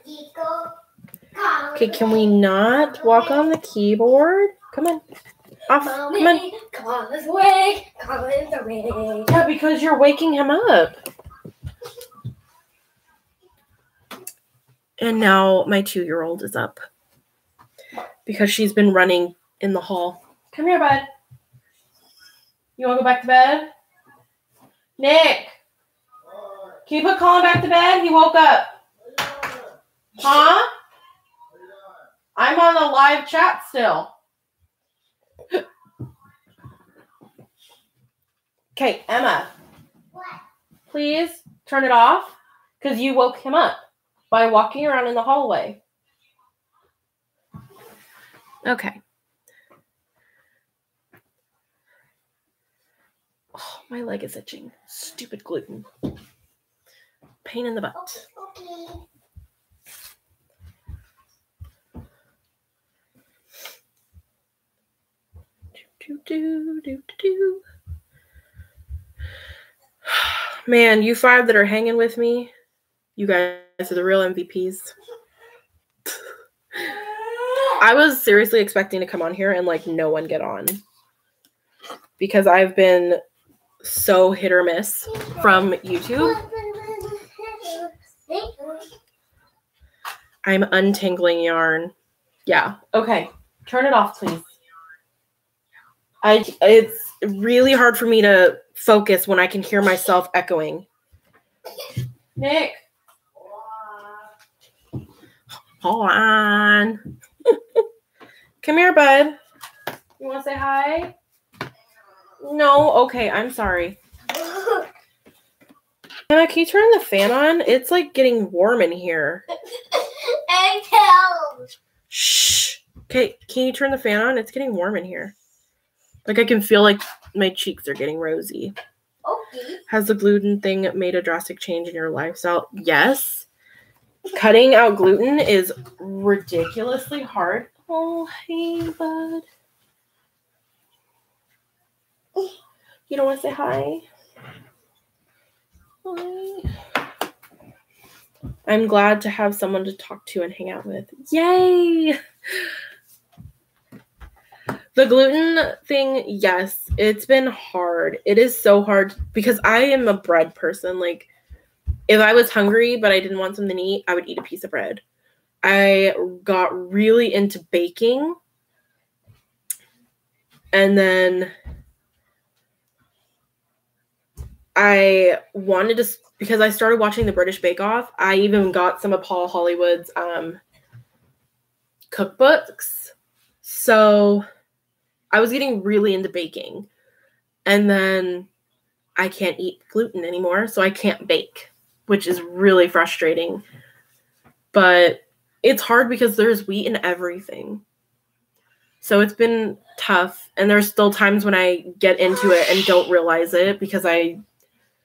Okay, can we not walk on the keyboard? Come on. Off. Come on. Come on, let's wake. Come on, let's wake. Yeah, because you're waking him up. And now my 2-year-old is up because she's been running in the hall. Come here, bud. You want to go back to bed? Nick! Can you put Colin back to bed? He woke up. Huh? I'm on the live chat still. Okay, Emma. What? Please turn it off because you woke him up by walking around in the hallway. Okay. Oh, my leg is itching. Stupid gluten. Pain in the butt. Okay. Man, you 5 that are hanging with me, you guys are the real MVPs. I was seriously expecting to come on here and like no one get on because I've been so hit or miss from YouTube. I'm untangling yarn. Yeah. Okay. Turn it off, please. It's really hard for me to focus when I can hear myself echoing. Nick. Hold on. Come here, bud. You want to say hi? No? Okay, I'm sorry. Emma, can you turn the fan on? It's like getting warm in here. Shh. Okay, can you turn the fan on? It's getting warm in here. Like I can feel like my cheeks are getting rosy. Okay. Has the gluten thing made a drastic change in your lifestyle? Yes. Cutting out gluten is ridiculously hard. Oh, hey, bud. You don't want to say hi? Hi. I'm glad to have someone to talk to and hang out with. Yay! The gluten thing, yes, it's been hard. It is so hard because I am a bread person. Like, if I was hungry but I didn't want something to eat, I would eat a piece of bread. I got really into baking. And then I wanted to, because I started watching the British Bake Off, I even got some of Paul Hollywood's cookbooks. So I was getting really into baking. And then I can't eat gluten anymore, so I can't bake, which is really frustrating. But it's hard because there's wheat in everything. So it's been tough. And there's still times when I get into it and don't realize it because I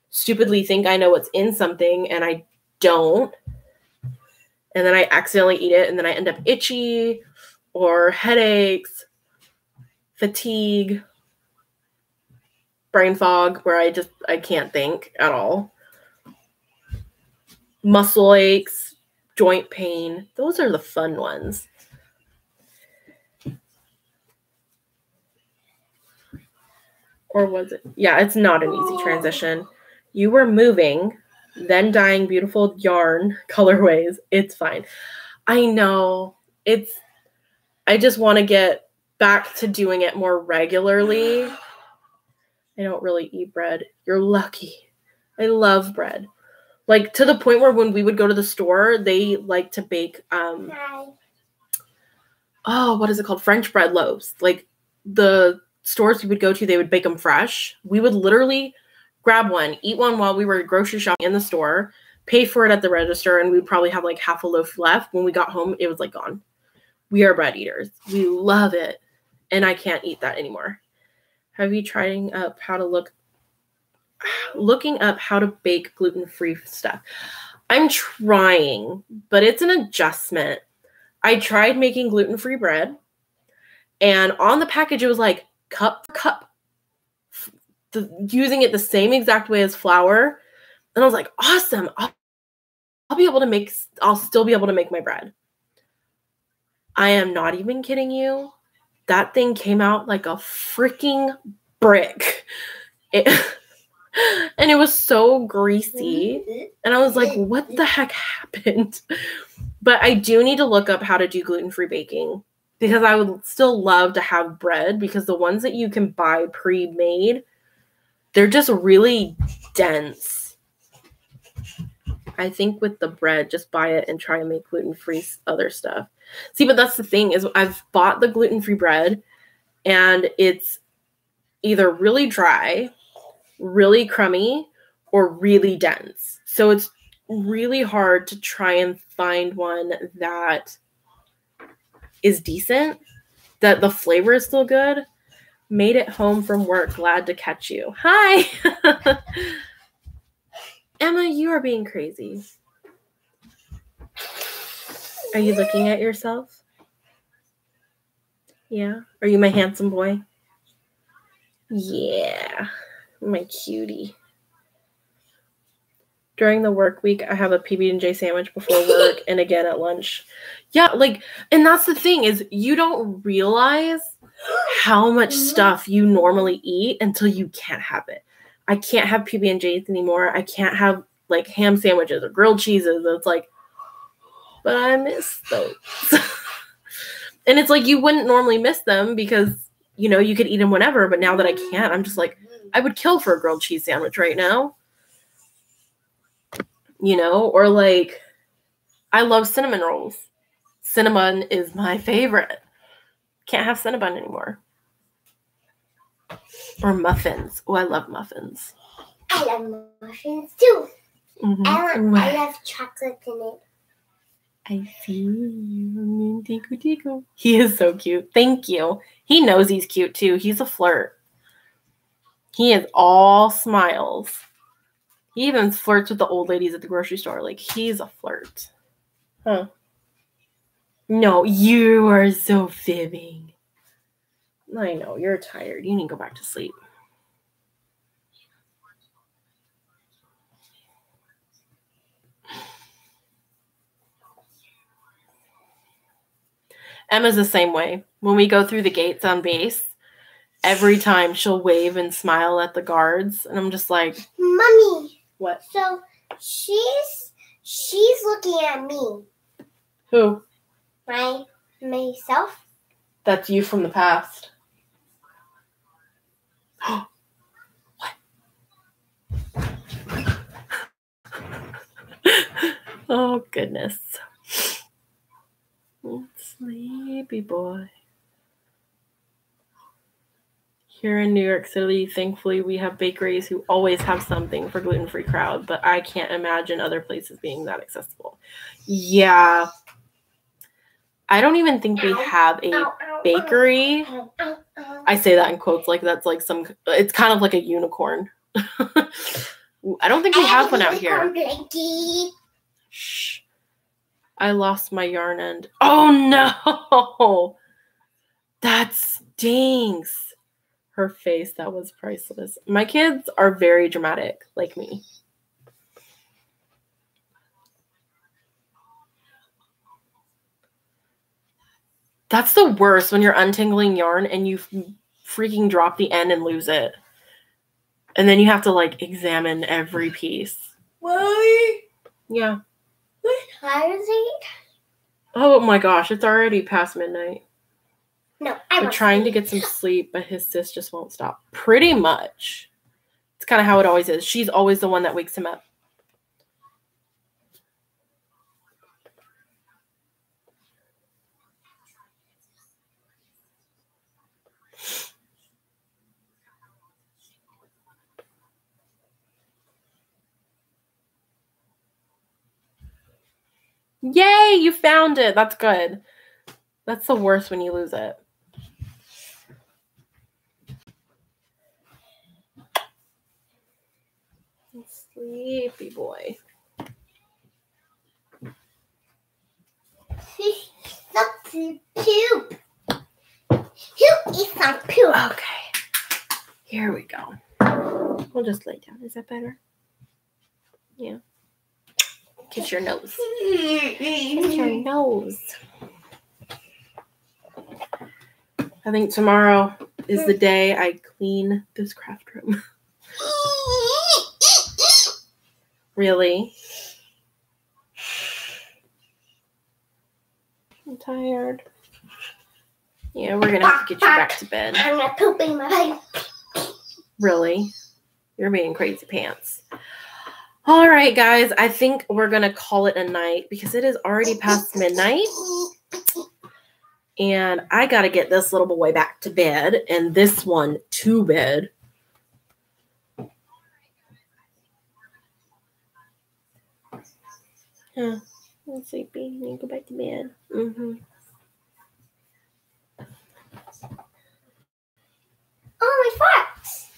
stupidly think I know what's in something and I don't. And then I accidentally eat it and then I end up itchy or headaches, fatigue, brain fog where I can't think at all. Muscle aches, joint pain. Those are the fun ones. Or was it? Yeah, it's not an easy transition. You were moving, then dyeing beautiful yarn colorways. It's fine. I know. I just want to get back to doing it more regularly. I don't really eat bread. You're lucky. I love bread. Like, to the point where when we would go to the store, they like to bake, what is it called? French bread loaves. Like, the stores we would go to, they would bake them fresh. We would literally grab one, eat one while we were grocery shopping in the store, pay for it at the register, and we'd probably have like half a loaf left. When we got home, it was like gone. We are bread eaters. We love it. And I can't eat that anymore. Have you tried up how to looking up how to bake gluten-free stuff? I'm trying, but it's an adjustment. I tried making gluten-free bread, and on the package it was like cup for cup, using it the same exact way as flour. And I was like, awesome. I'll still be able to make my bread. I am not even kidding you. That thing came out like a freaking brick. And it was so greasy. And I was like, what the heck happened? But I do need to look up how to do gluten-free baking. because I would still love to have bread, because the ones that you can buy pre-made, they're just really dense. I think with the bread, just buy it and try and make gluten-free other stuff. See, but that's the thing, is I've bought the gluten-free bread and it's either really dry, really crummy, or really dense. So it's really hard to try and find one that is decent, that the flavor is still good. Made it home from work. Glad to catch you. Hi. Emma, you are being crazy. Are you looking at yourself? Yeah. Are you my handsome boy? Yeah. My cutie. During the work week, I have a PB&J sandwich before work and again at lunch. Yeah, like, and that's the thing, is you don't realize how much stuff you normally eat until you can't have it. I can't have PB&Js anymore. I can't have like ham sandwiches or grilled cheeses. It's like, but I miss those. And it's like, you wouldn't normally miss them because, you know, you could eat them whenever. But now that I can't, I'm just like, I would kill for a grilled cheese sandwich right now. You know, or like, I love cinnamon rolls. Cinnamon is my favorite. Can't have cinnamon anymore. Or muffins. Oh, I love muffins. I love muffins too. Mm-hmm. I love chocolate in it. I see. Tico. He is so cute. Thank you. He knows he's cute too. He's a flirt. He is all smiles. He even flirts with the old ladies at the grocery store. Like, he's a flirt. Huh. No, you are so fibbing. I know, you're tired. You need to go back to sleep. Emma's the same way. When we go through the gates on base, every time she'll wave and smile at the guards. And I'm just like, Mommy. What? So she's looking at me. Who? Myself. That's you from the past. What? Oh, goodness. Sleepy boy. Here in New York City, thankfully, we have bakeries who always have something for gluten-free crowd, but I can't imagine other places being that accessible. Yeah. I don't even think we have a bakery. I say that in quotes like that's like some, it's kind of like a unicorn. I don't think we have one out here. Shh. I lost my yarn end. Oh no! That stinks. Her face, that was priceless. My kids are very dramatic, like me. That's the worst, when you're untangling yarn and you freaking drop the end and lose it. And then you have to like examine every piece. Why? Yeah. What time is it? Oh my gosh, it's already past midnight. No, We're trying to get some sleep, but his sis just won't stop. Pretty much. It's kind of how it always is. She's always the one that wakes him up. Yay, you found it. That's good. That's the worst when you lose it. Sleepy boy. Some poop. Who eats some poop? Okay. Here we go. We'll just lay down. Is that better? Yeah. Kiss your nose. Kiss your nose. I think tomorrow is the day I clean this craft room. Really? I'm tired. Yeah, we're going to have to get you back to bed. I'm not pooping my pants. Really? You're being crazy pants. All right, guys. I think we're going to call it a night because it is already past midnight. And I got to get this little boy back to bed and this one to bed. Huh. I'm sleepy. I need to go back to bed. Oh, my fox.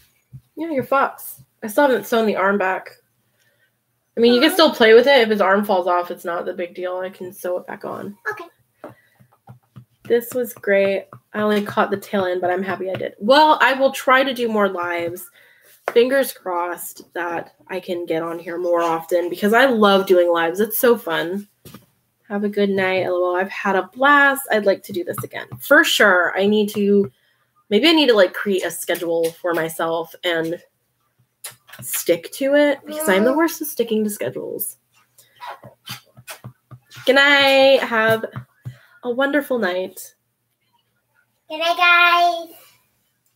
Yeah, your fox. I still haven't sewn the arm back. I mean, you can still play with it. If his arm falls off, it's not the big deal. I can sew it back on. Okay. This was great. I only caught the tail end, but I'm happy I did. Well, I will try to do more lives. Fingers crossed that I can get on here more often because I love doing lives. It's so fun. Have a good night. LOL. I've had a blast. I'd like to do this again. For sure. Maybe I need to like create a schedule for myself and stick to it because I'm the worst at sticking to schedules. Good night. Have a wonderful night. Good night, guys.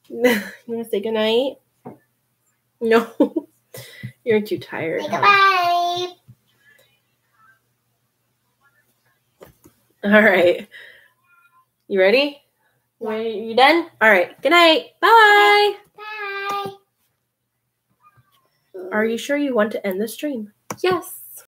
You want to say good night? No. You're too tired. Say goodbye. All right. You ready? Yeah. You done? All right. Good night. Bye. Bye. Are you sure you want to end the stream? Yes.